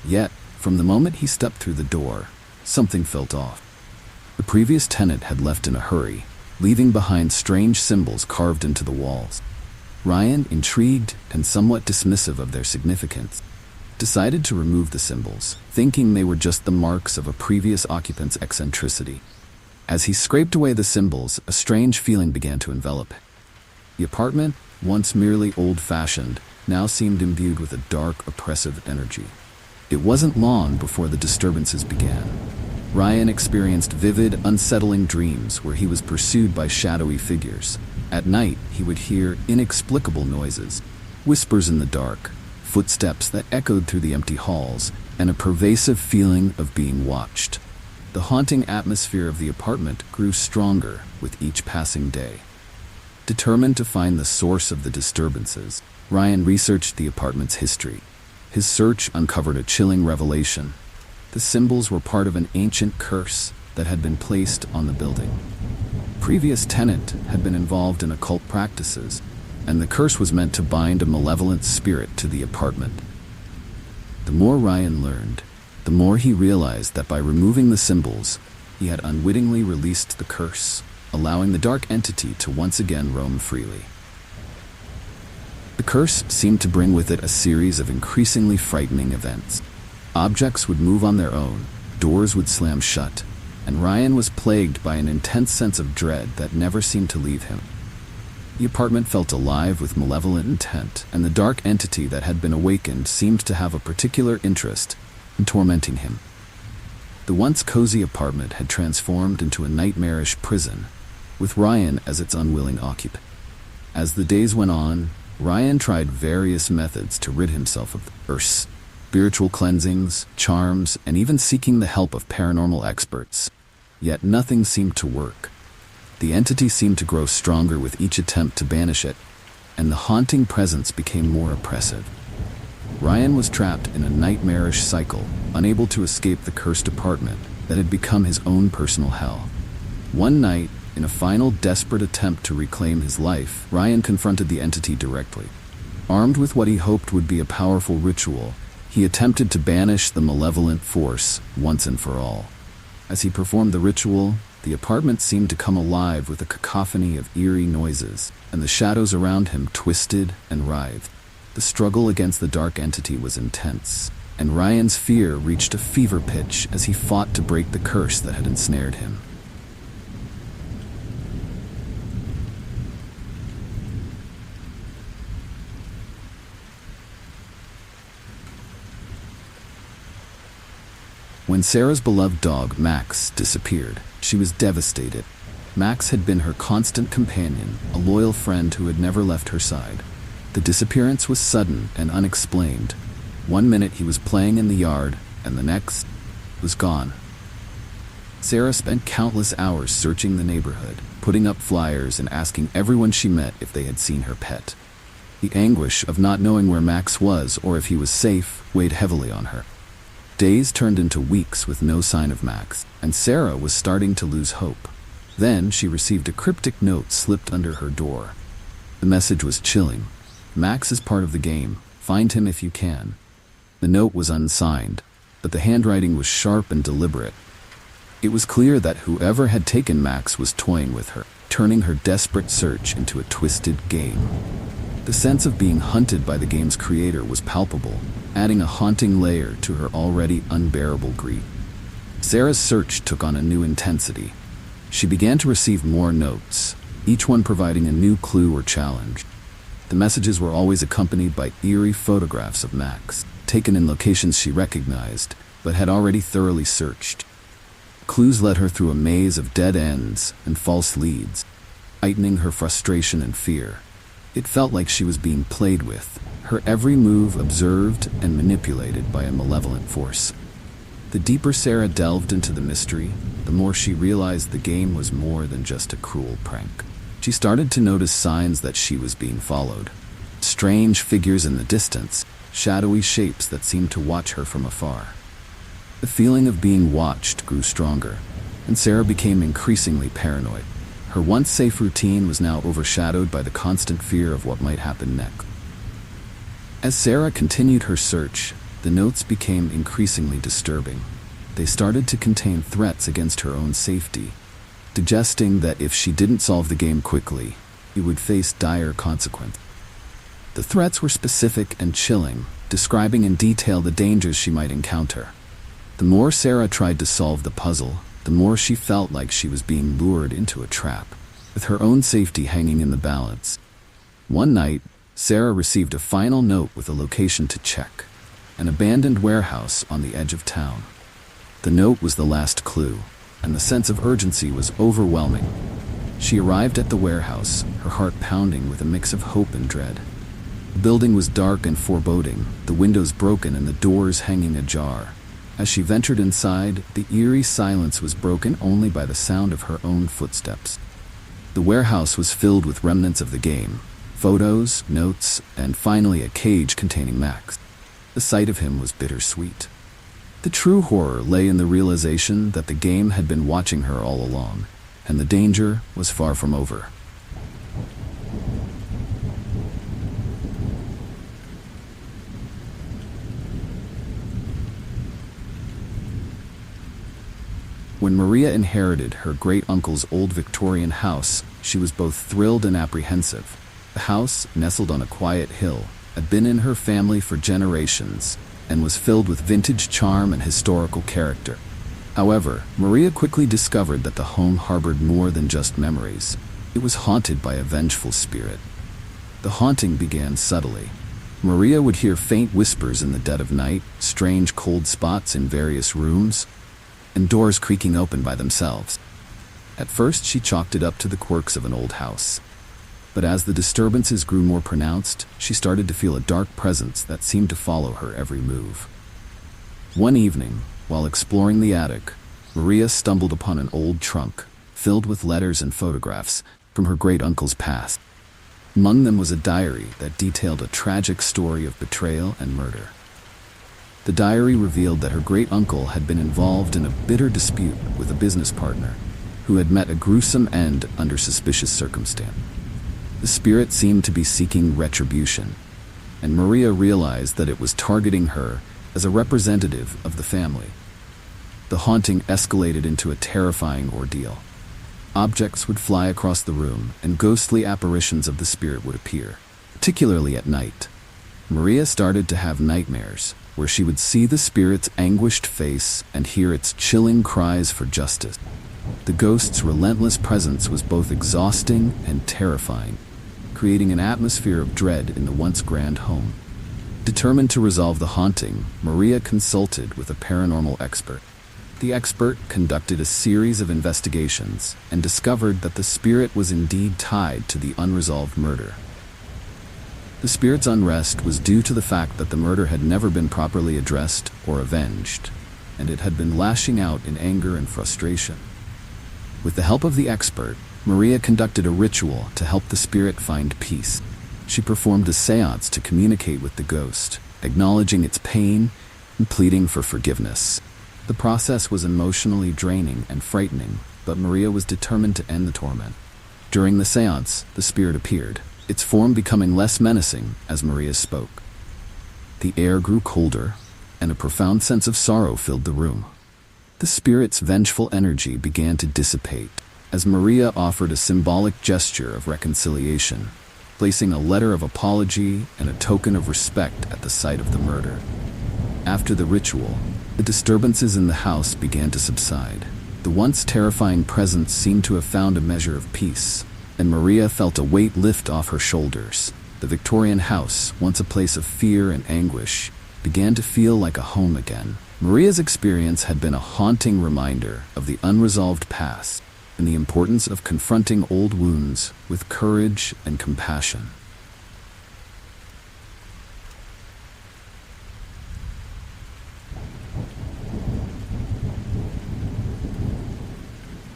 Yet, from the moment he stepped through the door, something felt off. The previous tenant had left in a hurry, leaving behind strange symbols carved into the walls. Ryan, intrigued and somewhat dismissive of their significance, decided to remove the symbols, thinking they were just the marks of a previous occupant's eccentricity. As he scraped away the symbols, a strange feeling began to envelop him. The apartment, once merely old-fashioned, now seemed imbued with a dark, oppressive energy. It wasn't long before the disturbances began. Ryan experienced vivid, unsettling dreams where he was pursued by shadowy figures. At night, he would hear inexplicable noises, whispers in the dark, footsteps that echoed through the empty halls, and a pervasive feeling of being watched. The haunting atmosphere of the apartment grew stronger with each passing day. Determined to find the source of the disturbances, Ryan researched the apartment's history. His search uncovered a chilling revelation. The symbols were part of an ancient curse that had been placed on the building. Previous tenant had been involved in occult practices, and the curse was meant to bind a malevolent spirit to the apartment. The more Ryan learned, the more he realized that by removing the symbols, he had unwittingly released the curse, allowing the dark entity to once again roam freely. The curse seemed to bring with it a series of increasingly frightening events. Objects would move on their own, doors would slam shut, and Ryan was plagued by an intense sense of dread that never seemed to leave him. The apartment felt alive with malevolent intent, and the dark entity that had been awakened seemed to have a particular interest in tormenting him. The once cozy apartment had transformed into a nightmarish prison, with Ryan as its unwilling occupant. As the days went on, Ryan tried various methods to rid himself of the curse: spiritual cleansings, charms, and even seeking the help of paranormal experts. Yet nothing seemed to work. The entity seemed to grow stronger with each attempt to banish it, and the haunting presence became more oppressive. Ryan was trapped in a nightmarish cycle, unable to escape the cursed apartment that had become his own personal hell. One night, in a final desperate attempt to reclaim his life, Ryan confronted the entity directly. Armed with what he hoped would be a powerful ritual, he attempted to banish the malevolent force once and for all. As he performed the ritual, the apartment seemed to come alive with a cacophony of eerie noises, and the shadows around him twisted and writhed. The struggle against the dark entity was intense, and Ryan's fear reached a fever pitch as he fought to break the curse that had ensnared him. When Sarah's beloved dog, Max, disappeared, she was devastated. Max had been her constant companion, a loyal friend who had never left her side. The disappearance was sudden and unexplained. One minute he was playing in the yard, and the next was gone. Sarah spent countless hours searching the neighborhood, putting up flyers and asking everyone she met if they had seen her pet. The anguish of not knowing where Max was or if he was safe weighed heavily on her. Days turned into weeks with no sign of Max, and Sarah was starting to lose hope. Then she received a cryptic note slipped under her door. The message was chilling. "Max is part of the game. Find him if you can." The note was unsigned, but the handwriting was sharp and deliberate. It was clear that whoever had taken Max was toying with her, turning her desperate search into a twisted game. The sense of being hunted by the game's creator was palpable, adding a haunting layer to her already unbearable grief. Sarah's search took on a new intensity. She began to receive more notes, each one providing a new clue or challenge. The messages were always accompanied by eerie photographs of Max, taken in locations she recognized, but had already thoroughly searched. Clues led her through a maze of dead ends and false leads, heightening her frustration and fear. It felt like she was being played with, her every move observed and manipulated by a malevolent force. The deeper Sarah delved into the mystery, the more she realized the game was more than just a cruel prank. She started to notice signs that she was being followed. Strange figures in the distance, shadowy shapes that seemed to watch her from afar. The feeling of being watched grew stronger, and Sarah became increasingly paranoid. Her once safe routine was now overshadowed by the constant fear of what might happen next. As Sarah continued her search, the notes became increasingly disturbing. They started to contain threats against her own safety, suggesting that if she didn't solve the game quickly, she would face dire consequences. The threats were specific and chilling, describing in detail the dangers she might encounter. The more Sarah tried to solve the puzzle, the more she felt like she was being lured into a trap, with her own safety hanging in the balance. One night, Sarah received a final note with a location to check: an abandoned warehouse on the edge of town. The note was the last clue, and the sense of urgency was overwhelming. She arrived at the warehouse, her heart pounding with a mix of hope and dread. The building was dark and foreboding, the windows broken and the doors hanging ajar. As she ventured inside, the eerie silence was broken only by the sound of her own footsteps. The warehouse was filled with remnants of the game: photos, notes, and finally a cage containing Max. The sight of him was bittersweet. The true horror lay in the realization that the game had been watching her all along, and the danger was far from over. When Maria inherited her great-uncle's old Victorian house, she was both thrilled and apprehensive. The house, nestled on a quiet hill, had been in her family for generations and was filled with vintage charm and historical character. However, Maria quickly discovered that the home harbored more than just memories. It was haunted by a vengeful spirit. The haunting began subtly. Maria would hear faint whispers in the dead of night, strange cold spots in various rooms, and doors creaking open by themselves. At first, she chalked it up to the quirks of an old house. But as the disturbances grew more pronounced, she started to feel a dark presence that seemed to follow her every move. One evening, while exploring the attic, Maria stumbled upon an old trunk filled with letters and photographs from her great-uncle's past. Among them was a diary that detailed a tragic story of betrayal and murder. The diary revealed that her great-uncle had been involved in a bitter dispute with a business partner who had met a gruesome end under suspicious circumstance. The spirit seemed to be seeking retribution, and Maria realized that it was targeting her as a representative of the family. The haunting escalated into a terrifying ordeal. Objects would fly across the room, and ghostly apparitions of the spirit would appear, particularly at night. Maria started to have nightmares, where she would see the spirit's anguished face and hear its chilling cries for justice. The ghost's relentless presence was both exhausting and terrifying, creating an atmosphere of dread in the once grand home. Determined to resolve the haunting, Maria consulted with a paranormal expert. The expert conducted a series of investigations and discovered that the spirit was indeed tied to the unresolved murder. The spirit's unrest was due to the fact that the murder had never been properly addressed or avenged, and it had been lashing out in anger and frustration. With the help of the expert, Maria conducted a ritual to help the spirit find peace. She performed a seance to communicate with the ghost, acknowledging its pain and pleading for forgiveness. The process was emotionally draining and frightening, but Maria was determined to end the torment. During the seance, the spirit appeared, its form becoming less menacing as Maria spoke. The air grew colder, and a profound sense of sorrow filled the room. The spirit's vengeful energy began to dissipate as Maria offered a symbolic gesture of reconciliation, placing a letter of apology and a token of respect at the site of the murder. After the ritual, the disturbances in the house began to subside. The once terrifying presence seemed to have found a measure of peace, and Maria felt a weight lift off her shoulders. The Victorian house, once a place of fear and anguish, began to feel like a home again. Maria's experience had been a haunting reminder of the unresolved past and the importance of confronting old wounds with courage and compassion.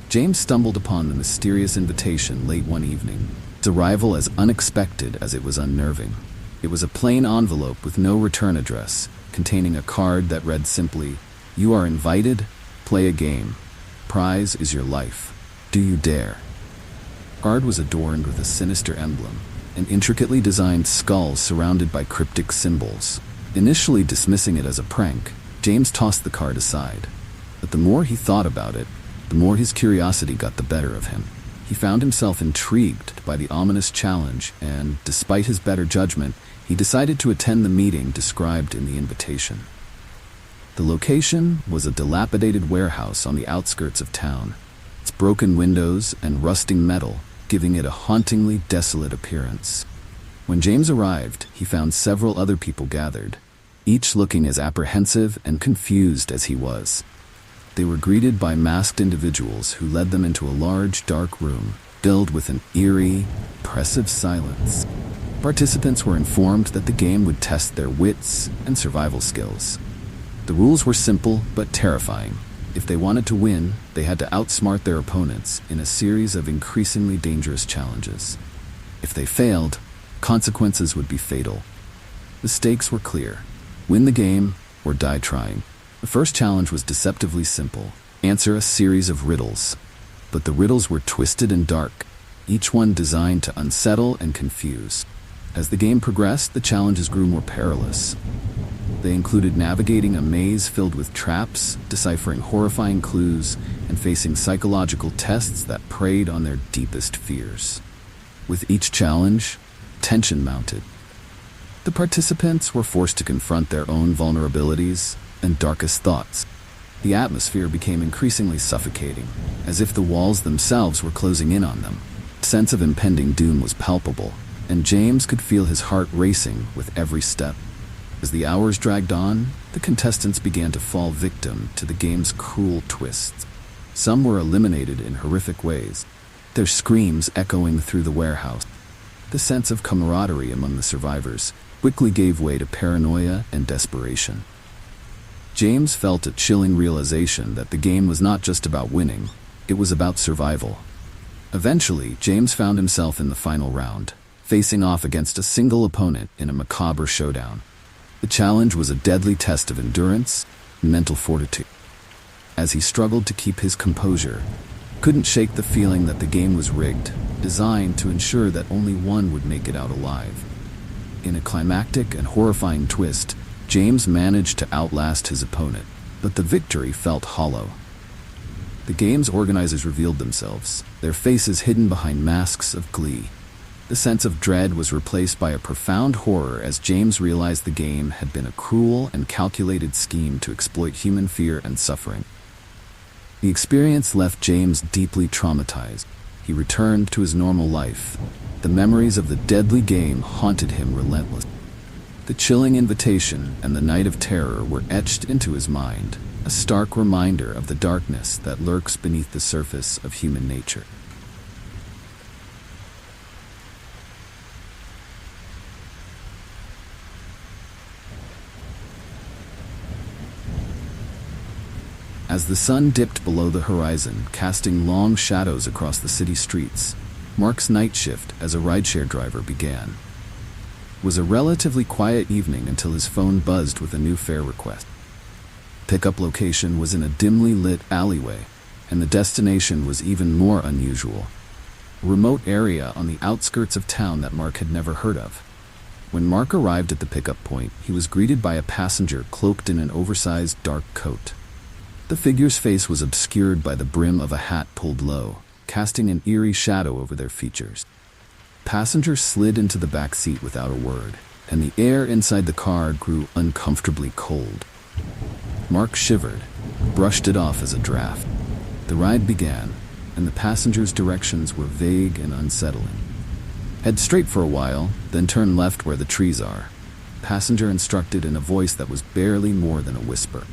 James stumbled upon the mysterious invitation late one evening, its arrival as unexpected as it was unnerving. It was a plain envelope with no return address, containing a card that read simply, "You are invited, play a game. Prize is your life. Do you dare?" The card was adorned with a sinister emblem, an intricately designed skull surrounded by cryptic symbols. Initially dismissing it as a prank, James tossed the card aside. But the more he thought about it, the more his curiosity got the better of him. He found himself intrigued by the ominous challenge, and, despite his better judgment, he decided to attend the meeting described in the invitation. The location was a dilapidated warehouse on the outskirts of town, its broken windows and rusting metal giving it a hauntingly desolate appearance. When James arrived, he found several other people gathered, each looking as apprehensive and confused as he was. They were greeted by masked individuals who led them into a large, dark room filled with an eerie, oppressive silence. Participants were informed that the game would test their wits and survival skills. The rules were simple but terrifying. If they wanted to win, they had to outsmart their opponents in a series of increasingly dangerous challenges. If they failed, consequences would be fatal. The stakes were clear: win the game or die trying. The first challenge was deceptively simple: answer a series of riddles. But the riddles were twisted and dark, each one designed to unsettle and confuse. As the game progressed, the challenges grew more perilous. They included navigating a maze filled with traps, deciphering horrifying clues, and facing psychological tests that preyed on their deepest fears. With each challenge, tension mounted. The participants were forced to confront their own vulnerabilities and darkest thoughts. The atmosphere became increasingly suffocating, as if the walls themselves were closing in on them. The sense of impending doom was palpable, and James could feel his heart racing with every step. As the hours dragged on, the contestants began to fall victim to the game's cruel twists. Some were eliminated in horrific ways, their screams echoing through the warehouse. The sense of camaraderie among the survivors quickly gave way to paranoia and desperation. James felt a chilling realization that the game was not just about winning, it was about survival. Eventually, James found himself in the final round, facing off against a single opponent in a macabre showdown. The challenge was a deadly test of endurance and mental fortitude. As he struggled to keep his composure, couldn't shake the feeling that the game was rigged, designed to ensure that only one would make it out alive. In a climactic and horrifying twist, James managed to outlast his opponent, but the victory felt hollow. The game's organizers revealed themselves, their faces hidden behind masks of glee. The sense of dread was replaced by a profound horror as James realized the game had been a cruel and calculated scheme to exploit human fear and suffering. The experience left James deeply traumatized. He returned to his normal life. The memories of the deadly game haunted him relentlessly. The chilling invitation and the night of terror were etched into his mind, a stark reminder of the darkness that lurks beneath the surface of human nature. As the sun dipped below the horizon, casting long shadows across the city streets, Mark's night shift as a rideshare driver began. It was a relatively quiet evening until his phone buzzed with a new fare request. Pickup location was in a dimly lit alleyway, and the destination was even more unusual. A remote area on the outskirts of town that Mark had never heard of. When Mark arrived at the pickup point, he was greeted by a passenger cloaked in an oversized dark coat. The figure's face was obscured by the brim of a hat pulled low, casting an eerie shadow over their features. Passengers slid into the back seat without a word, and the air inside the car grew uncomfortably cold. Mark shivered, brushed it off as a draft. The ride began, and the passengers' directions were vague and unsettling. Head straight for a while, then turn left where the trees are. Passenger instructed in a voice that was barely more than a whisper.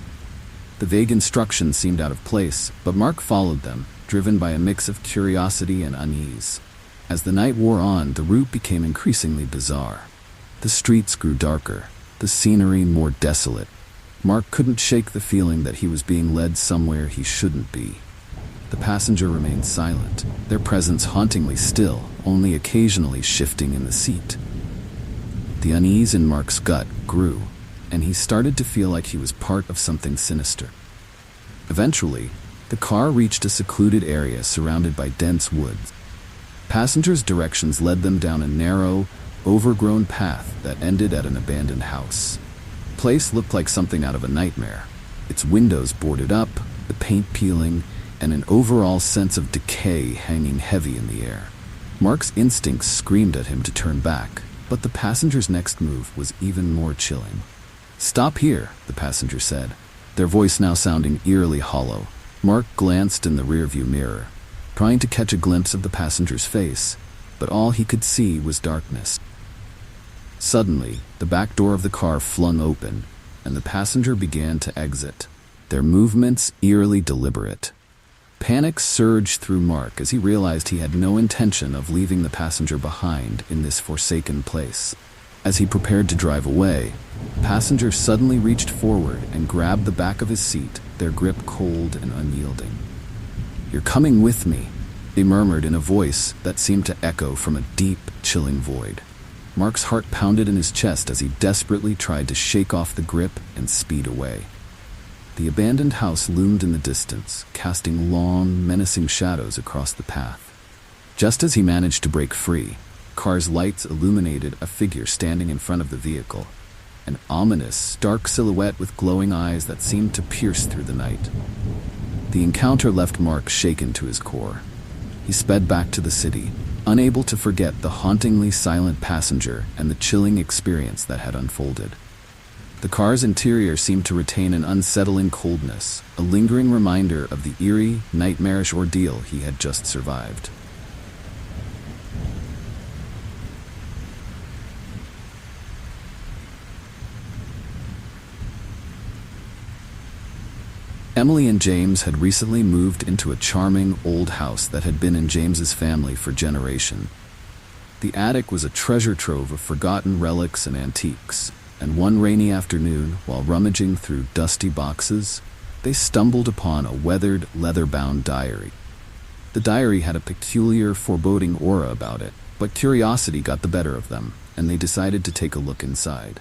The vague instructions seemed out of place, but Mark followed them, driven by a mix of curiosity and unease. As the night wore on, the route became increasingly bizarre. The streets grew darker, the scenery more desolate. Mark couldn't shake the feeling that he was being led somewhere he shouldn't be. The passenger remained silent, their presence hauntingly still, only occasionally shifting in the seat. The unease in Mark's gut grew, and he started to feel like he was part of something sinister. Eventually, the car reached a secluded area surrounded by dense woods. Passengers' directions led them down a narrow, overgrown path that ended at an abandoned house. The place looked like something out of a nightmare, its windows boarded up, the paint peeling, and an overall sense of decay hanging heavy in the air. Mark's instincts screamed at him to turn back, but the passenger's next move was even more chilling. "Stop here," the passenger said, their voice now sounding eerily hollow. Mark glanced in the rearview mirror, trying to catch a glimpse of the passenger's face, but all he could see was darkness. Suddenly, the back door of the car flung open, and the passenger began to exit, their movements eerily deliberate. Panic surged through Mark as he realized he had no intention of leaving the passenger behind in this forsaken place. As he prepared to drive away, the passenger suddenly reached forward and grabbed the back of his seat, their grip cold and unyielding. "You're coming with me," they murmured in a voice that seemed to echo from a deep, chilling void. Mark's heart pounded in his chest as he desperately tried to shake off the grip and speed away. The abandoned house loomed in the distance, casting long, menacing shadows across the path. Just as he managed to break free, the car's lights illuminated a figure standing in front of the vehicle. an ominous, dark silhouette with glowing eyes that seemed to pierce through the night. The encounter left Mark shaken to his core. He sped back to the city, unable to forget the hauntingly silent passenger and the chilling experience that had unfolded. The car's interior seemed to retain an unsettling coldness, a lingering reminder of the eerie, nightmarish ordeal he had just survived. Emily and James had recently moved into a charming old house that had been in James's family for generations. The attic was a treasure trove of forgotten relics and antiques, and one rainy afternoon, while rummaging through dusty boxes, they stumbled upon a weathered, leather-bound diary. The diary had a peculiar, foreboding aura about it, but curiosity got the better of them, and they decided to take a look inside.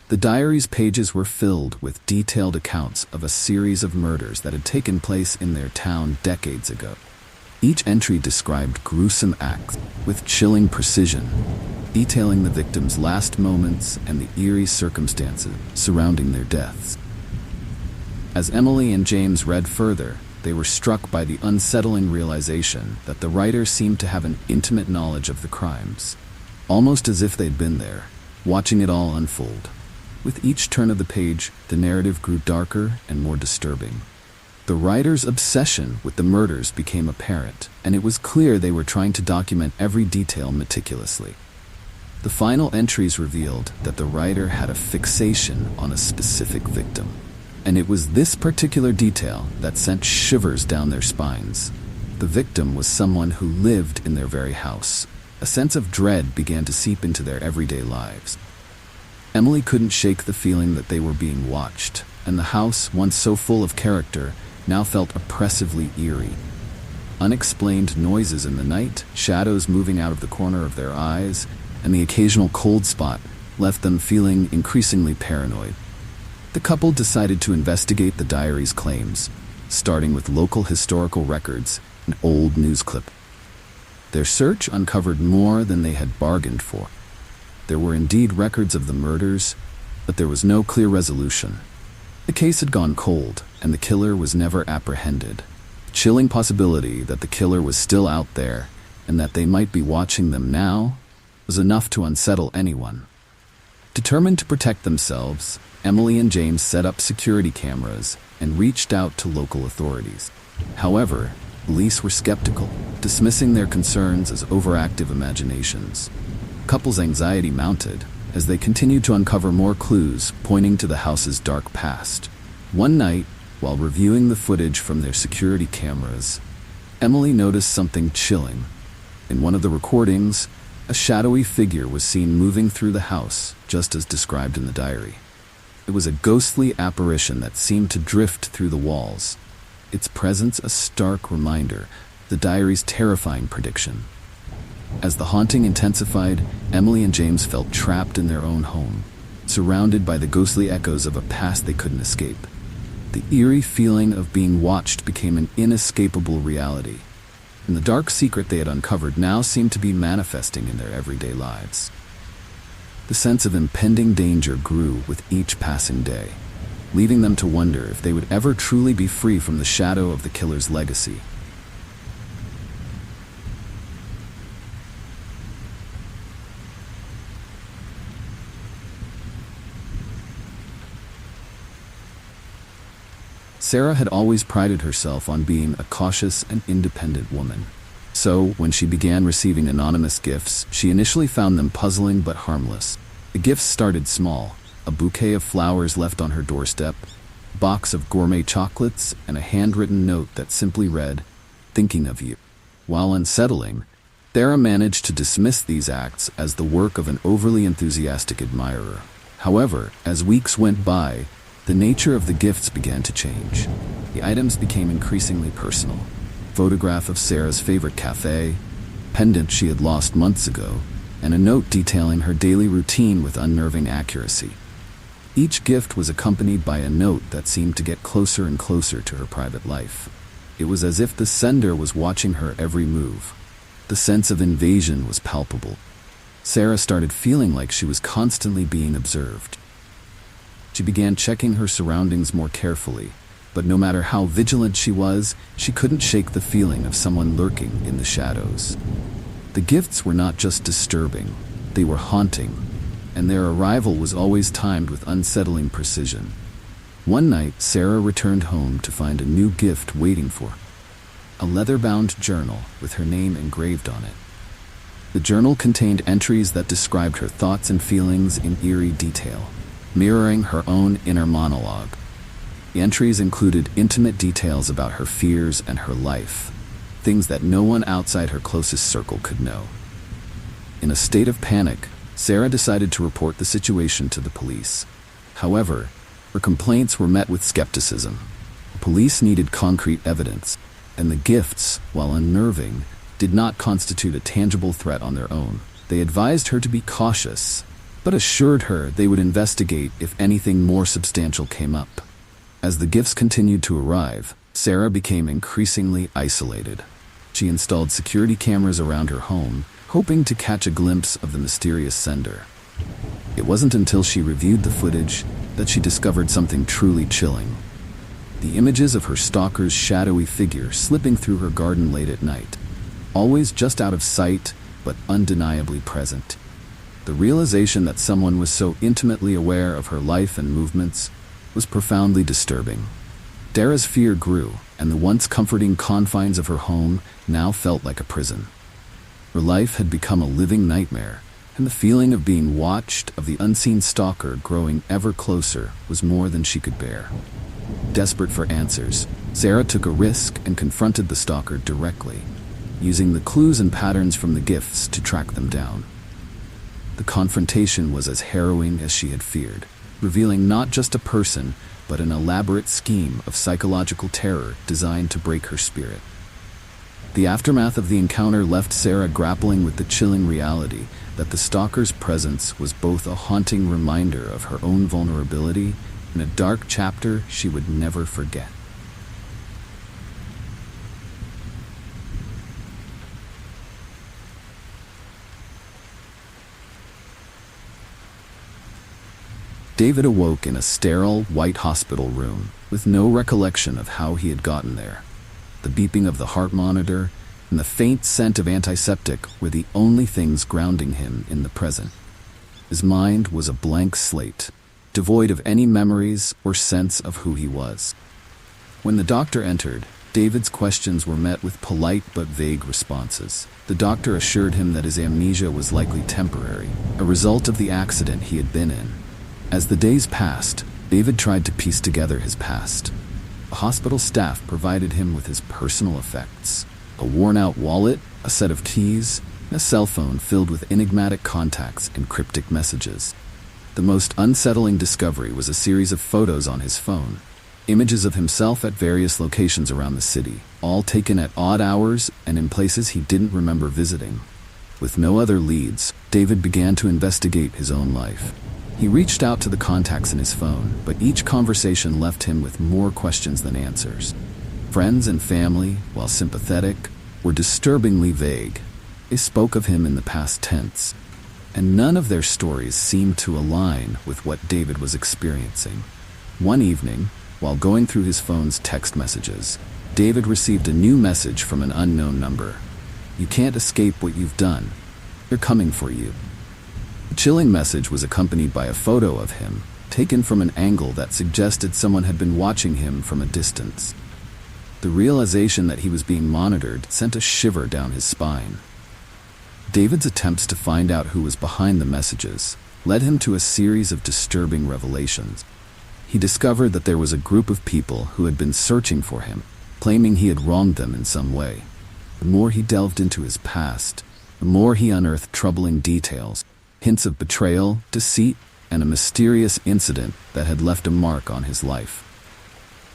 The diary's pages were filled with detailed accounts of a series of murders that had taken place in their town decades ago. Each entry described gruesome acts with chilling precision, detailing the victims' last moments and the eerie circumstances surrounding their deaths. As Emily and James read further, they were struck by the unsettling realization that the writer seemed to have an intimate knowledge of the crimes, almost as if they'd been there, watching it all unfold. With each turn of the page, the narrative grew darker and more disturbing. The writer's obsession with the murders became apparent, and it was clear they were trying to document every detail meticulously. The final entries revealed that the writer had a fixation on a specific victim, and it was this particular detail that sent shivers down their spines. The victim was someone who lived in their very house. A sense of dread began to seep into their everyday lives. Emily couldn't shake the feeling that they were being watched, and the house, once so full of character, now felt oppressively eerie. Unexplained noises in the night, shadows moving out of the corner of their eyes, and the occasional cold spot left them feeling increasingly paranoid. The couple decided to investigate the diary's claims, starting with local historical records and old news clips. Their search uncovered more than they had bargained for. There were indeed records of the murders, but there was no clear resolution. The case had gone cold, and the killer was never apprehended. The chilling possibility that the killer was still out there, and that they might be watching them now, was enough to unsettle anyone. Determined to protect themselves, Emily and James set up security cameras and reached out to local authorities. However, police were skeptical, dismissing their concerns as overactive imaginations. The couple's anxiety mounted as they continued to uncover more clues pointing to the house's dark past. One night, while reviewing the footage from their security cameras, Emily noticed something chilling. In one of the recordings, a shadowy figure was seen moving through the house, just as described in the diary. It was a ghostly apparition that seemed to drift through the walls, its presence a stark reminder of the diary's terrifying prediction. As the haunting intensified, Emily and James felt trapped in their own home, surrounded by the ghostly echoes of a past they couldn't escape. The eerie feeling of being watched became an inescapable reality, and the dark secret they had uncovered now seemed to be manifesting in their everyday lives. The sense of impending danger grew with each passing day, leaving them to wonder if they would ever truly be free from the shadow of the killer's legacy. Sarah had always prided herself on being a cautious and independent woman. So, when she began receiving anonymous gifts, she initially found them puzzling but harmless. The gifts started small: a bouquet of flowers left on her doorstep, a box of gourmet chocolates, and a handwritten note that simply read, "Thinking of you." While unsettling, Sarah managed to dismiss these acts as the work of an overly enthusiastic admirer. However, as weeks went by, the nature of the gifts began to change. The items became increasingly personal. A photograph of Sarah's favorite cafe, a pendant she had lost months ago, and a note detailing her daily routine with unnerving accuracy. Each gift was accompanied by a note that seemed to get closer and closer to her private life. It was as if the sender was watching her every move. The sense of invasion was palpable. Sarah started feeling like she was constantly being observed. She began checking her surroundings more carefully, but no matter how vigilant she was, she couldn't shake the feeling of someone lurking in the shadows. The gifts were not just disturbing, they were haunting, and their arrival was always timed with unsettling precision. One night, Sarah returned home to find a new gift waiting for her. A leather-bound journal with her name engraved on it. The journal contained entries that described her thoughts and feelings in eerie detail, mirroring her own inner monologue. The entries included intimate details about her fears and her life, things that no one outside her closest circle could know. In a state of panic, Sarah decided to report the situation to the police. However, her complaints were met with skepticism. Police needed concrete evidence, and the gifts, while unnerving, did not constitute a tangible threat on their own. They advised her to be cautious, but assured her they would investigate if anything more substantial came up. As the gifts continued to arrive, Sarah became increasingly isolated. She installed security cameras around her home, hoping to catch a glimpse of the mysterious sender. It wasn't until she reviewed the footage that she discovered something truly chilling. The images of her stalker's shadowy figure slipping through her garden late at night, always just out of sight, but undeniably present. The realization that someone was so intimately aware of her life and movements was profoundly disturbing. Dara's fear grew, and the once comforting confines of her home now felt like a prison. Her life had become a living nightmare, and the feeling of being watched, of the unseen stalker growing ever closer, was more than she could bear. Desperate for answers, Sarah took a risk and confronted the stalker directly, using the clues and patterns from the gifts to track them down. The confrontation was as harrowing as she had feared, revealing not just a person, but an elaborate scheme of psychological terror designed to break her spirit. The aftermath of the encounter left Sarah grappling with the chilling reality that the stalker's presence was both a haunting reminder of her own vulnerability and a dark chapter she would never forget. David awoke in a sterile, white hospital room, with no recollection of how he had gotten there. The beeping of the heart monitor and the faint scent of antiseptic were the only things grounding him in the present. His mind was a blank slate, devoid of any memories or sense of who he was. When the doctor entered, David's questions were met with polite but vague responses. The doctor assured him that his amnesia was likely temporary, a result of the accident he had been in. As the days passed, David tried to piece together his past. The hospital staff provided him with his personal effects: a worn-out wallet, a set of keys, and a cell phone filled with enigmatic contacts and cryptic messages. The most unsettling discovery was a series of photos on his phone, images of himself at various locations around the city, all taken at odd hours and in places he didn't remember visiting. With no other leads, David began to investigate his own life. He reached out to the contacts in his phone, but each conversation left him with more questions than answers. Friends and family, while sympathetic, were disturbingly vague. They spoke of him in the past tense, and none of their stories seemed to align with what David was experiencing. One evening, while going through his phone's text messages, David received a new message from an unknown number. "You can't escape what you've done. They're coming for you." The chilling message was accompanied by a photo of him, taken from an angle that suggested someone had been watching him from a distance. The realization that he was being monitored sent a shiver down his spine. David's attempts to find out who was behind the messages led him to a series of disturbing revelations. He discovered that there was a group of people who had been searching for him, claiming he had wronged them in some way. The more he delved into his past, the more he unearthed troubling details, hints of betrayal, deceit, and a mysterious incident that had left a mark on his life.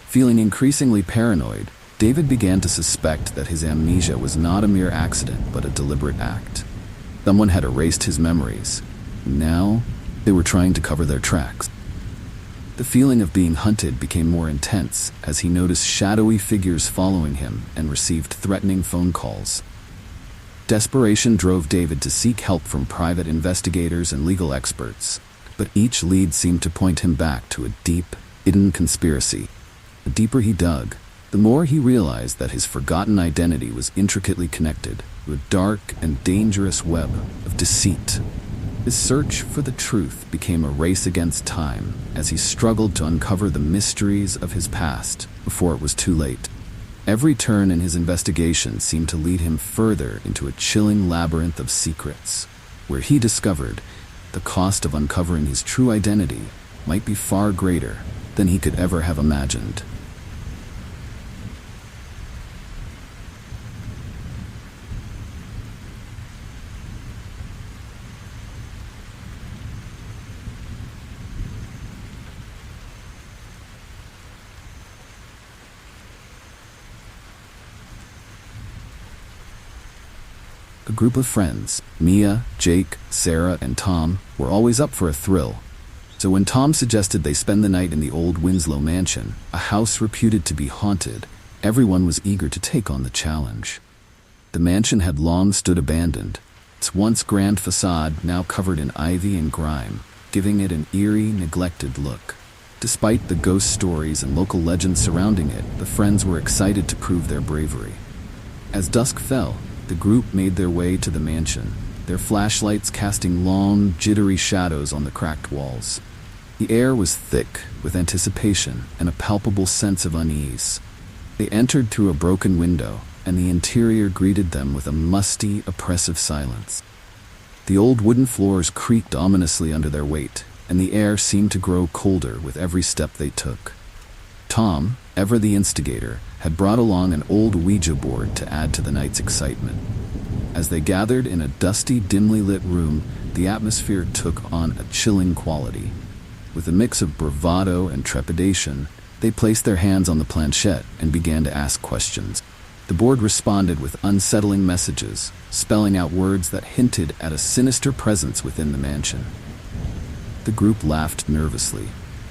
Feeling increasingly paranoid, David began to suspect that his amnesia was not a mere accident but a deliberate act. Someone had erased his memories. Now, they were trying to cover their tracks. The feeling of being hunted became more intense as he noticed shadowy figures following him and received threatening phone calls. Desperation drove David to seek help from private investigators and legal experts, but each lead seemed to point him back to a deep, hidden conspiracy. The deeper he dug, the more he realized that his forgotten identity was intricately connected to a dark and dangerous web of deceit. His search for the truth became a race against time as he struggled to uncover the mysteries of his past before it was too late. Every turn in his investigation seemed to lead him further into a chilling labyrinth of secrets, where he discovered the cost of uncovering his true identity might be far greater than he could ever have imagined. A group of friends, Mia, Jake, Sarah, and Tom, were always up for a thrill. So when Tom suggested they spend the night in the old Winslow mansion, a house reputed to be haunted, everyone was eager to take on the challenge. The mansion had long stood abandoned, its once grand facade now covered in ivy and grime, giving it an eerie, neglected look. Despite the ghost stories and local legends surrounding it, the friends were excited to prove their bravery. As dusk fell, the group made their way to the mansion, their flashlights casting long, jittery shadows on the cracked walls. The air was thick with anticipation and a palpable sense of unease. They entered through a broken window, and the interior greeted them with a musty, oppressive silence. The old wooden floors creaked ominously under their weight, and the air seemed to grow colder with every step they took. Tom, ever the instigator, had brought along an old Ouija board to add to the night's excitement. As they gathered in a dusty, dimly lit room, the atmosphere took on a chilling quality. With a mix of bravado and trepidation, they placed their hands on the planchette and began to ask questions. The board responded with unsettling messages, spelling out words that hinted at a sinister presence within the mansion. The group laughed nervously,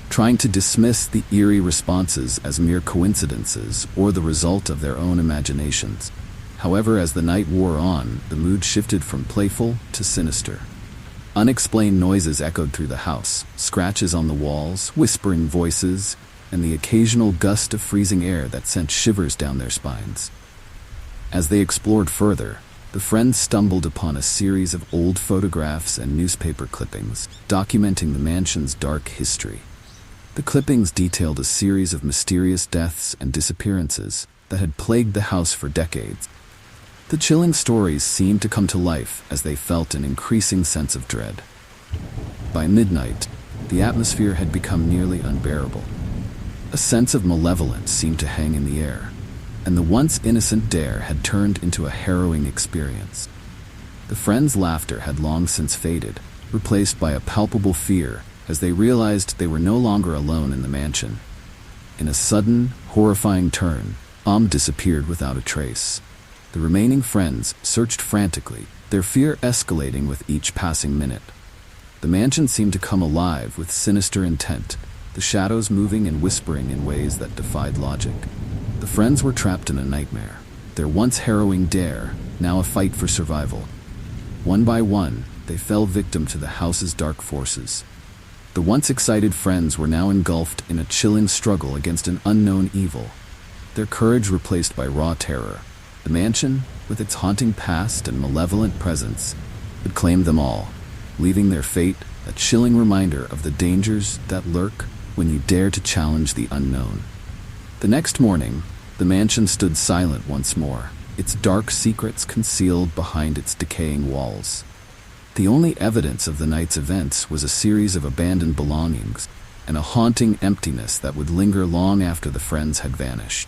trying to dismiss the eerie responses as mere coincidences or the result of their own imaginations. However, as the night wore on, the mood shifted from playful to sinister. Unexplained noises echoed through the house, scratches on the walls, whispering voices, and the occasional gust of freezing air that sent shivers down their spines. As they explored further, the friends stumbled upon a series of old photographs and newspaper clippings, documenting the mansion's dark history. The clippings detailed a series of mysterious deaths and disappearances that had plagued the house for decades. The chilling stories seemed to come to life as they felt an increasing sense of dread. By midnight, the atmosphere had become nearly unbearable. A sense of malevolence seemed to hang in the air, and the once innocent dare had turned into a harrowing experience. The friends' laughter had long since faded, replaced by a palpable fear as they realized they were no longer alone in the mansion. In a sudden, horrifying turn, disappeared without a trace. The remaining friends searched frantically, their fear escalating with each passing minute. The mansion seemed to come alive with sinister intent, the shadows moving and whispering in ways that defied logic. The friends were trapped in a nightmare, their once harrowing dare, now a fight for survival. One by one, they fell victim to the house's dark forces. The once excited friends were now engulfed in a chilling struggle against an unknown evil, their courage replaced by raw terror. The mansion, with its haunting past and malevolent presence, had claimed them all, leaving their fate a chilling reminder of the dangers that lurk when you dare to challenge the unknown. The next morning, the mansion stood silent once more, its dark secrets concealed behind its decaying walls. The only evidence of the night's events was a series of abandoned belongings and a haunting emptiness that would linger long after the friends had vanished.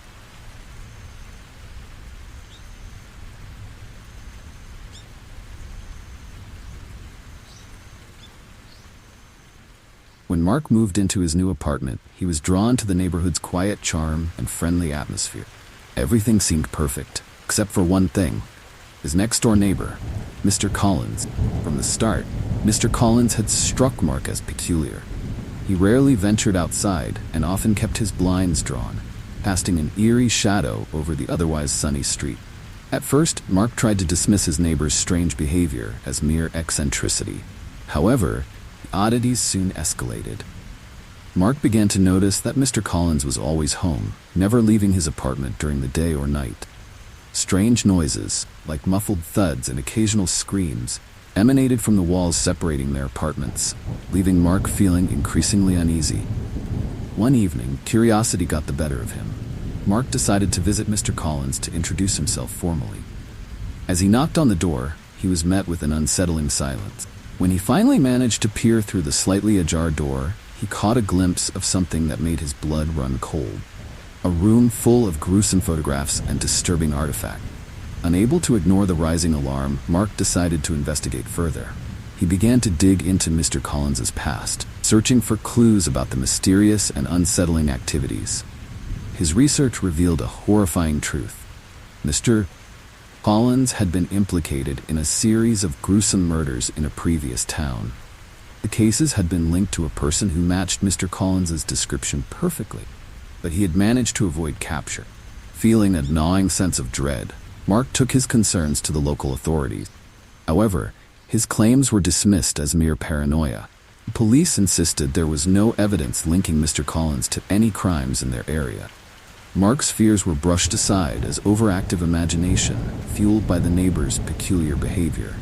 When Mark moved into his new apartment, he was drawn to the neighborhood's quiet charm and friendly atmosphere. Everything seemed perfect, except for one thing: his next-door neighbor, Mr. Collins. From the start, Mr. Collins had struck Mark as peculiar. He rarely ventured outside and often kept his blinds drawn, casting an eerie shadow over the otherwise sunny street. At first, Mark tried to dismiss his neighbor's strange behavior as mere eccentricity. However, The oddities soon escalated. Mark began to notice that Mr. Collins was always home, never leaving his apartment during the day or night. Strange noises, like muffled thuds and occasional screams, emanated from the walls separating their apartments, leaving Mark feeling increasingly uneasy. One evening, curiosity got the better of him. Mark decided to visit Mr. Collins to introduce himself formally. As he knocked on the door, he was met with an unsettling silence. When he finally managed to peer through the slightly ajar door, he caught a glimpse of something that made his blood run cold. A room full of gruesome photographs and disturbing artifacts. Unable to ignore the rising alarm, Mark decided to investigate further. He began to dig into Mr. Collins's past, searching for clues about the mysterious and unsettling activities. His research revealed a horrifying truth. Mr. Collins had been implicated in a series of gruesome murders in a previous town. The cases had been linked to a person who matched Mr. Collins's description perfectly, but he had managed to avoid capture. Feeling a gnawing sense of dread, Mark took his concerns to the local authorities. However, his claims were dismissed as mere paranoia. The police insisted there was no evidence linking Mr. Collins to any crimes in their area. Mark's fears were brushed aside as overactive imagination, fueled by the neighbors' peculiar behavior.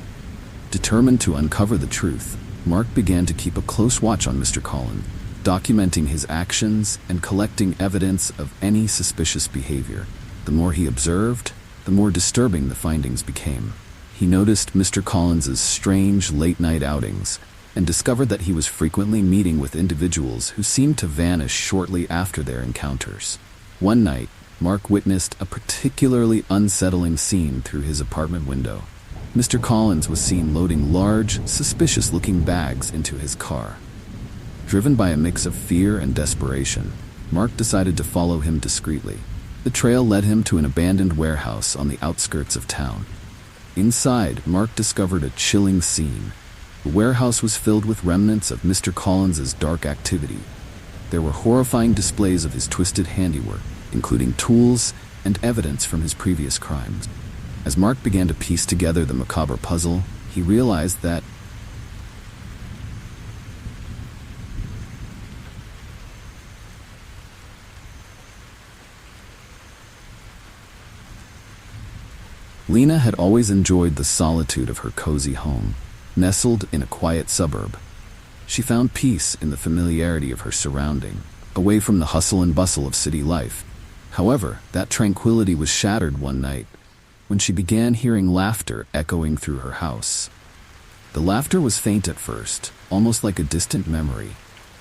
Determined to uncover the truth, Mark began to keep a close watch on Mr. Collins, documenting his actions and collecting evidence of any suspicious behavior. The more he observed, the more disturbing the findings became. He noticed Mr. Collins's strange late-night outings and discovered that he was frequently meeting with individuals who seemed to vanish shortly after their encounters. One night, Mark witnessed a particularly unsettling scene through his apartment window. Mr. Collins was seen loading large, suspicious-looking bags into his car. Driven by a mix of fear and desperation, Mark decided to follow him discreetly. The trail led him to an abandoned warehouse on the outskirts of town. Inside, Mark discovered a chilling scene. The warehouse was filled with remnants of Mr. Collins's dark activity. There were horrifying displays of his twisted handiwork, including tools and evidence from his previous crimes. As Mark began to piece together the macabre puzzle, he realized that Lena had always enjoyed the solitude of her cozy home, nestled in a quiet suburb. She found peace in the familiarity of her surrounding, away from the hustle and bustle of city life. However, that tranquility was shattered one night when she began hearing laughter echoing through her house. The laughter was faint at first, almost like a distant memory,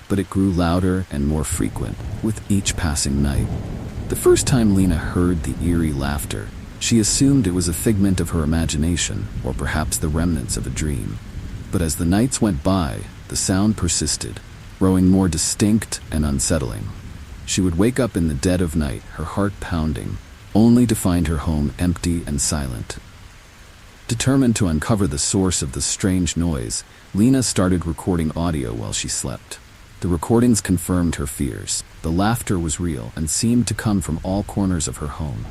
but it grew louder and more frequent with each passing night. The first time Lena heard the eerie laughter, she assumed it was a figment of her imagination, or perhaps the remnants of a dream. But as the nights went by, the sound persisted, growing more distinct and unsettling. She would wake up in the dead of night, her heart pounding, only to find her home empty and silent. Determined to uncover the source of the strange noise, Lena started recording audio while she slept. The recordings confirmed her fears. The laughter was real and seemed to come from all corners of her home.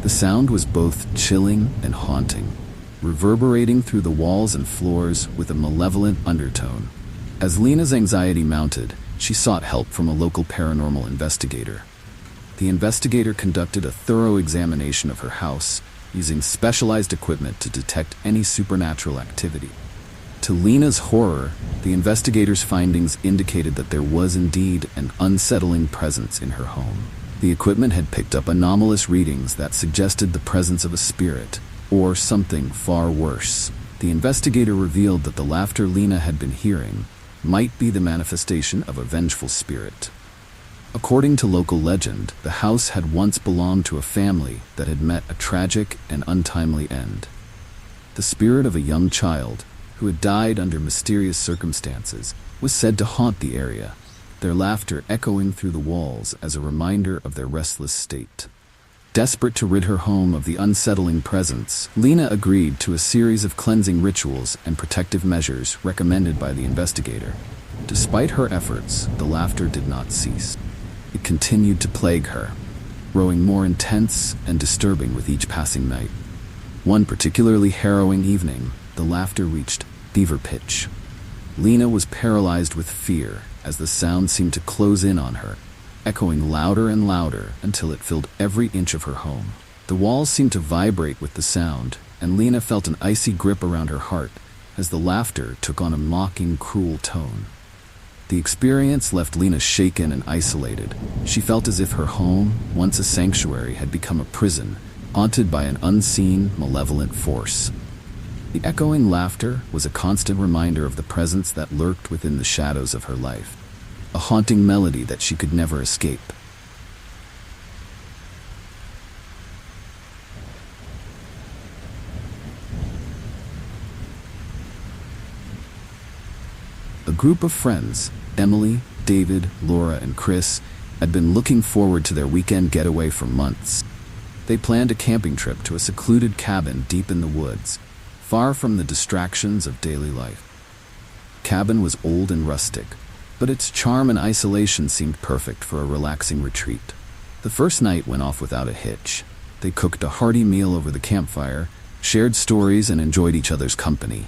The sound was both chilling and haunting, reverberating through the walls and floors with a malevolent undertone. As Lena's anxiety mounted, she sought help from a local paranormal investigator. The investigator conducted a thorough examination of her house, using specialized equipment to detect any supernatural activity. To Lena's horror, the investigator's findings indicated that there was indeed an unsettling presence in her home. The equipment had picked up anomalous readings that suggested the presence of a spirit, or something far worse. The investigator revealed that the laughter Lena had been hearing might be the manifestation of a vengeful spirit. According to local legend, the house had once belonged to a family that had met a tragic and untimely end. The spirit of a young child, who had died under mysterious circumstances, was said to haunt the area, their laughter echoing through the walls as a reminder of their restless state. Desperate to rid her home of the unsettling presence, Lena agreed to a series of cleansing rituals and protective measures recommended by the investigator. Despite her efforts, the laughter did not cease. It continued to plague her, growing more intense and disturbing with each passing night. One particularly harrowing evening, the laughter reached fever pitch. Lena was paralyzed with fear as the sound seemed to close in on her, echoing louder and louder until it filled every inch of her home. The walls seemed to vibrate with the sound, and Lena felt an icy grip around her heart as the laughter took on a mocking, cruel tone. The experience left Lena shaken and isolated. She felt as if her home, once a sanctuary, had become a prison, haunted by an unseen, malevolent force. The echoing laughter was a constant reminder of the presence that lurked within the shadows of her life, a haunting melody that she could never escape. A group of friends, Emily, David, Laura, and Chris, had been looking forward to their weekend getaway for months. They planned a camping trip to a secluded cabin deep in the woods, far from the distractions of daily life. The cabin was old and rustic, but its charm and isolation seemed perfect for a relaxing retreat. The first night went off without a hitch. They cooked a hearty meal over the campfire, shared stories, and enjoyed each other's company.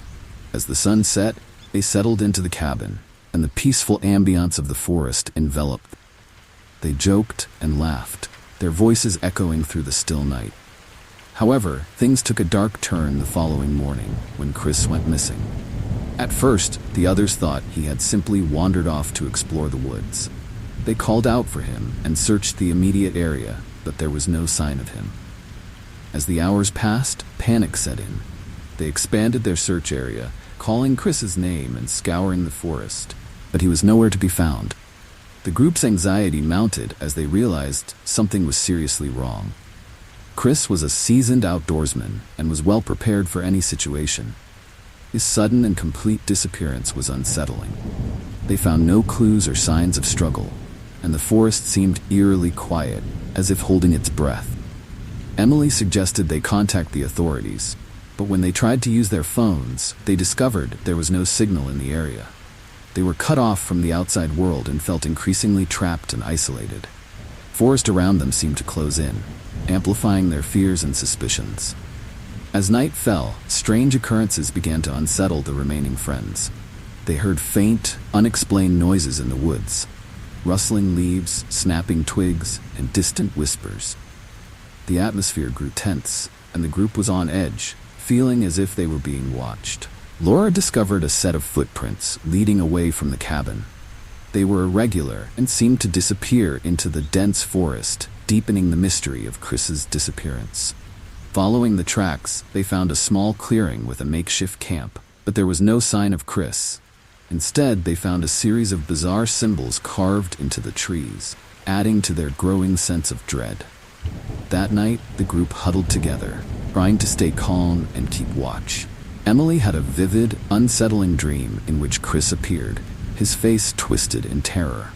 As the sun set, they settled into the cabin, and the peaceful ambiance of the forest enveloped them. They joked and laughed, their voices echoing through the still night. However, things took a dark turn the following morning when Chris went missing. At first, the others thought he had simply wandered off to explore the woods. They called out for him and searched the immediate area, but there was no sign of him. As the hours passed, panic set in. They expanded their search area, calling Chris's name and scouring the forest, but he was nowhere to be found. The group's anxiety mounted as they realized something was seriously wrong. Chris was a seasoned outdoorsman and was well prepared for any situation. His sudden and complete disappearance was unsettling. They found no clues or signs of struggle, and the forest seemed eerily quiet, as if holding its breath. Emily suggested they contact the authorities, but when they tried to use their phones, they discovered there was no signal in the area. They were cut off from the outside world and felt increasingly trapped and isolated. Forest around them seemed to close in, amplifying their fears and suspicions. As night fell, strange occurrences began to unsettle the remaining friends. They heard faint, unexplained noises in the woods, rustling leaves, snapping twigs, and distant whispers. The atmosphere grew tense, and the group was on edge, feeling as if they were being watched. Laura discovered a set of footprints leading away from the cabin. They were irregular and seemed to disappear into the dense forest, deepening the mystery of Chris's disappearance. Following the tracks, they found a small clearing with a makeshift camp, but there was no sign of Chris. Instead, they found a series of bizarre symbols carved into the trees, adding to their growing sense of dread. That night, the group huddled together, trying to stay calm and keep watch. Emily had a vivid, unsettling dream in which Chris appeared, his face twisted in terror.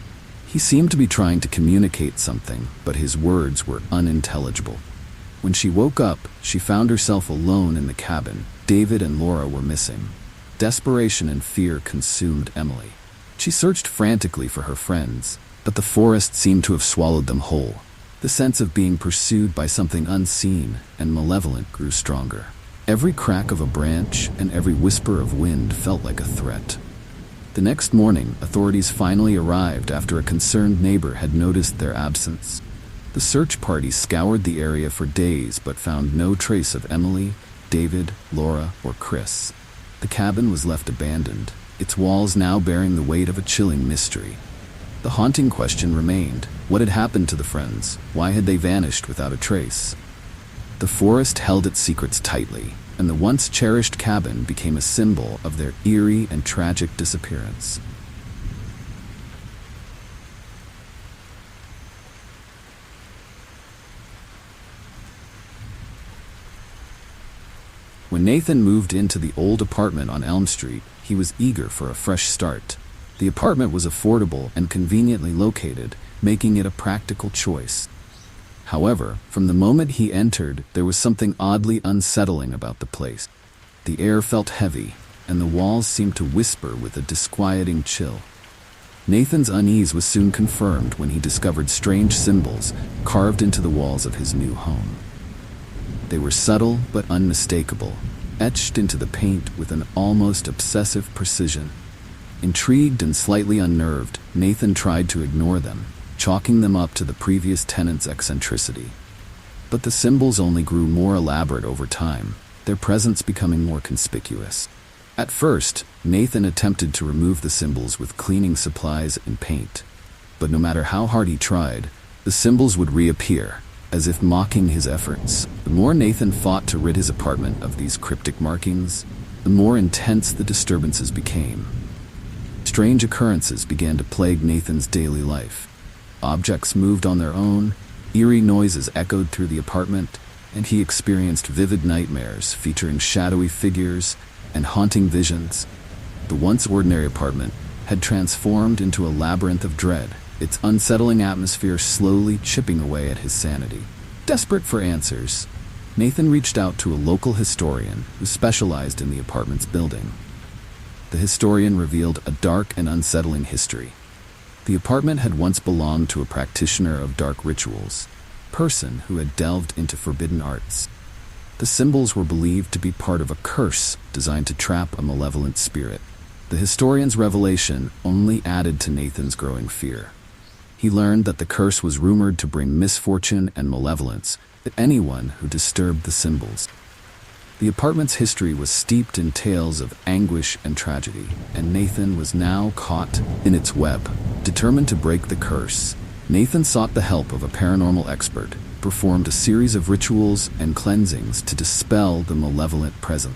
He seemed to be trying to communicate something, but his words were unintelligible. When she woke up, she found herself alone in the cabin. David and Laura were missing. Desperation and fear consumed Emily. She searched frantically for her friends, but the forest seemed to have swallowed them whole. The sense of being pursued by something unseen and malevolent grew stronger. Every crack of a branch and every whisper of wind felt like a threat. The next morning, authorities finally arrived after a concerned neighbor had noticed their absence. The search party scoured the area for days but found no trace of Emily, David, Laura, or Chris. The cabin was left abandoned, its walls now bearing the weight of a chilling mystery. The haunting question remained: what had happened to the friends? Why had they vanished without a trace? The forest held its secrets tightly, and the once cherished cabin became a symbol of their eerie and tragic disappearance. When Nathan moved into the old apartment on Elm Street, he was eager for a fresh start. The apartment was affordable and conveniently located, making it a practical choice. However, from the moment he entered, there was something oddly unsettling about the place. The air felt heavy, and the walls seemed to whisper with a disquieting chill. Nathan's unease was soon confirmed when he discovered strange symbols carved into the walls of his new home. They were subtle but unmistakable, etched into the paint with an almost obsessive precision. Intrigued and slightly unnerved, Nathan tried to ignore them, chalking them up to the previous tenant's eccentricity. But the symbols only grew more elaborate over time, their presence becoming more conspicuous. At first, Nathan attempted to remove the symbols with cleaning supplies and paint. But no matter how hard he tried, the symbols would reappear, as if mocking his efforts. The more Nathan fought to rid his apartment of these cryptic markings, the more intense the disturbances became. Strange occurrences began to plague Nathan's daily life. Objects moved on their own, eerie noises echoed through the apartment, and he experienced vivid nightmares featuring shadowy figures and haunting visions. The once ordinary apartment had transformed into a labyrinth of dread, its unsettling atmosphere slowly chipping away at his sanity. Desperate for answers, Nathan reached out to a local historian who specialized in the apartment's building. The historian revealed a dark and unsettling history. The apartment had once belonged to a practitioner of dark rituals, a person who had delved into forbidden arts. The symbols were believed to be part of a curse designed to trap a malevolent spirit. The historian's revelation only added to Nathan's growing fear. He learned that the curse was rumored to bring misfortune and malevolence to anyone who disturbed the symbols. The apartment's history was steeped in tales of anguish and tragedy, and Nathan was now caught in its web. Determined to break the curse, Nathan sought the help of a paranormal expert, performed a series of rituals and cleansings to dispel the malevolent presence.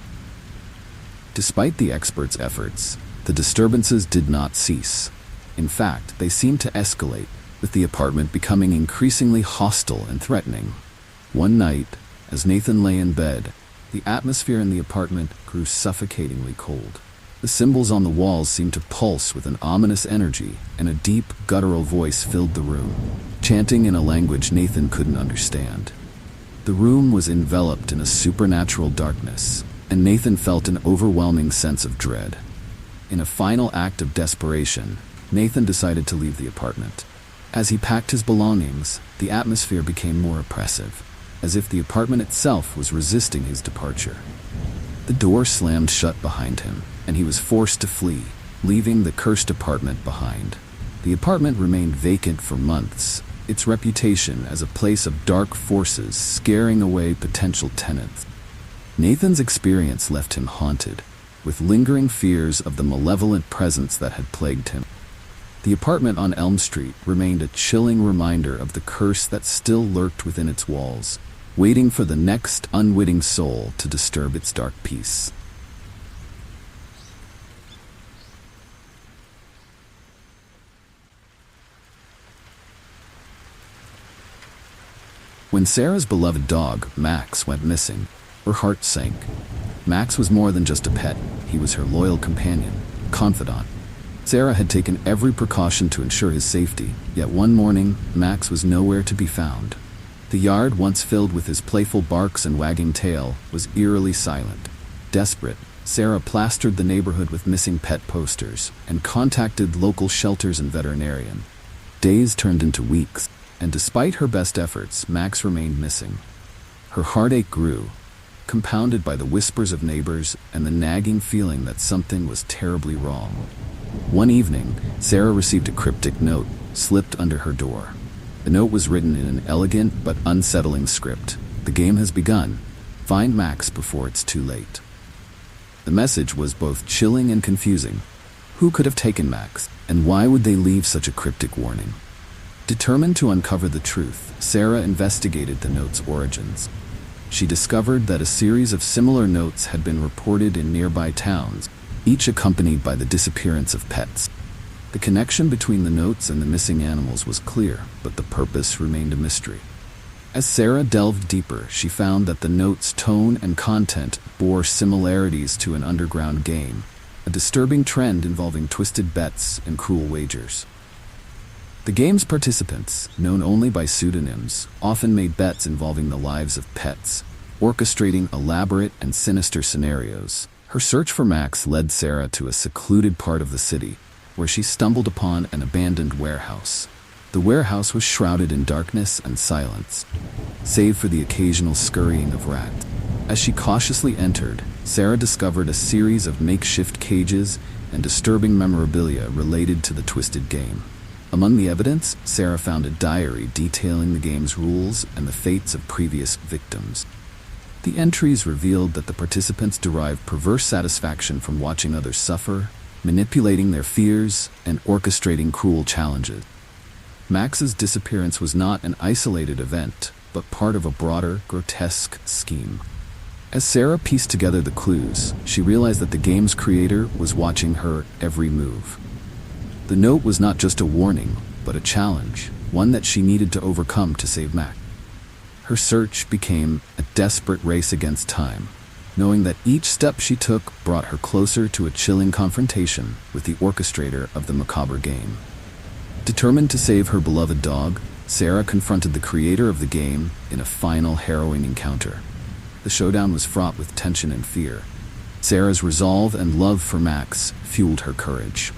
Despite the expert's efforts, the disturbances did not cease. In fact, they seemed to escalate, with the apartment becoming increasingly hostile and threatening. One night, as Nathan lay in bed, the atmosphere in the apartment grew suffocatingly cold. The symbols on the walls seemed to pulse with an ominous energy, and a deep, guttural voice filled the room, chanting in a language Nathan couldn't understand. The room was enveloped in a supernatural darkness, and Nathan felt an overwhelming sense of dread. In a final act of desperation, Nathan decided to leave the apartment. As he packed his belongings, the atmosphere became more oppressive, as if the apartment itself was resisting his departure. The door slammed shut behind him, and he was forced to flee, leaving the cursed apartment behind. The apartment remained vacant for months, its reputation as a place of dark forces scaring away potential tenants. Nathan's experience left him haunted, with lingering fears of the malevolent presence that had plagued him. The apartment on Elm Street remained a chilling reminder of the curse that still lurked within its walls, waiting for the next unwitting soul to disturb its dark peace. When Sarah's beloved dog, Max, went missing, her heart sank. Max was more than just a pet. He was her loyal companion, confidant. Sarah had taken every precaution to ensure his safety, yet one morning, Max was nowhere to be found. The yard, once filled with his playful barks and wagging tail, was eerily silent. Desperate, Sarah plastered the neighborhood with missing pet posters and contacted local shelters and veterinarian. Days turned into weeks, and despite her best efforts, Max remained missing. Her heartache grew, compounded by the whispers of neighbors and the nagging feeling that something was terribly wrong. One evening, Sarah received a cryptic note slipped under her door. The note was written in an elegant but unsettling script. "The game has begun. Find Max before it's too late." The message was both chilling and confusing. Who could have taken Max, and why would they leave such a cryptic warning? Determined to uncover the truth, Sarah investigated the note's origins. She discovered that a series of similar notes had been reported in nearby towns, each accompanied by the disappearance of pets. The connection between the notes and the missing animals was clear, but the purpose remained a mystery. As Sarah delved deeper, she found that the note's tone and content bore similarities to an underground game, a disturbing trend involving twisted bets and cruel wagers. The game's participants, known only by pseudonyms, often made bets involving the lives of pets, orchestrating elaborate and sinister scenarios. Her search for Max led Sarah to a secluded part of the city, where she stumbled upon an abandoned warehouse. The warehouse was shrouded in darkness and silence, save for the occasional scurrying of rats. As she cautiously entered, Sarah discovered a series of makeshift cages and disturbing memorabilia related to the twisted game. Among the evidence, Sarah found a diary detailing the game's rules and the fates of previous victims. The entries revealed that the participants derived perverse satisfaction from watching others suffer, manipulating their fears, and orchestrating cruel challenges. Max's disappearance was not an isolated event, but part of a broader, grotesque scheme. As Sarah pieced together the clues, she realized that the game's creator was watching her every move. The note was not just a warning, but a challenge, one that she needed to overcome to save Max. Her search became a desperate race against time, knowing that each step she took brought her closer to a chilling confrontation with the orchestrator of the macabre game. Determined to save her beloved dog, Sarah confronted the creator of the game in a final harrowing encounter. The showdown was fraught with tension and fear. Sarah's resolve and love for Max fueled her courage.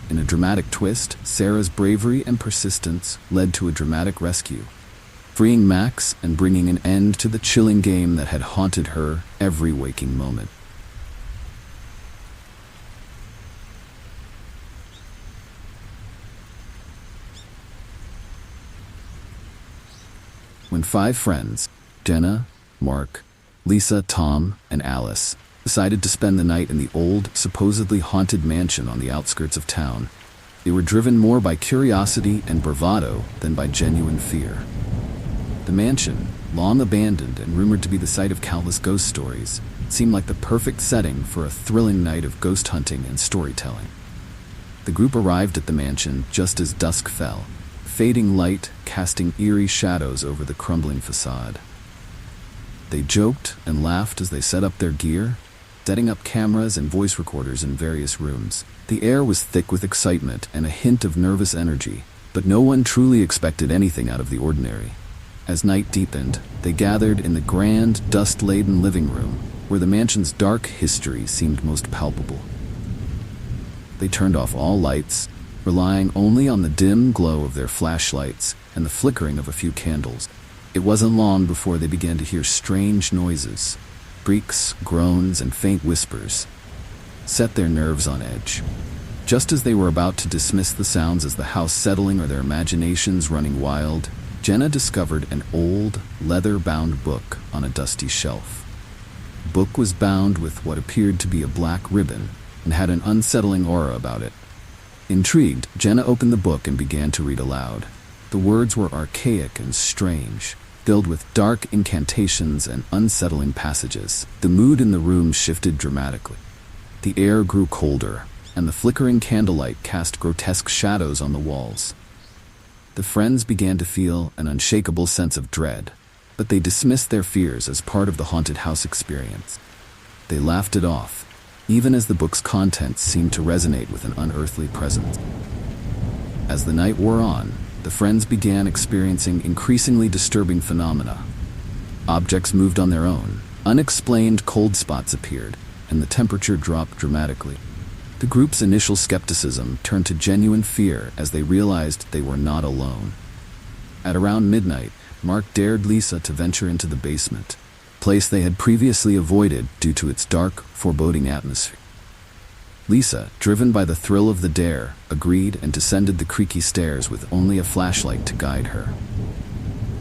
In a dramatic twist, Sarah's bravery and persistence led to a dramatic rescue, freeing Max and bringing an end to the chilling game that had haunted her every waking moment. When 5 friends, Jenna, Mark, Lisa, Tom, and Alice, decided to spend the night in the old, supposedly haunted mansion on the outskirts of town, they were driven more by curiosity and bravado than by genuine fear. The mansion, long abandoned and rumored to be the site of countless ghost stories, seemed like the perfect setting for a thrilling night of ghost hunting and storytelling. The group arrived at the mansion just as dusk fell, fading light casting eerie shadows over the crumbling facade. They joked and laughed as they set up their gear, setting up cameras and voice recorders in various rooms. The air was thick with excitement and a hint of nervous energy, but no one truly expected anything out of the ordinary. As night deepened, they gathered in the grand, dust-laden living room, where the mansion's dark history seemed most palpable. They turned off all lights, relying only on the dim glow of their flashlights and the flickering of a few candles. It wasn't long before they began to hear strange noises. Creaks, groans, and faint whispers set their nerves on edge. Just as they were about to dismiss the sounds as the house settling or their imaginations running wild, Jenna discovered an old, leather-bound book on a dusty shelf. The book was bound with what appeared to be a black ribbon and had an unsettling aura about it. Intrigued, Jenna opened the book and began to read aloud. The words were archaic and strange, filled with dark incantations and unsettling passages. The mood in the room shifted dramatically. The air grew colder, and the flickering candlelight cast grotesque shadows on the walls. The friends began to feel an unshakable sense of dread, but they dismissed their fears as part of the haunted house experience. They laughed it off, even as the book's contents seemed to resonate with an unearthly presence. As the night wore on, the friends began experiencing increasingly disturbing phenomena. Objects moved on their own, unexplained cold spots appeared, and the temperature dropped dramatically. The group's initial skepticism turned to genuine fear as they realized they were not alone. At around midnight, Mark dared Lisa to venture into the basement, a place they had previously avoided due to its dark, foreboding atmosphere. Lisa, driven by the thrill of the dare, agreed and descended the creaky stairs with only a flashlight to guide her.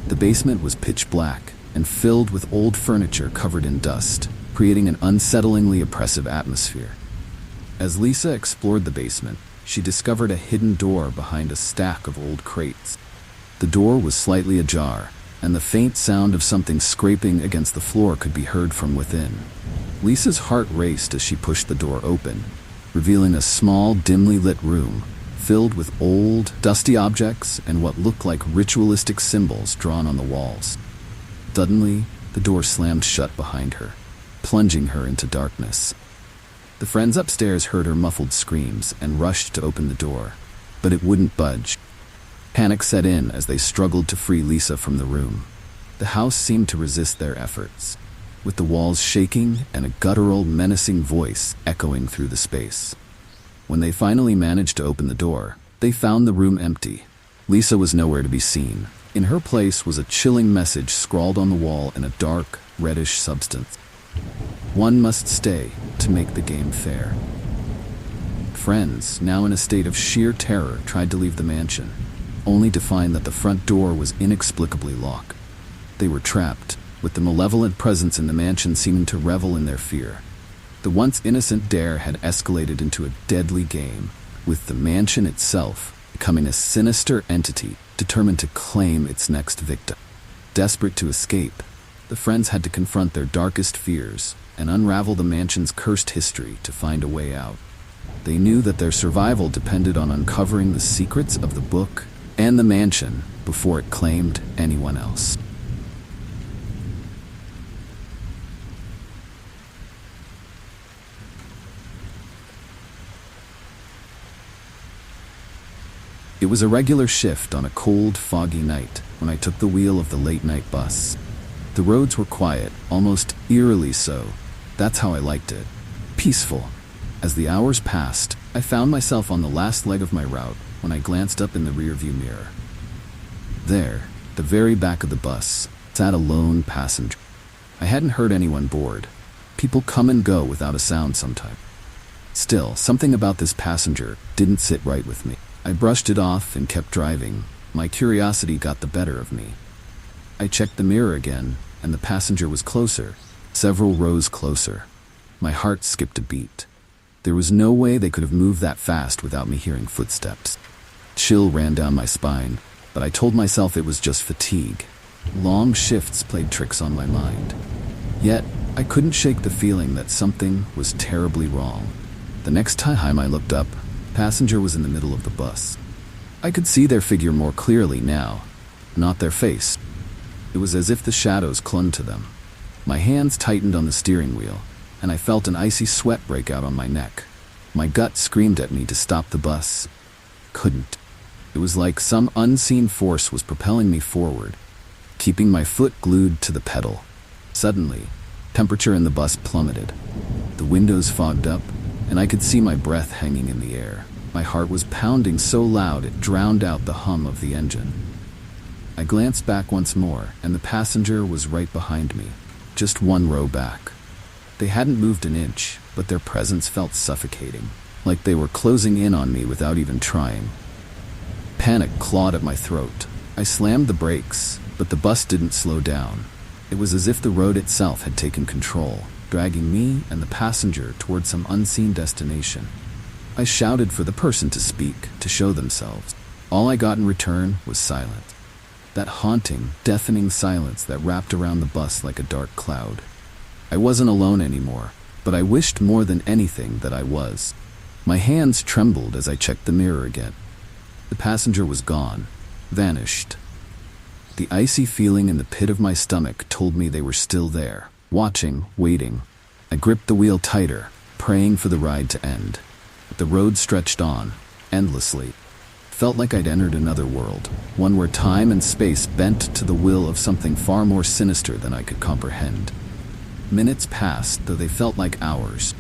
The basement was pitch black and filled with old furniture covered in dust, creating an unsettlingly oppressive atmosphere. As Lisa explored the basement, she discovered a hidden door behind a stack of old crates. The door was slightly ajar, and the faint sound of something scraping against the floor could be heard from within. Lisa's heart raced as she pushed the door open, revealing a small, dimly lit room filled with old, dusty objects and what looked like ritualistic symbols drawn on the walls. Suddenly, the door slammed shut behind her, plunging her into darkness. The friends upstairs heard her muffled screams and rushed to open the door, but it wouldn't budge. Panic set in as they struggled to free Lisa from the room. The house seemed to resist their efforts, with the walls shaking and a guttural, menacing voice echoing through the space. When they finally managed to open the door, they found the room empty. Lisa was nowhere to be seen. In her place was a chilling message scrawled on the wall in a dark, reddish substance. "One must stay to make the game fair." Friends, now in a state of sheer terror, tried to leave the mansion, only to find that the front door was inexplicably locked. They were trapped, with the malevolent presence in the mansion seeming to revel in their fear. The once innocent dare had escalated into a deadly game, with the mansion itself becoming a sinister entity determined to claim its next victim. Desperate to escape, the friends had to confront their darkest fears and unravel the mansion's cursed history to find a way out. They knew that their survival depended on uncovering the secrets of the book and the mansion before it claimed anyone else. It was a regular shift on a cold, foggy night when I took the wheel of the late-night bus. The roads were quiet, almost eerily so. That's how I liked it. Peaceful. As the hours passed, I found myself on the last leg of my route when I glanced up in the rearview mirror. There, the very back of the bus, sat a lone passenger. I hadn't heard anyone board. People come and go without a sound sometimes. Still, something about this passenger didn't sit right with me. I brushed it off and kept driving. My curiosity got the better of me. I checked the mirror again, and the passenger was closer, several rows closer. My heart skipped a beat. There was no way they could have moved that fast without me hearing footsteps. Chill ran down my spine, but I told myself it was just fatigue. Long shifts played tricks on my mind. Yet, I couldn't shake the feeling that something was terribly wrong. The next time I looked up, the passenger was in the middle of the bus. I could see their figure more clearly now, not their face. It was as if the shadows clung to them. My hands tightened on the steering wheel, and I felt an icy sweat break out on my neck. My gut screamed at me to stop the bus. Couldn't. It was like some unseen force was propelling me forward, keeping my foot glued to the pedal. Suddenly, temperature in the bus plummeted. The windows fogged up, and I could see my breath hanging in the air. My heart was pounding so loud it drowned out the hum of the engine. I glanced back once more, and the passenger was right behind me, just one row back. They hadn't moved an inch, but their presence felt suffocating, like they were closing in on me without even trying. Panic clawed at my throat. I slammed the brakes, but the bus didn't slow down. It was as if the road itself had taken control, dragging me and the passenger toward some unseen destination. I shouted for the person to speak, to show themselves. All I got in return was silence. That haunting, deafening silence that wrapped around the bus like a dark cloud. I wasn't alone anymore, but I wished more than anything that I was. My hands trembled as I checked the mirror again. The passenger was gone, vanished. The icy feeling in the pit of my stomach told me they were still there, watching, waiting. I gripped the wheel tighter, praying for the ride to end. The road stretched on, endlessly. Felt like I'd entered another world, one where time and space bent to the will of something far more sinister than I could comprehend. Minutes passed, though they felt like hours.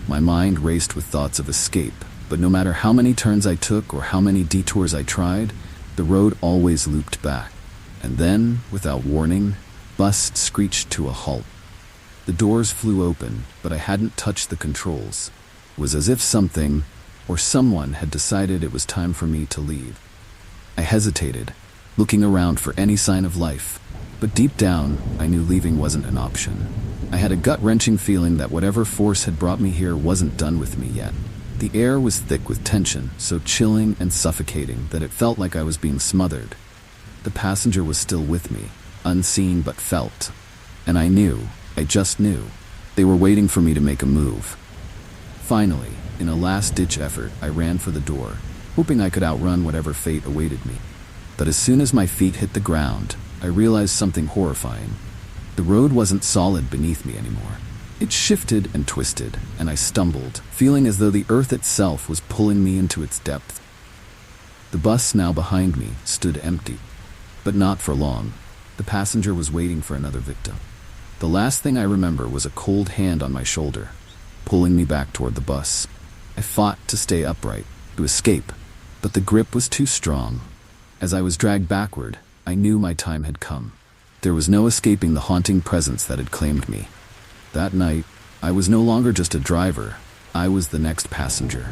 My mind raced with thoughts of escape, but no matter how many turns I took or how many detours I tried, the road always looped back. And then, without warning, bus screeched to a halt. The doors flew open, but I hadn't touched the controls. It was as if something, or someone, had decided it was time for me to leave. I hesitated, looking around for any sign of life, but deep down, I knew leaving wasn't an option. I had a gut-wrenching feeling that whatever force had brought me here wasn't done with me yet. The air was thick with tension, so chilling and suffocating that it felt like I was being smothered. The passenger was still with me, unseen but felt. And I knew, I just knew, they were waiting for me to make a move. Finally, in a last-ditch effort, I ran for the door, hoping I could outrun whatever fate awaited me. But as soon as my feet hit the ground, I realized something horrifying. The road wasn't solid beneath me anymore. It shifted and twisted, and I stumbled, feeling as though the earth itself was pulling me into its depth. The bus now behind me stood empty, but not for long. The passenger was waiting for another victim. The last thing I remember was a cold hand on my shoulder, pulling me back toward the bus. I fought to stay upright, to escape, but the grip was too strong. As I was dragged backward, I knew my time had come. There was no escaping the haunting presence that had claimed me. That night, I was no longer just a driver. I was the next passenger.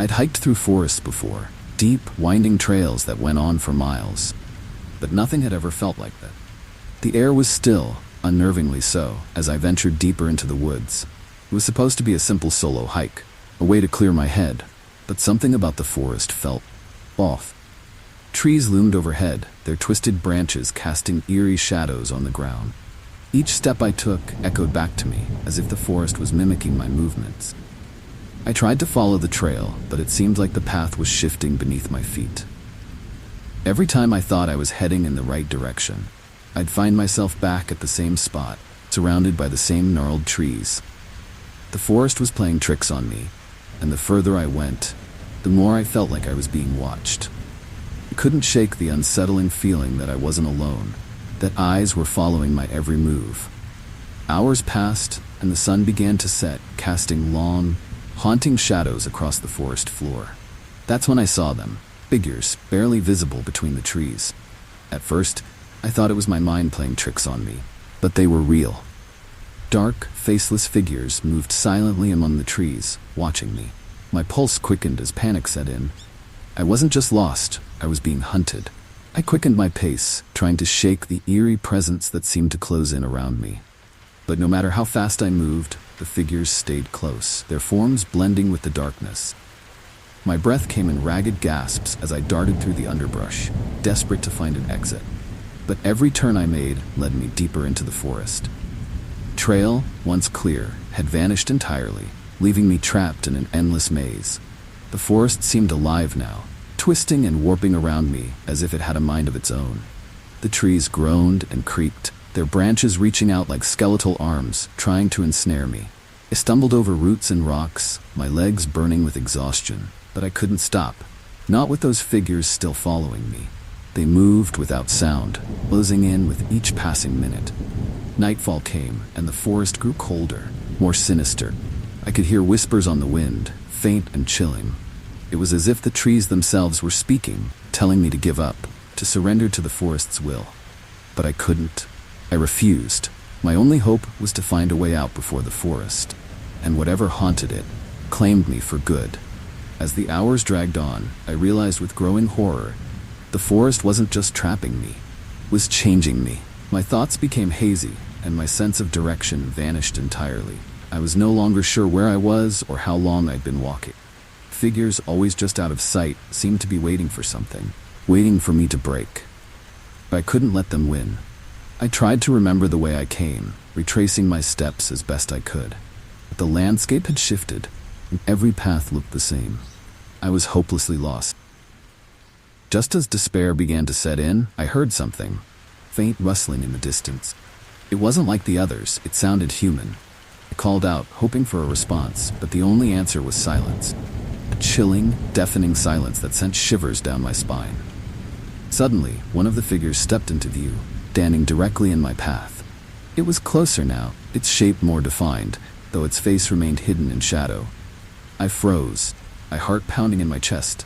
I'd hiked through forests before, deep, winding trails that went on for miles, but nothing had ever felt like that. The air was still, unnervingly so, as I ventured deeper into the woods. It was supposed to be a simple solo hike, a way to clear my head, but something about the forest felt off. Trees loomed overhead, their twisted branches casting eerie shadows on the ground. Each step I took echoed back to me, as if the forest was mimicking my movements. I tried to follow the trail, but it seemed like the path was shifting beneath my feet. Every time I thought I was heading in the right direction, I'd find myself back at the same spot, surrounded by the same gnarled trees. The forest was playing tricks on me, and the further I went, the more I felt like I was being watched. I couldn't shake the unsettling feeling that I wasn't alone, that eyes were following my every move. Hours passed, and the sun began to set, casting long, haunting shadows across the forest floor. That's when I saw them, figures barely visible between the trees. At first, I thought it was my mind playing tricks on me, but they were real. Dark, faceless figures moved silently among the trees, watching me. My pulse quickened as panic set in. I wasn't just lost, I was being hunted. I quickened my pace, trying to shake the eerie presence that seemed to close in around me. But no matter how fast I moved, the figures stayed close, their forms blending with the darkness. My breath came in ragged gasps as I darted through the underbrush, desperate to find an exit. But every turn I made led me deeper into the forest. Trail, once clear, had vanished entirely, leaving me trapped in an endless maze. The forest seemed alive now, twisting and warping around me as if it had a mind of its own. The trees groaned and creaked, their branches reaching out like skeletal arms, trying to ensnare me. I stumbled over roots and rocks, my legs burning with exhaustion, but I couldn't stop, not with those figures still following me. They moved without sound, closing in with each passing minute. Nightfall came, and the forest grew colder, more sinister. I could hear whispers on the wind, faint and chilling. It was as if the trees themselves were speaking, telling me to give up, to surrender to the forest's will. But I couldn't. I refused. My only hope was to find a way out before the forest, and whatever haunted it claimed me for good. As the hours dragged on, I realized with growing horror, the forest wasn't just trapping me, it was changing me. My thoughts became hazy, and my sense of direction vanished entirely. I was no longer sure where I was or how long I'd been walking. Figures always just out of sight seemed to be waiting for something, waiting for me to break. But I couldn't let them win. I tried to remember the way I came, retracing my steps as best I could. But the landscape had shifted, and every path looked the same. I was hopelessly lost. Just as despair began to set in, I heard something, faint rustling in the distance. It wasn't like the others, it sounded human. I called out, hoping for a response, but the only answer was silence. A chilling, deafening silence that sent shivers down my spine. Suddenly, one of the figures stepped into view, standing directly in my path. It was closer now, its shape more defined, though its face remained hidden in shadow. I froze, my heart pounding in my chest.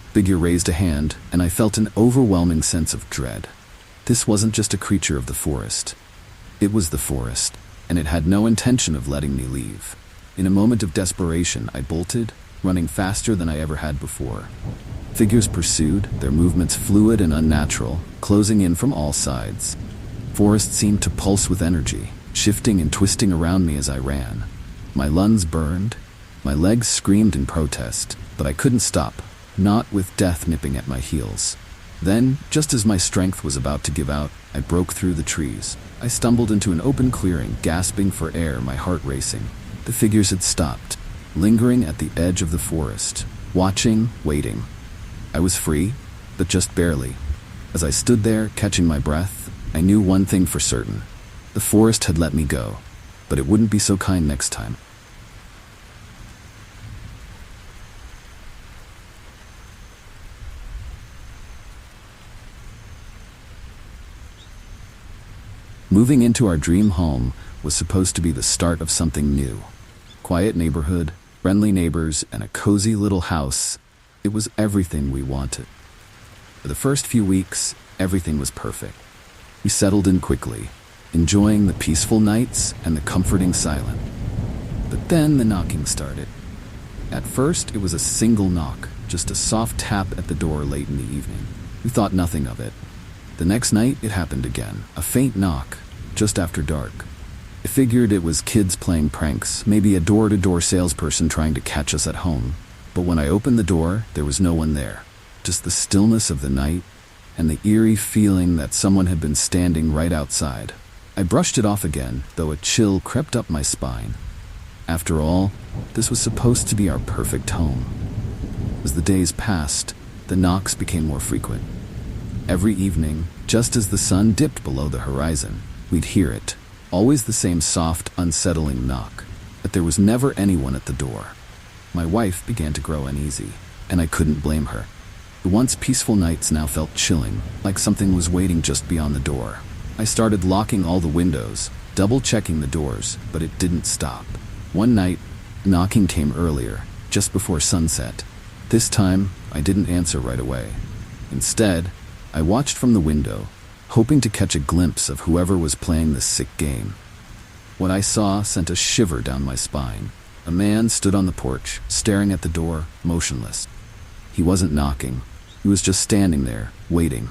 The figure raised a hand, and I felt an overwhelming sense of dread. This wasn't just a creature of the forest. It was the forest, and it had no intention of letting me leave. In a moment of desperation, I bolted, running faster than I ever had before. Figures pursued, their movements fluid and unnatural, closing in from all sides. Forest seemed to pulse with energy, shifting and twisting around me as I ran. My lungs burned, my legs screamed in protest, but I couldn't stop, not with death nipping at my heels. Then, just as my strength was about to give out, I broke through the trees. I stumbled into an open clearing, gasping for air, my heart racing. The figures had stopped, lingering at the edge of the forest, watching, waiting. I was free, but just barely. As I stood there, catching my breath, I knew one thing for certain. The forest had let me go, but it wouldn't be so kind next time. Moving into our dream home was supposed to be the start of something new. Quiet neighborhood, friendly neighbors, and a cozy little house. It was everything we wanted. For the first few weeks, everything was perfect. We settled in quickly, enjoying the peaceful nights and the comforting silence. But then the knocking started. At first, it was a single knock, just a soft tap at the door late in the evening. We thought nothing of it. The next night, it happened again, a faint knock, just after dark. I figured it was kids playing pranks, maybe a door-to-door salesperson trying to catch us at home. But when I opened the door, there was no one there. Just the stillness of the night and the eerie feeling that someone had been standing right outside. I brushed it off again, though a chill crept up my spine. After all, this was supposed to be our perfect home. As the days passed, the knocks became more frequent. Every evening, just as the sun dipped below the horizon, we'd hear it. Always the same soft, unsettling knock, but there was never anyone at the door. My wife began to grow uneasy, and I couldn't blame her. The once peaceful nights now felt chilling, like something was waiting just beyond the door. I started locking all the windows, double-checking the doors, but it didn't stop. One night, knocking came earlier, just before sunset. This time, I didn't answer right away. Instead, I watched from the window, hoping to catch a glimpse of whoever was playing this sick game. What I saw sent a shiver down my spine. A man stood on the porch, staring at the door, motionless. He wasn't knocking. He was just standing there, waiting.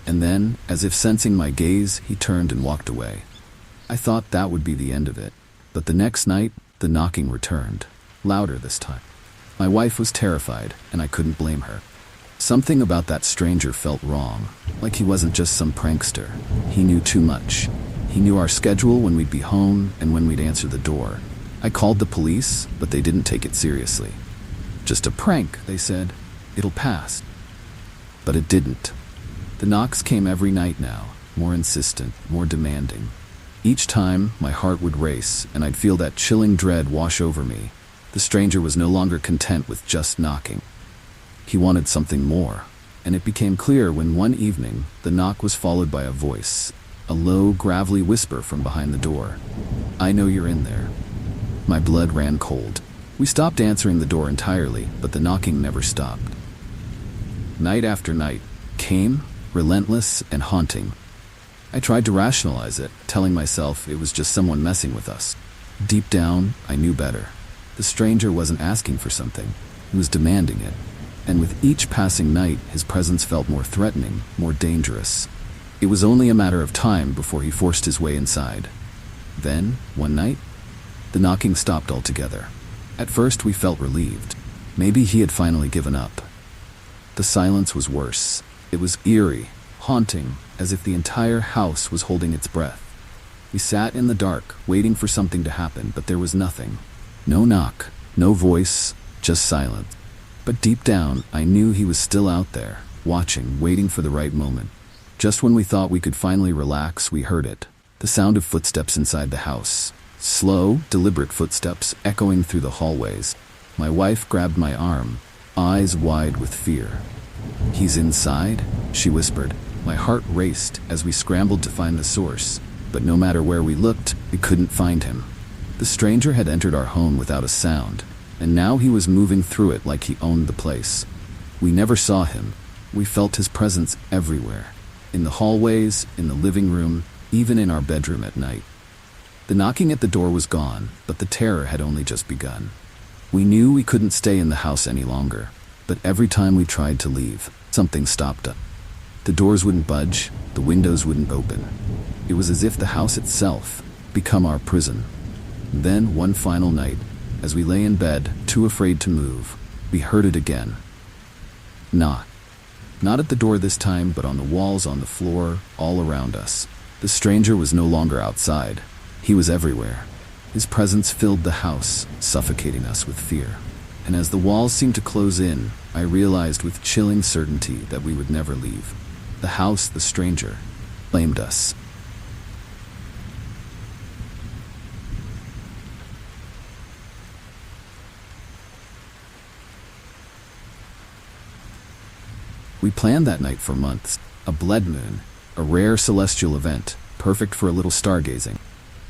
And then, as if sensing my gaze, he turned and walked away. I thought that would be the end of it. But the next night, the knocking returned, louder this time. My wife was terrified, and I couldn't blame her. Something about that stranger felt wrong, like he wasn't just some prankster. He knew too much. He knew our schedule, when we'd be home and when we'd answer the door. I called the police, but they didn't take it seriously. Just a prank, they said. It'll pass. But it didn't. The knocks came every night now, more insistent, more demanding. Each time, my heart would race, and I'd feel that chilling dread wash over me. The stranger was no longer content with just knocking. He wanted something more, and it became clear when one evening, the knock was followed by a voice, a low, gravelly whisper from behind the door. "I know you're in there." My blood ran cold. We stopped answering the door entirely, but the knocking never stopped. Night after night came, relentless and haunting. I tried to rationalize it, telling myself it was just someone messing with us. Deep down, I knew better. The stranger wasn't asking for something. He was demanding it. And with each passing night, his presence felt more threatening, more dangerous. It was only a matter of time before he forced his way inside. Then, one night, the knocking stopped altogether. At first, we felt relieved. Maybe he had finally given up. The silence was worse. It was eerie, haunting, as if the entire house was holding its breath. We sat in the dark, waiting for something to happen, but there was nothing. No knock, no voice, just silence. But deep down, I knew he was still out there, watching, waiting for the right moment. Just when we thought we could finally relax, we heard it. The sound of footsteps inside the house. Slow, deliberate footsteps echoing through the hallways. My wife grabbed my arm, eyes wide with fear. "He's inside?" she whispered. My heart raced as we scrambled to find the source, but no matter where we looked, we couldn't find him. The stranger had entered our home without a sound, and now he was moving through it like he owned the place. We never saw him. We felt his presence everywhere. In the hallways, in the living room, even in our bedroom at night. The knocking at the door was gone, but the terror had only just begun. We knew we couldn't stay in the house any longer, but every time we tried to leave, something stopped us. The doors wouldn't budge, the windows wouldn't open. It was as if the house itself become our prison. Then, one final night, as we lay in bed, too afraid to move, we heard it again. Knock. Not at the door this time, but on the walls, on the floor, all around us. The stranger was no longer outside. He was everywhere. His presence filled the house, suffocating us with fear. And as the walls seemed to close in, I realized with chilling certainty that we would never leave. The house, the stranger, claimed us. We planned that night for months. A blood moon, a rare celestial event, perfect for a little stargazing.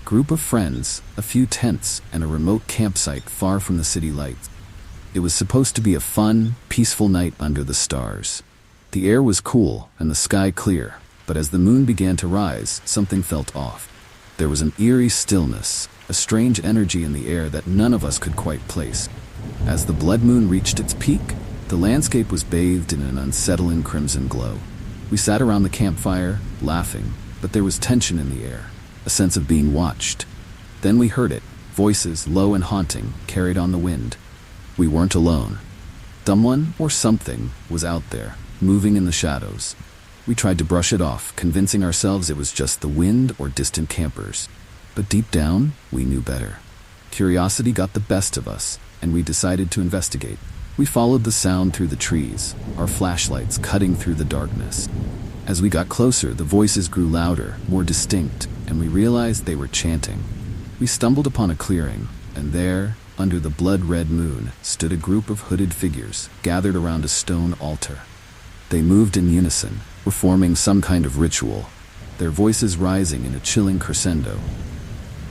Group of friends, a few tents, and a remote campsite far from the city lights. It was supposed to be a fun, peaceful night under the stars. The air was cool and the sky clear, but as the moon began to rise, something felt off. There was an eerie stillness, a strange energy in the air that none of us could quite place. As the blood moon reached its peak, the landscape was bathed in an unsettling crimson glow. We sat around the campfire, laughing, but there was tension in the air, a sense of being watched. Then we heard it, voices low and haunting, carried on the wind. We weren't alone. Someone or something was out there, moving in the shadows. We tried to brush it off, convincing ourselves it was just the wind or distant campers. But deep down, we knew better. Curiosity got the best of us, and we decided to investigate. We followed the sound through the trees, our flashlights cutting through the darkness. As we got closer, the voices grew louder, more distinct, and we realized they were chanting. We stumbled upon a clearing, and there, under the blood-red moon, stood a group of hooded figures gathered around a stone altar. They moved in unison, performing some kind of ritual, their voices rising in a chilling crescendo.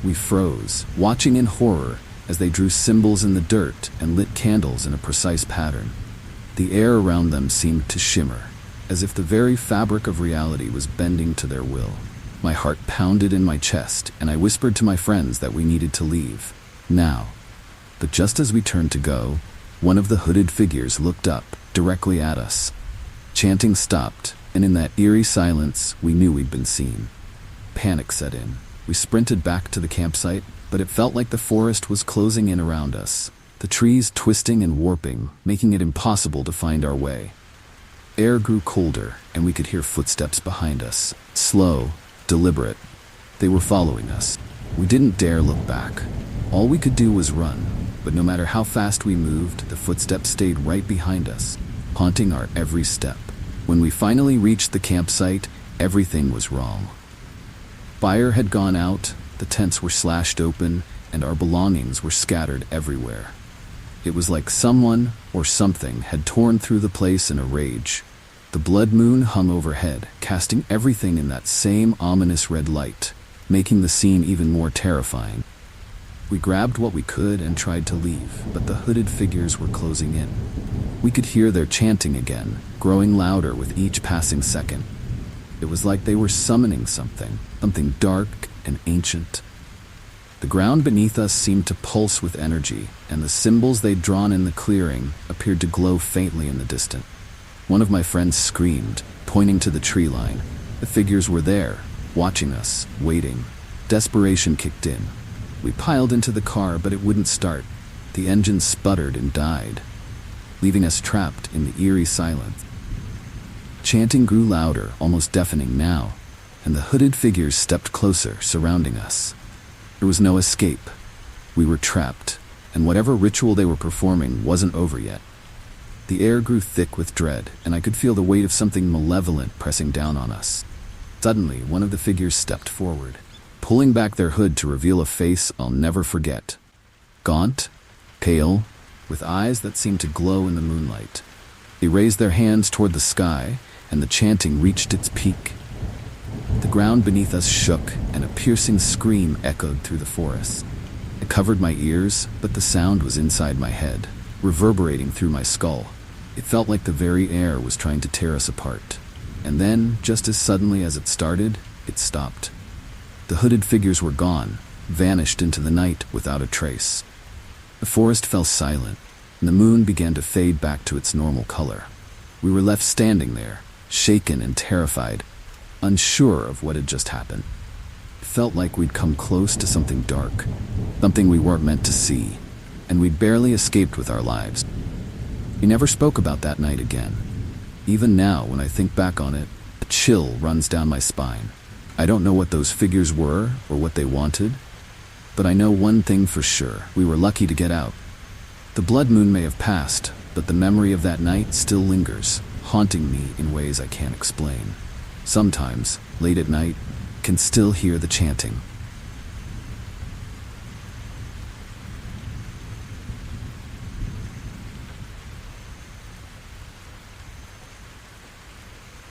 We froze, watching in horror as they drew symbols in the dirt and lit candles in a precise pattern. The air around them seemed to shimmer, as if the very fabric of reality was bending to their will. My heart pounded in my chest, and I whispered to my friends that we needed to leave, now. But just as we turned to go, one of the hooded figures looked up, directly at us. Chanting stopped, and in that eerie silence, we knew we'd been seen. Panic set in. We sprinted back to the campsite, but it felt like the forest was closing in around us, the trees twisting and warping, making it impossible to find our way. Air grew colder, and we could hear footsteps behind us, slow, deliberate. They were following us. We didn't dare look back. All we could do was run, but no matter how fast we moved, the footsteps stayed right behind us, haunting our every step. When we finally reached the campsite, everything was wrong. Fire had gone out, the tents were slashed open, and our belongings were scattered everywhere. It was like someone or something had torn through the place in a rage. The blood moon hung overhead, casting everything in that same ominous red light, making the scene even more terrifying. We grabbed what we could and tried to leave, but the hooded figures were closing in. We could hear their chanting again, growing louder with each passing second. It was like they were summoning something dark and ancient. The ground beneath us seemed to pulse with energy, and the symbols they'd drawn in the clearing appeared to glow faintly in the distance. One of my friends screamed, pointing to the tree line. The figures were there, watching us, waiting. Desperation kicked in. We piled into the car, but it wouldn't start. The engine sputtered and died, leaving us trapped in the eerie silence. Chanting grew louder, almost deafening now, and the hooded figures stepped closer, surrounding us. There was no escape. We were trapped, and whatever ritual they were performing wasn't over yet. The air grew thick with dread, and I could feel the weight of something malevolent pressing down on us. Suddenly, one of the figures stepped forward, pulling back their hood to reveal a face I'll never forget. Gaunt, pale, with eyes that seemed to glow in the moonlight. They raised their hands toward the sky, and the chanting reached its peak. The ground beneath us shook, and a piercing scream echoed through the forest. It covered my ears, but the sound was inside my head, reverberating through my skull. It felt like the very air was trying to tear us apart. And then, just as suddenly as it started, it stopped. The hooded figures were gone, vanished into the night without a trace. The forest fell silent, and the moon began to fade back to its normal color. We were left standing there, shaken and terrified, unsure of what had just happened. It felt like we'd come close to something dark, something we weren't meant to see, and we'd barely escaped with our lives. We never spoke about that night again. Even now, when I think back on it, a chill runs down my spine. I don't know what those figures were or what they wanted, but I know one thing for sure: we were lucky to get out. The blood moon may have passed, but the memory of that night still lingers, haunting me in ways I can't explain. Sometimes, late at night, I can still hear the chanting.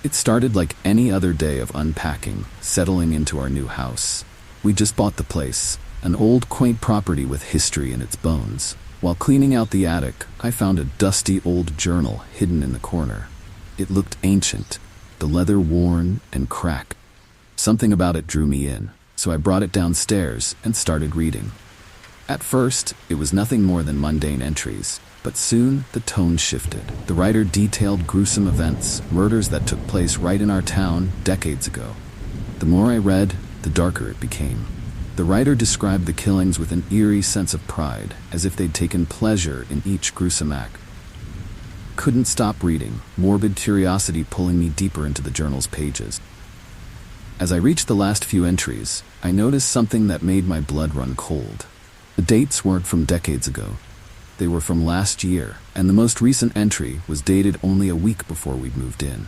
It started like any other day of unpacking, settling into our new house. We just bought the place, an old quaint property with history in its bones. While cleaning out the attic, I found a dusty old journal hidden in the corner. It looked ancient, the leather worn and cracked. Something about it drew me in, so I brought it downstairs and started reading. At first, it was nothing more than mundane entries, but soon the tone shifted. The writer detailed gruesome events, murders that took place right in our town decades ago. The more I read, the darker it became. The writer described the killings with an eerie sense of pride, as if they'd taken pleasure in each gruesome act. Couldn't stop reading, morbid curiosity pulling me deeper into the journal's pages. As I reached the last few entries, I noticed something that made my blood run cold. The dates weren't from decades ago. They were from last year, and the most recent entry was dated only a week before we'd moved in.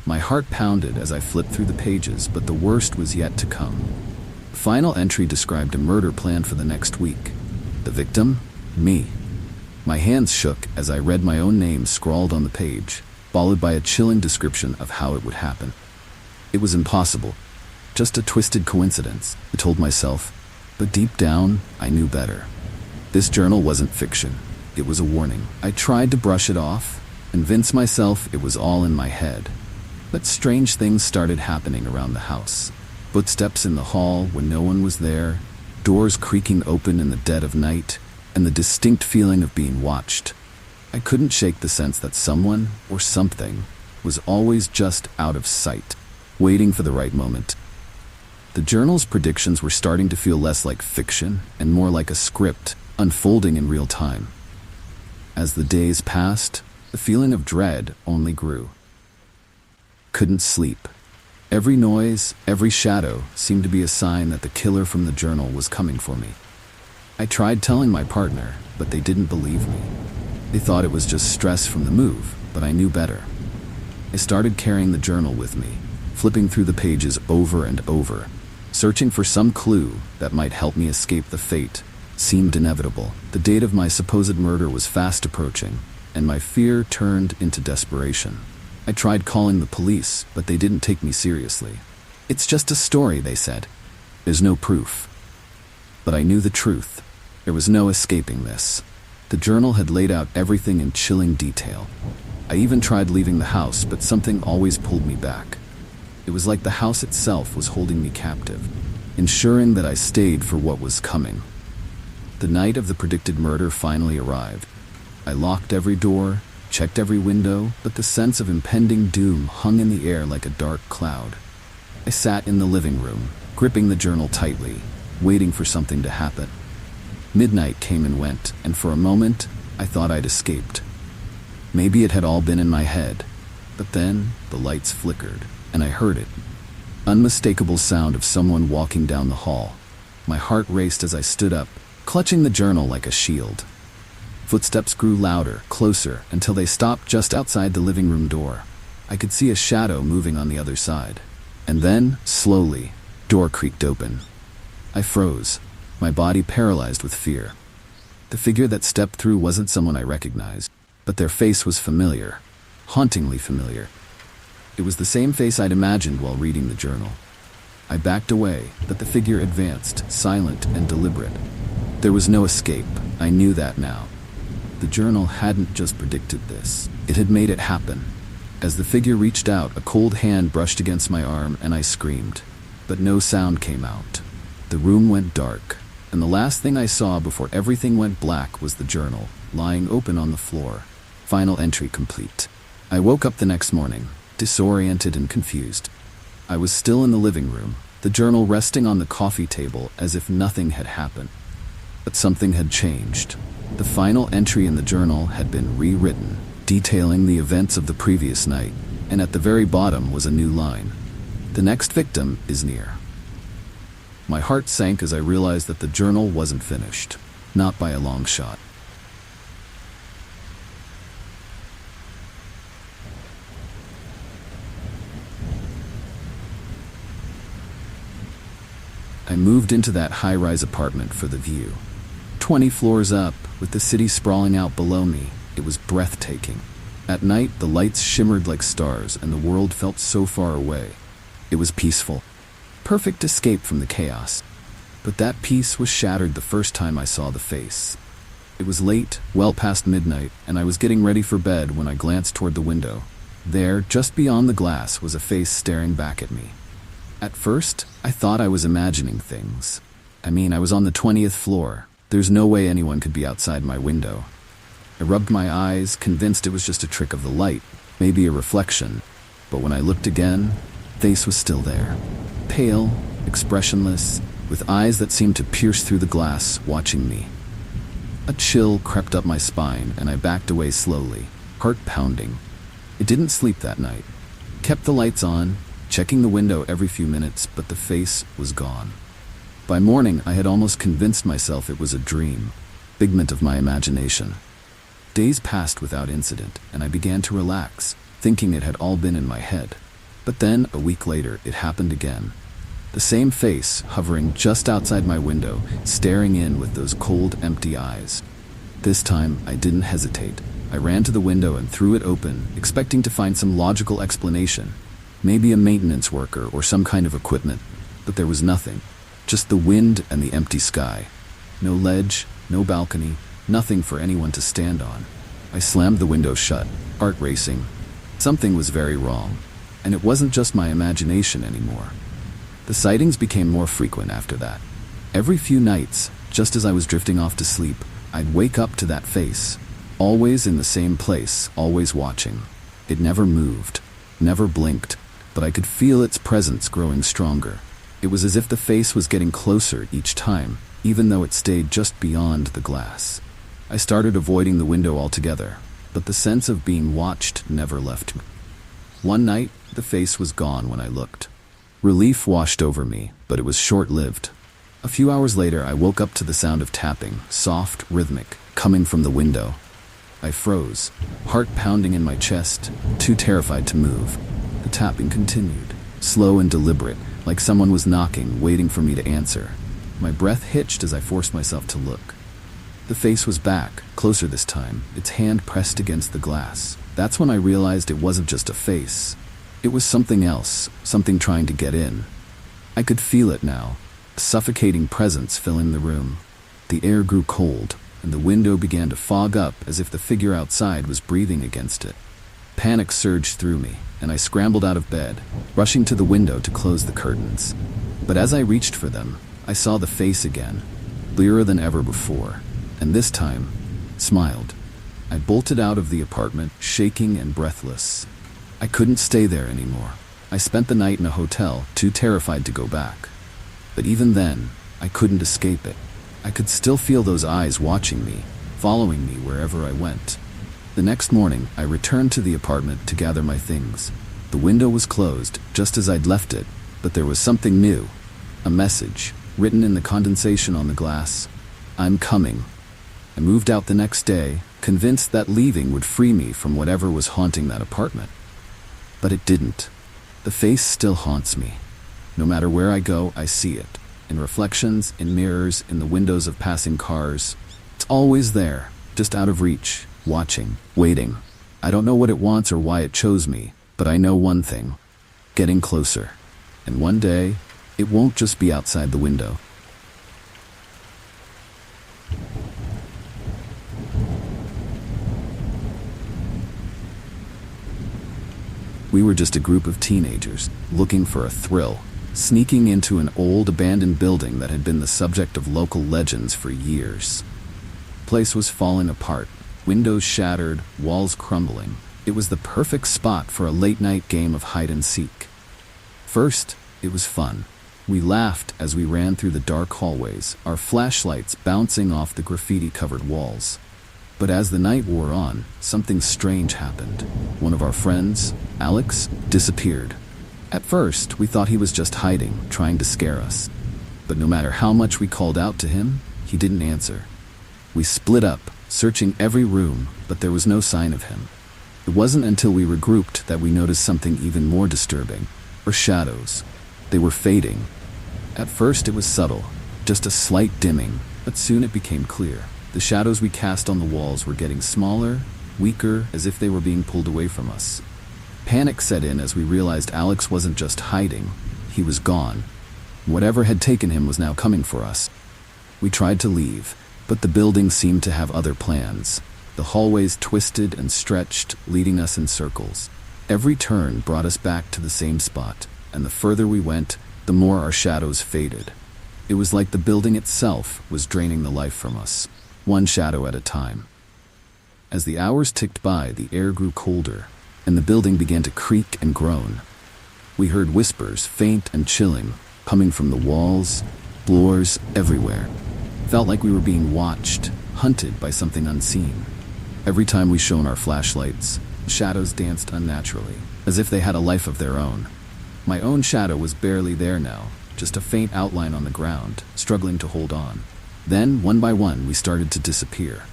My heart pounded as I flipped through the pages, but the worst was yet to come. The final entry described a murder planned for the next week. The victim? Me. My hands shook as I read my own name scrawled on the page, followed by a chilling description of how it would happen. It was impossible. Just a twisted coincidence, I told myself, but deep down, I knew better. This journal wasn't fiction. It was a warning. I tried to brush it off, convince myself it was all in my head. But strange things started happening around the house. Footsteps in the hall when no one was there, doors creaking open in the dead of night, and the distinct feeling of being watched. I couldn't shake the sense that someone, or something, was always just out of sight, waiting for the right moment. The journal's predictions were starting to feel less like fiction and more like a script, unfolding in real time. As the days passed, the feeling of dread only grew. Couldn't sleep. Every noise, every shadow seemed to be a sign that the killer from the journal was coming for me. I tried telling my partner, but they didn't believe me. They thought it was just stress from the move, but I knew better. I started carrying the journal with me, flipping through the pages over and over, searching for some clue that might help me escape the fate. Seemed inevitable. The date of my supposed murder was fast approaching, and my fear turned into desperation. I tried calling the police, but they didn't take me seriously. It's just a story, they said. There's no proof. But I knew the truth. There was no escaping this. The journal had laid out everything in chilling detail. I even tried leaving the house, but something always pulled me back. It was like the house itself was holding me captive, ensuring that I stayed for what was coming. The night of the predicted murder finally arrived. I locked every door, checked every window, but the sense of impending doom hung in the air like a dark cloud. I sat in the living room, gripping the journal tightly, waiting for something to happen. Midnight came and went, and for a moment, I thought I'd escaped. Maybe it had all been in my head, but then the lights flickered, and I heard it. Unmistakable sound of someone walking down the hall. My heart raced as I stood up, clutching the journal like a shield. Footsteps grew louder, closer, until they stopped just outside the living room door. I could see a shadow moving on the other side. And then, slowly, door creaked open. I froze, my body paralyzed with fear. The figure that stepped through wasn't someone I recognized, but their face was familiar, hauntingly familiar. It was the same face I'd imagined while reading the journal. I backed away, but the figure advanced, silent and deliberate. There was no escape. I knew that now. The journal hadn't just predicted this. It had made it happen. As the figure reached out, a cold hand brushed against my arm and I screamed. But no sound came out. The room went dark, and the last thing I saw before everything went black was the journal, lying open on the floor. Final entry complete. I woke up the next morning, disoriented and confused. I was still in the living room, the journal resting on the coffee table as if nothing had happened. But something had changed. The final entry in the journal had been rewritten, detailing the events of the previous night, and at the very bottom was a new line. The next victim is near. My heart sank as I realized that the journal wasn't finished, not by a long shot. I moved into that high-rise apartment for the view. 20 floors up, with the city sprawling out below me, it was breathtaking. At night, the lights shimmered like stars and the world felt so far away. It was peaceful. Perfect escape from the chaos. But that peace was shattered the first time I saw the face. It was late, well past midnight, and I was getting ready for bed when I glanced toward the window. There, just beyond the glass, was a face staring back at me. At first, I thought I was imagining things. I was on the 20th floor. There's no way anyone could be outside my window. I rubbed my eyes, convinced it was just a trick of the light, maybe a reflection. But when I looked again, the face was still there. Pale, expressionless, with eyes that seemed to pierce through the glass, watching me. A chill crept up my spine, and I backed away slowly, heart pounding. I didn't sleep that night. Kept the lights on, checking the window every few minutes, but the face was gone. By morning, I had almost convinced myself it was a dream, figment of my imagination. Days passed without incident, and I began to relax, thinking it had all been in my head. But then, a week later, it happened again. The same face, hovering just outside my window, staring in with those cold, empty eyes. This time, I didn't hesitate. I ran to the window and threw it open, expecting to find some logical explanation. Maybe a maintenance worker or some kind of equipment. But there was nothing. Just the wind and the empty sky. No ledge, no balcony, nothing for anyone to stand on. I slammed the window shut, heart racing. Something was very wrong. And it wasn't just my imagination anymore. The sightings became more frequent after that. Every few nights, just as I was drifting off to sleep, I'd wake up to that face. Always in the same place, always watching. It never moved, never blinked, but I could feel its presence growing stronger. It was as if the face was getting closer each time, even though it stayed just beyond the glass. I started avoiding the window altogether, but the sense of being watched never left me. One night, the face was gone when I looked. Relief washed over me, but it was short-lived. A few hours later, I woke up to the sound of tapping, soft, rhythmic, coming from the window. I froze, heart pounding in my chest, too terrified to move. The tapping continued, slow and deliberate, like someone was knocking, waiting for me to answer. My breath hitched as I forced myself to look. The face was back, closer this time, its hand pressed against the glass. That's when I realized it wasn't just a face. It was something else, something trying to get in. I could feel it now, a suffocating presence filling the room. The air grew cold, and the window began to fog up as if the figure outside was breathing against it. Panic surged through me, and I scrambled out of bed, rushing to the window to close the curtains. But as I reached for them, I saw the face again, clearer than ever before, and this time, smiled. I bolted out of the apartment, shaking and breathless. I couldn't stay there anymore. I spent the night in a hotel, too terrified to go back. But even then, I couldn't escape it. I could still feel those eyes watching me, following me wherever I went. The next morning, I returned to the apartment to gather my things. The window was closed, just as I'd left it, but there was something new. A message, written in the condensation on the glass. I'm coming. I moved out the next day, convinced that leaving would free me from whatever was haunting that apartment. But it didn't. The face still haunts me. No matter where I go, I see it. In reflections, in mirrors, in the windows of passing cars. It's always there, just out of reach, watching, waiting. I don't know what it wants or why it chose me, but I know one thing. Getting closer. And one day, it won't just be outside the window. We were just a group of teenagers, looking for a thrill, sneaking into an old abandoned building that had been the subject of local legends for years. The place was falling apart, windows shattered, walls crumbling. It was the perfect spot for a late-night game of hide-and-seek. First, it was fun. We laughed as we ran through the dark hallways, our flashlights bouncing off the graffiti-covered walls. But as the night wore on, something strange happened. One of our friends, Alex, disappeared. At first, we thought he was just hiding, trying to scare us. But no matter how much we called out to him, he didn't answer. We split up, searching every room, but there was no sign of him. It wasn't until we regrouped that we noticed something even more disturbing. Our shadows. They were fading. At first it was subtle, just a slight dimming, but soon it became clear. The shadows we cast on the walls were getting smaller, weaker, as if they were being pulled away from us. Panic set in as we realized Alex wasn't just hiding, he was gone. Whatever had taken him was now coming for us. We tried to leave, but the building seemed to have other plans. The hallways twisted and stretched, leading us in circles. Every turn brought us back to the same spot, and the further we went, the more our shadows faded. It was like the building itself was draining the life from us, one shadow at a time. As the hours ticked by, the air grew colder, and the building began to creak and groan. We heard whispers, faint and chilling, coming from the walls, floors, everywhere. Felt like we were being watched, hunted by something unseen. Every time we shone our flashlights, shadows danced unnaturally, as if they had a life of their own. My own shadow was barely there now, just a faint outline on the ground, struggling to hold on. Then, one by one, we started to disappear.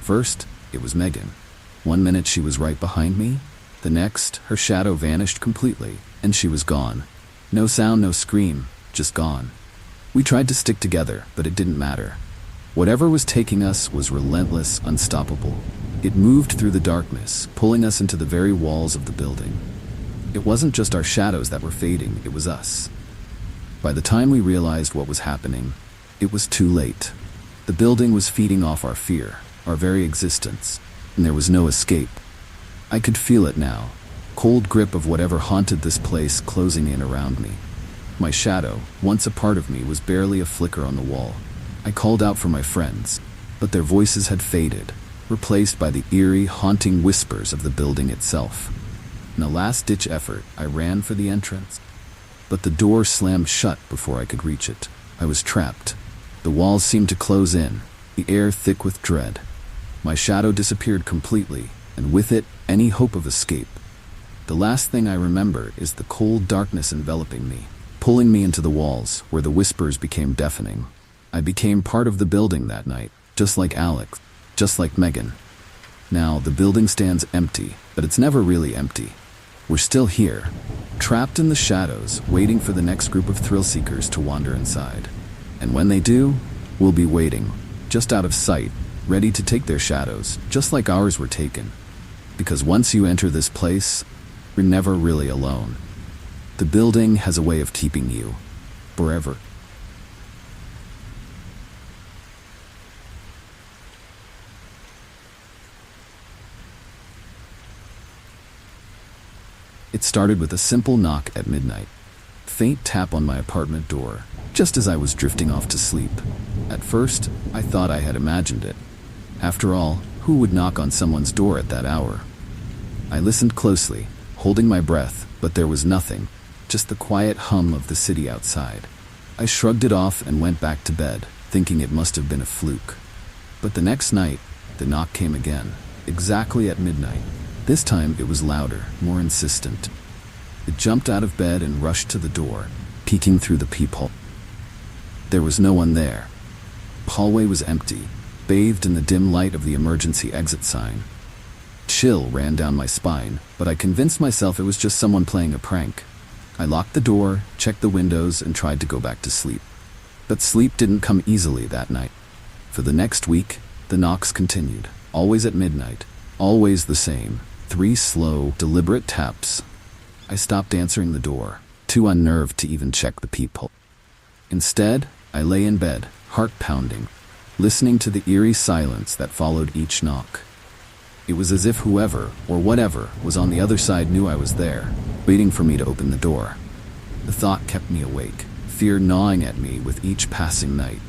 First, it was Megan. One minute she was right behind me, the next, her shadow vanished completely, and she was gone. No sound, no scream, just gone. We tried to stick together, but it didn't matter. Whatever was taking us was relentless, unstoppable. It moved through the darkness, pulling us into the very walls of the building. It wasn't just our shadows that were fading, it was us. By the time we realized what was happening, it was too late. The building was feeding off our fear, our very existence, and there was no escape. I could feel it now, cold grip of whatever haunted this place closing in around me. My shadow, once a part of me, was barely a flicker on the wall. I called out for my friends, but their voices had faded, replaced by the eerie, haunting whispers of the building itself. In a last-ditch effort, I ran for the entrance, but the door slammed shut before I could reach it. I was trapped. The walls seemed to close in, the air thick with dread. My shadow disappeared completely, and with it, any hope of escape. The last thing I remember is the cold darkness enveloping me, pulling me into the walls, where the whispers became deafening. I became part of the building that night, just like Alex, just like Megan. Now, the building stands empty, but it's never really empty. We're still here, trapped in the shadows, waiting for the next group of thrill-seekers to wander inside. And when they do, we'll be waiting, just out of sight, ready to take their shadows, just like ours were taken. Because once you enter this place, you're never really alone. The building has a way of keeping you, forever. It started with a simple knock at midnight. Faint tap on my apartment door, just as I was drifting off to sleep. At first, I thought I had imagined it. After all, who would knock on someone's door at that hour? I listened closely, holding my breath, but there was nothing, just the quiet hum of the city outside. I shrugged it off and went back to bed, thinking it must have been a fluke. But the next night, the knock came again, exactly at midnight. This time it was louder, more insistent. I jumped out of bed and rushed to the door, peeking through the peephole. There was no one there. The hallway was empty, bathed in the dim light of the emergency exit sign. Chill ran down my spine, but I convinced myself it was just someone playing a prank. I locked the door, checked the windows, and tried to go back to sleep. But sleep didn't come easily that night. For the next week, the knocks continued, always at midnight, always the same. 3 slow, deliberate taps. I stopped answering the door, too unnerved to even check the peephole. Instead, I lay in bed, heart pounding, listening to the eerie silence that followed each knock. It was as if whoever, or whatever, was on the other side knew I was there, waiting for me to open the door. The thought kept me awake, fear gnawing at me with each passing night.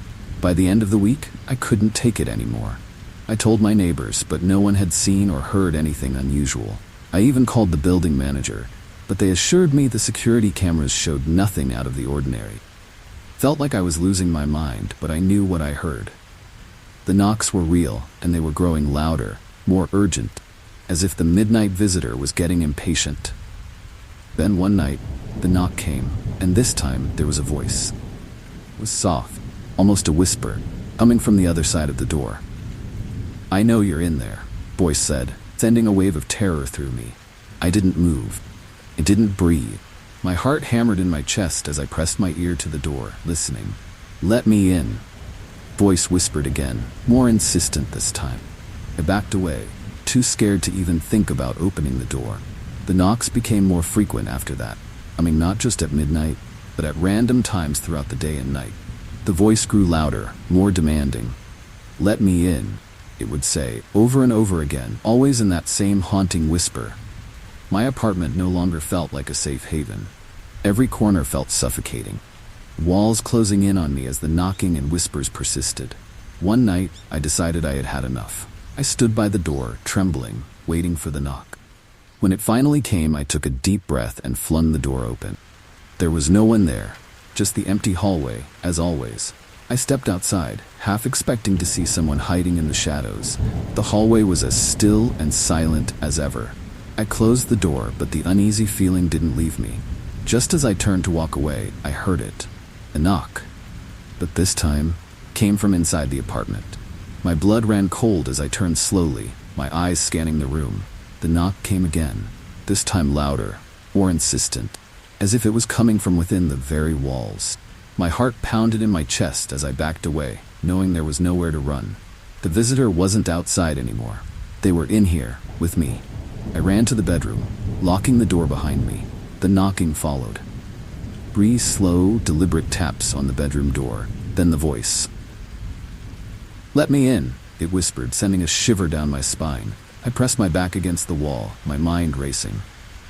By the end of the week, I couldn't take it anymore. I told my neighbors, but no one had seen or heard anything unusual. I even called the building manager, but they assured me the security cameras showed nothing out of the ordinary. Felt like I was losing my mind, but I knew what I heard. The knocks were real, and they were growing louder, more urgent, as if the midnight visitor was getting impatient. Then one night, the knock came, and this time there was a voice. It was soft, almost a whisper, coming from the other side of the door. "I know you're in there," voice said, sending a wave of terror through me. I didn't move. I didn't breathe. My heart hammered in my chest as I pressed my ear to the door, listening. "Let me in," voice whispered again, more insistent this time. I backed away, too scared to even think about opening the door. The knocks became more frequent after that. Not just at midnight, but at random times throughout the day and night. The voice grew louder, more demanding. "Let me in," it would say, over and over again, always in that same haunting whisper. My apartment no longer felt like a safe haven. Every corner felt suffocating. walls closing in on me as the knocking and whispers persisted. One night, I decided I had had enough. I stood by the door, trembling, waiting for the knock. When it finally came, I took a deep breath and flung the door open. There was no one there, just the empty hallway, as always. I stepped outside, half expecting to see someone hiding in the shadows. The hallway was as still and silent as ever. I closed the door, but the uneasy feeling didn't leave me. Just as I turned to walk away, I heard it. A knock. But this time, came from inside the apartment. My blood ran cold as I turned slowly, my eyes scanning the room. The knock came again, this time louder, more insistent, as if it was coming from within the very walls. My heart pounded in my chest as I backed away, knowing there was nowhere to run. The visitor wasn't outside anymore. They were in here, with me. I ran to the bedroom, locking the door behind me. The knocking followed. 3 slow, deliberate taps on the bedroom door, then the voice. "Let me in," it whispered, sending a shiver down my spine. I pressed my back against the wall, my mind racing.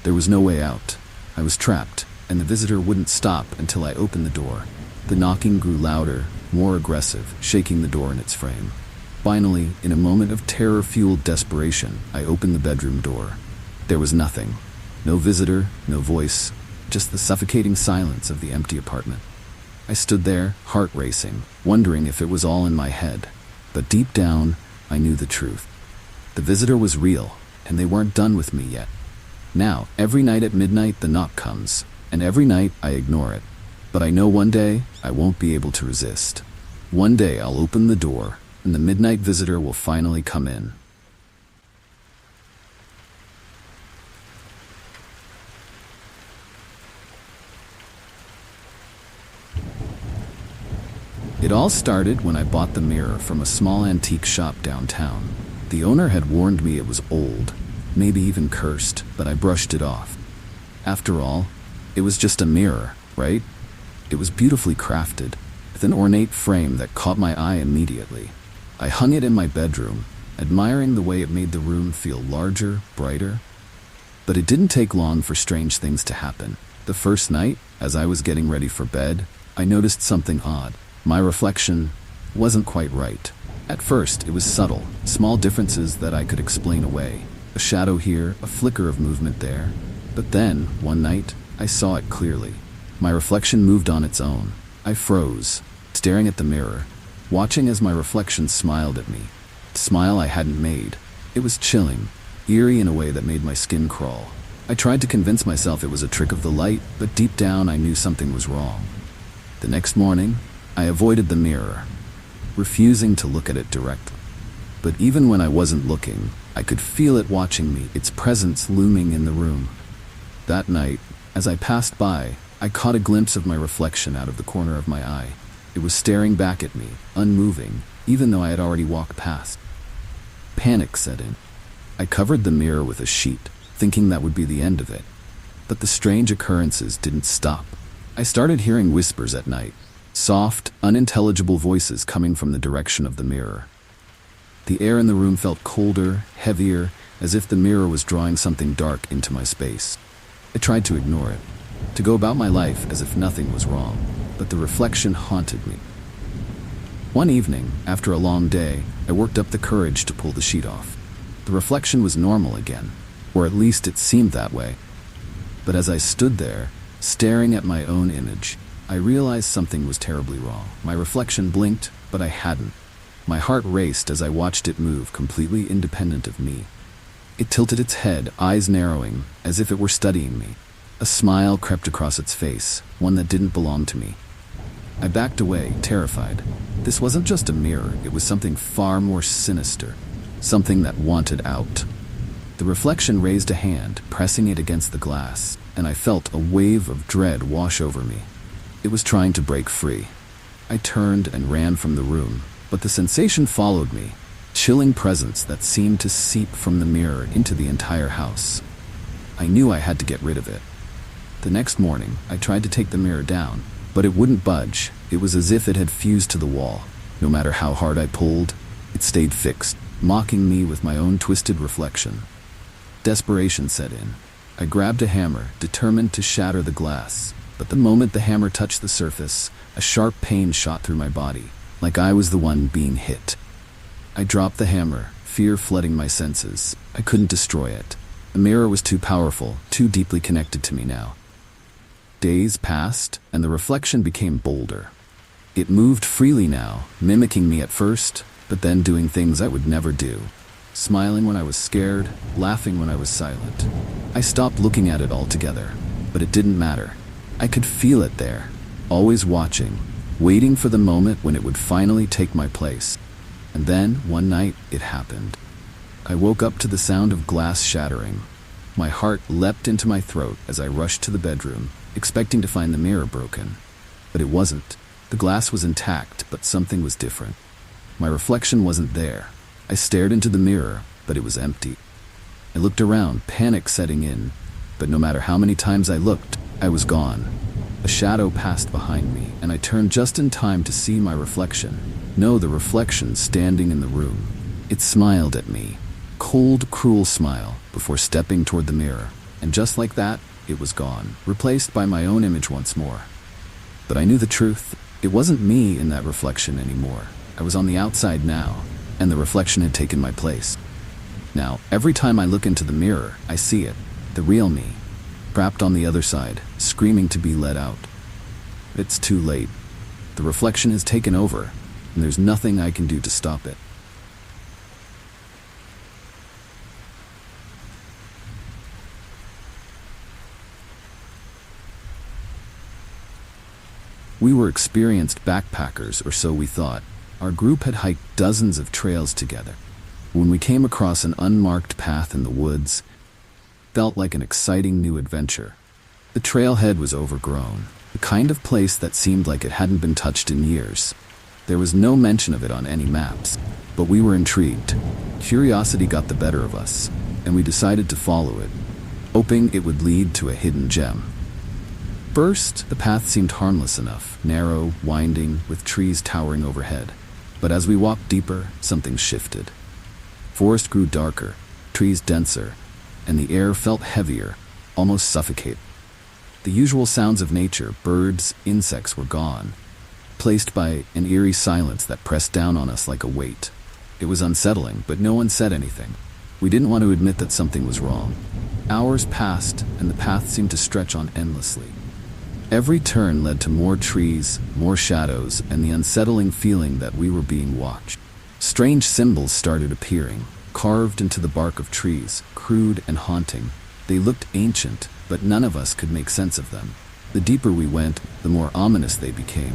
There was no way out. I was trapped, and the visitor wouldn't stop until I opened the door. The knocking grew louder, more aggressive, shaking the door in its frame. Finally, in a moment of terror-fueled desperation, I opened the bedroom door. There was nothing. No visitor, no voice, just the suffocating silence of the empty apartment. I stood there, heart racing, wondering if it was all in my head. But deep down, I knew the truth. The visitor was real, and they weren't done with me yet. Now, every night at midnight, the knock comes, and every night I ignore it. But I know one day I won't be able to resist. One day I'll open the door, and the midnight visitor will finally come in. It all started when I bought the mirror from a small antique shop downtown. The owner had warned me it was old, maybe even cursed, but I brushed it off. After all, it was just a mirror, right? It was beautifully crafted, with an ornate frame that caught my eye immediately. I hung it in my bedroom, admiring the way it made the room feel larger, brighter. But it didn't take long for strange things to happen. The first night, as I was getting ready for bed, I noticed something odd. My reflection wasn't quite right. At first, it was subtle, small differences that I could explain away. A shadow here, a flicker of movement there. But then, one night, I saw it clearly. My reflection moved on its own. I froze, staring at the mirror, watching as my reflection smiled at me. A smile I hadn't made. It was chilling, eerie in a way that made my skin crawl. I tried to convince myself it was a trick of the light, but deep down I knew something was wrong. The next morning, I avoided the mirror, refusing to look at it directly. But even when I wasn't looking, I could feel it watching me, its presence looming in the room. That night, as I passed by, I caught a glimpse of my reflection out of the corner of my eye. It was staring back at me, unmoving, even though I had already walked past. Panic set in. I covered the mirror with a sheet, thinking that would be the end of it. But the strange occurrences didn't stop. I started hearing whispers at night, soft, unintelligible voices coming from the direction of the mirror. The air in the room felt colder, heavier, as if the mirror was drawing something dark into my space. I tried to ignore it, to go about my life as if nothing was wrong, but the reflection haunted me. One evening, after a long day, I worked up the courage to pull the sheet off. The reflection was normal again, or at least it seemed that way. But as I stood there, staring at my own image, I realized something was terribly wrong. My reflection blinked, but I hadn't. My heart raced as I watched it move, completely independent of me. It tilted its head, eyes narrowing, as if it were studying me. A smile crept across its face, one that didn't belong to me. I backed away, terrified. This wasn't just a mirror, it was something far more sinister, something that wanted out. The reflection raised a hand, pressing it against the glass, and I felt a wave of dread wash over me. It was trying to break free. I turned and ran from the room, but the sensation followed me, chilling presence that seemed to seep from the mirror into the entire house. I knew I had to get rid of it. The next morning, I tried to take the mirror down, but it wouldn't budge. It was as if it had fused to the wall. No matter how hard I pulled, it stayed fixed, mocking me with my own twisted reflection. Desperation set in. I grabbed a hammer, determined to shatter the glass. But the moment the hammer touched the surface, a sharp pain shot through my body, like I was the one being hit. I dropped the hammer, fear flooding my senses. I couldn't destroy it. The mirror was too powerful, too deeply connected to me now. Days passed, and the reflection became bolder. It moved freely now, mimicking me at first, but then doing things I would never do. Smiling when I was scared, laughing when I was silent. I stopped looking at it altogether, but it didn't matter. I could feel it there, always watching, waiting for the moment when it would finally take my place. And then, one night, it happened. I woke up to the sound of glass shattering. My heart leapt into my throat as I rushed to the bedroom, expecting to find the mirror broken. But it wasn't. The glass was intact, but something was different. My reflection wasn't there. I stared into the mirror, but it was empty. I looked around, panic setting in, but no matter how many times I looked, I was gone. A shadow passed behind me, and I turned just in time to see my reflection. No, the reflection standing in the room. It smiled at me. Cold, cruel smile, before stepping toward the mirror. And just like that, it was gone, replaced by my own image once more. But I knew the truth. It wasn't me in that reflection anymore. I was on the outside now, and the reflection had taken my place. Now, every time I look into the mirror, I see it, the real me, trapped on the other side, screaming to be let out. It's too late. The reflection has taken over, and there's nothing I can do to stop it. We were experienced backpackers, or so we thought. Our group had hiked dozens of trails together. When we came across an unmarked path in the woods, it felt like an exciting new adventure. The trailhead was overgrown, the kind of place that seemed like it hadn't been touched in years. There was no mention of it on any maps, but we were intrigued. Curiosity got the better of us, and we decided to follow it, hoping it would lead to a hidden gem. First, the path seemed harmless enough, narrow, winding, with trees towering overhead. But as we walked deeper, something shifted. Forest grew darker, trees denser, and the air felt heavier, almost suffocating. The usual sounds of nature, birds, insects, were gone, replaced by an eerie silence that pressed down on us like a weight. It was unsettling, but no one said anything. We didn't want to admit that something was wrong. Hours passed, and the path seemed to stretch on endlessly. Every turn led to more trees, more shadows, and the unsettling feeling that we were being watched. Strange symbols started appearing, carved into the bark of trees, crude and haunting. They looked ancient, but none of us could make sense of them. The deeper we went, the more ominous they became,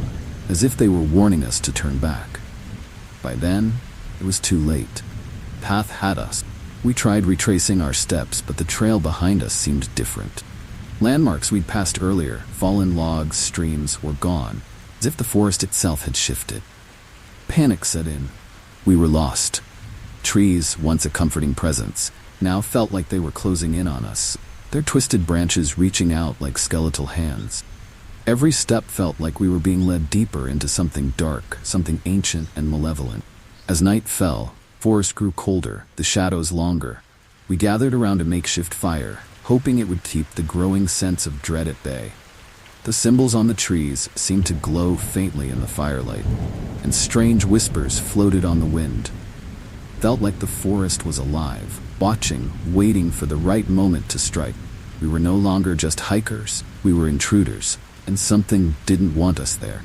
as if they were warning us to turn back. By then, it was too late. The path had us. We tried retracing our steps, but the trail behind us seemed different. Landmarks we'd passed earlier, fallen logs, streams, were gone, as if the forest itself had shifted. Panic set in. We were lost. Trees, once a comforting presence, now felt like they were closing in on us, their twisted branches reaching out like skeletal hands. Every step felt like we were being led deeper into something dark, something ancient and malevolent. As night fell, forest grew colder, the shadows longer. We gathered around a makeshift fire, hoping it would keep the growing sense of dread at bay. The symbols on the trees seemed to glow faintly in the firelight, and strange whispers floated on the wind. It felt like the forest was alive, watching, waiting for the right moment to strike. We were no longer just hikers, we were intruders, and something didn't want us there.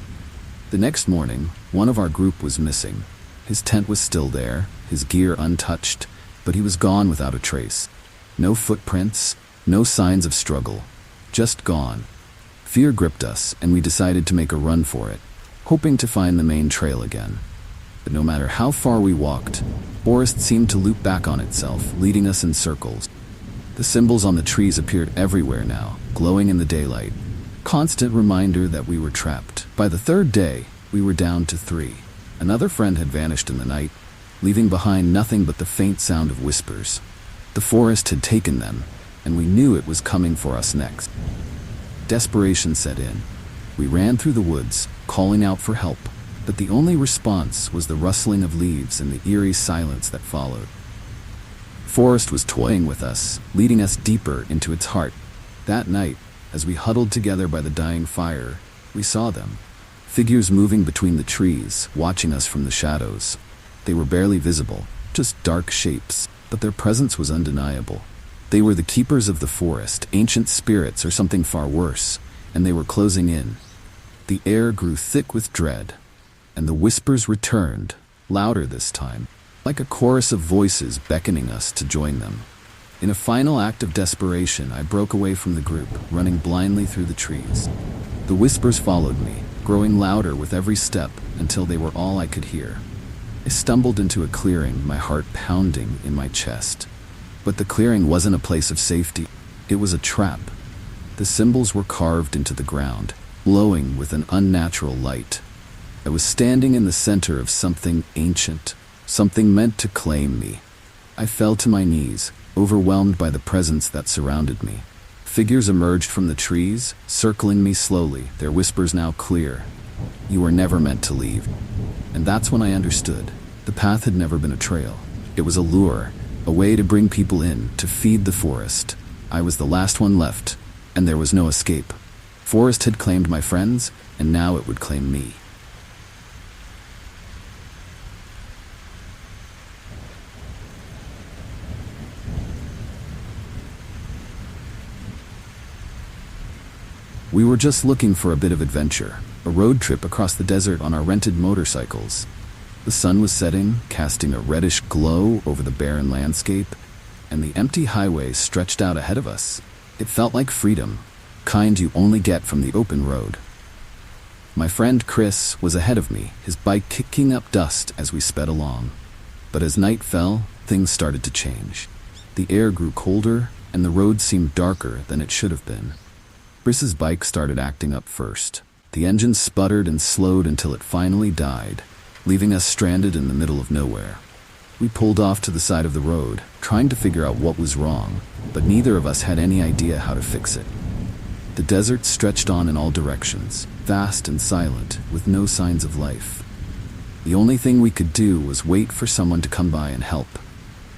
The next morning, one of our group was missing. His tent was still there, his gear untouched, but he was gone without a trace. No footprints, no signs of struggle, just gone. Fear gripped us, and we decided to make a run for it, hoping to find the main trail again. But no matter how far we walked, the forest seemed to loop back on itself, leading us in circles. The symbols on the trees appeared everywhere now, glowing in the daylight. Constant reminder that we were trapped. By the third day, we were down to 3. Another friend had vanished in the night, leaving behind nothing but the faint sound of whispers. The forest had taken them, and we knew it was coming for us next. Desperation set in. We ran through the woods, calling out for help, but the only response was the rustling of leaves and the eerie silence that followed. The forest was toying with us, leading us deeper into its heart. That night, As we huddled together by the dying fire, we saw them. Figures moving between the trees, watching us from the shadows. They were barely visible, just dark shapes, but their presence was undeniable. They were the keepers of the forest, ancient spirits or something far worse, and they were closing in. The air grew thick with dread, and the whispers returned, louder this time, like a chorus of voices beckoning us to join them. In a final act of desperation, I broke away from the group, running blindly through the trees. The whispers followed me, growing louder with every step until they were all I could hear. I stumbled into a clearing, my heart pounding in my chest. But the clearing wasn't a place of safety. It was a trap. The symbols were carved into the ground, glowing with an unnatural light. I was standing in the center of something ancient, something meant to claim me. I fell to my knees, overwhelmed by the presence that surrounded me. Figures emerged from the trees, circling me slowly, their whispers now clear. You were never meant to leave. And that's when I understood. The path had never been a trail. It was a lure, a way to bring people in, to feed the forest. I was the last one left, and there was no escape. Forest had claimed my friends, and now it would claim me. We were just looking for a bit of adventure, a road trip across the desert on our rented motorcycles. The sun was setting, casting a reddish glow over the barren landscape, and the empty highway stretched out ahead of us. It felt like freedom, kind you only get from the open road. My friend Chris was ahead of me, his bike kicking up dust as we sped along. But as night fell, things started to change. The air grew colder, and the road seemed darker than it should have been. Chris's bike started acting up first. The engine sputtered and slowed until it finally died, leaving us stranded in the middle of nowhere. We pulled off to the side of the road, trying to figure out what was wrong, but neither of us had any idea how to fix it. The desert stretched on in all directions, vast and silent, with no signs of life. The only thing we could do was wait for someone to come by and help.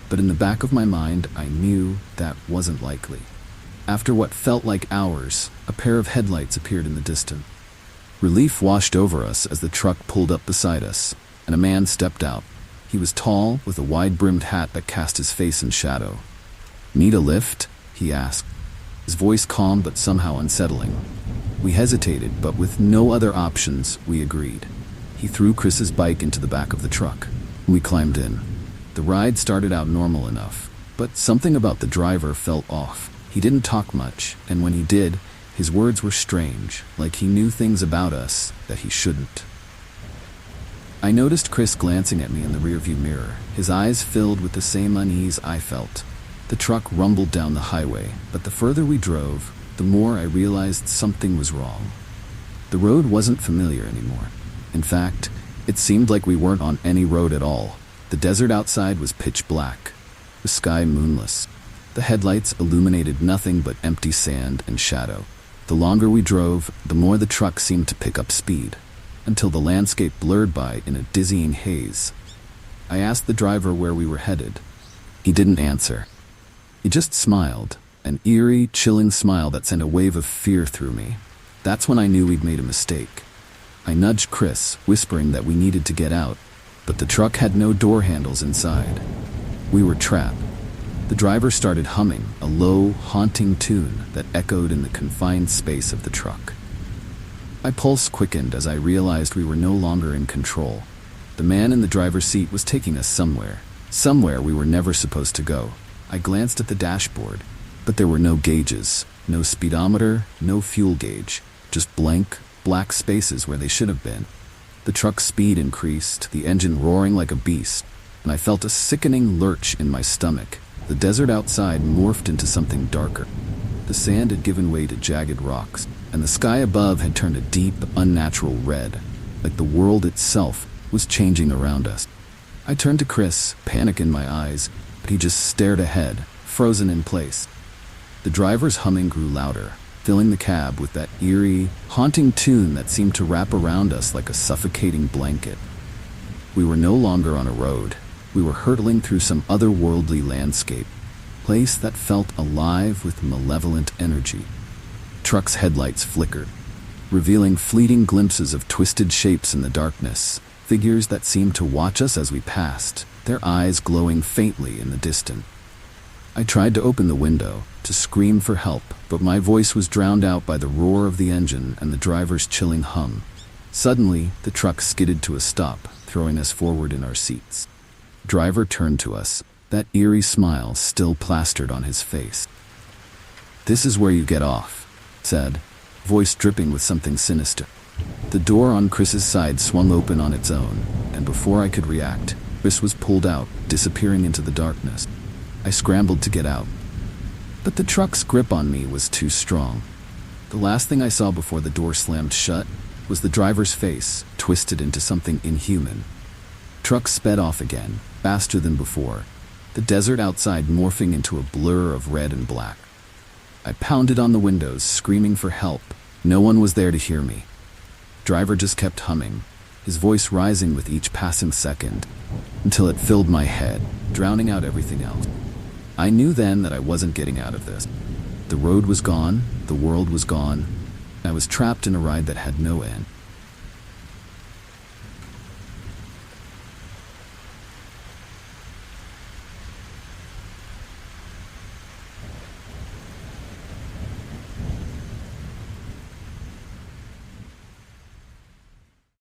But in the back of my mind, I knew that wasn't likely. After what felt like hours, a pair of headlights appeared in the distance. Relief washed over us as the truck pulled up beside us, and a man stepped out. He was tall, with a wide-brimmed hat that cast his face in shadow. "Need a lift?" he asked, his voice calm but somehow unsettling. We hesitated, but with no other options, we agreed. He threw Chris's bike into the back of the truck. We climbed in. The ride started out normal enough, but something about the driver felt off. He didn't talk much, and when he did, his words were strange, like he knew things about us that he shouldn't. I noticed Chris glancing at me in the rearview mirror, his eyes filled with the same unease I felt. The truck rumbled down the highway, but the further we drove, the more I realized something was wrong. The road wasn't familiar anymore. In fact, it seemed like we weren't on any road at all. The desert outside was pitch black, the sky moonless. The headlights illuminated nothing but empty sand and shadow. The longer we drove, the more the truck seemed to pick up speed, until the landscape blurred by in a dizzying haze. I asked the driver where we were headed. He didn't answer. He just smiled, an eerie, chilling smile that sent a wave of fear through me. That's when I knew we'd made a mistake. I nudged Chris, whispering that we needed to get out, but the truck had no door handles inside. We were trapped. The driver started humming, a low, haunting tune that echoed in the confined space of the truck. My pulse quickened as I realized we were no longer in control. The man in the driver's seat was taking us somewhere we were never supposed to go. I glanced at the dashboard, but there were no gauges, no speedometer, no fuel gauge, just blank, black spaces where they should have been. The truck's speed increased, the engine roaring like a beast, and I felt a sickening lurch in my stomach. The desert outside morphed into something darker. The sand had given way to jagged rocks, and the sky above had turned a deep, unnatural red, like the world itself was changing around us. I turned to Chris, panic in my eyes, but he just stared ahead, frozen in place. The driver's humming grew louder, filling the cab with that eerie, haunting tune that seemed to wrap around us like a suffocating blanket. We were no longer on a road. We were hurtling through some otherworldly landscape, a place that felt alive with malevolent energy. The truck's headlights flickered, revealing fleeting glimpses of twisted shapes in the darkness, figures that seemed to watch us as we passed, their eyes glowing faintly in the distance. I tried to open the window, to scream for help, but my voice was drowned out by the roar of the engine and the driver's chilling hum. Suddenly, the truck skidded to a stop, throwing us forward in our seats. Driver turned to us, that eerie smile still plastered on his face. "This is where you get off," said, voice dripping with something sinister. The door on Chris's side swung open on its own, and before I could react, Chris was pulled out, disappearing into the darkness. I scrambled to get out, but the truck's grip on me was too strong. The last thing I saw before the door slammed shut was the driver's face, twisted into something inhuman. Truck sped off again, faster than before, the desert outside morphing into a blur of red and black. I pounded on the windows, screaming for help. No one was there to hear me. Driver just kept humming, his voice rising with each passing second, until it filled my head, drowning out everything else. I knew then that I wasn't getting out of this. The road was gone, the world was gone. I was trapped in a ride that had no end.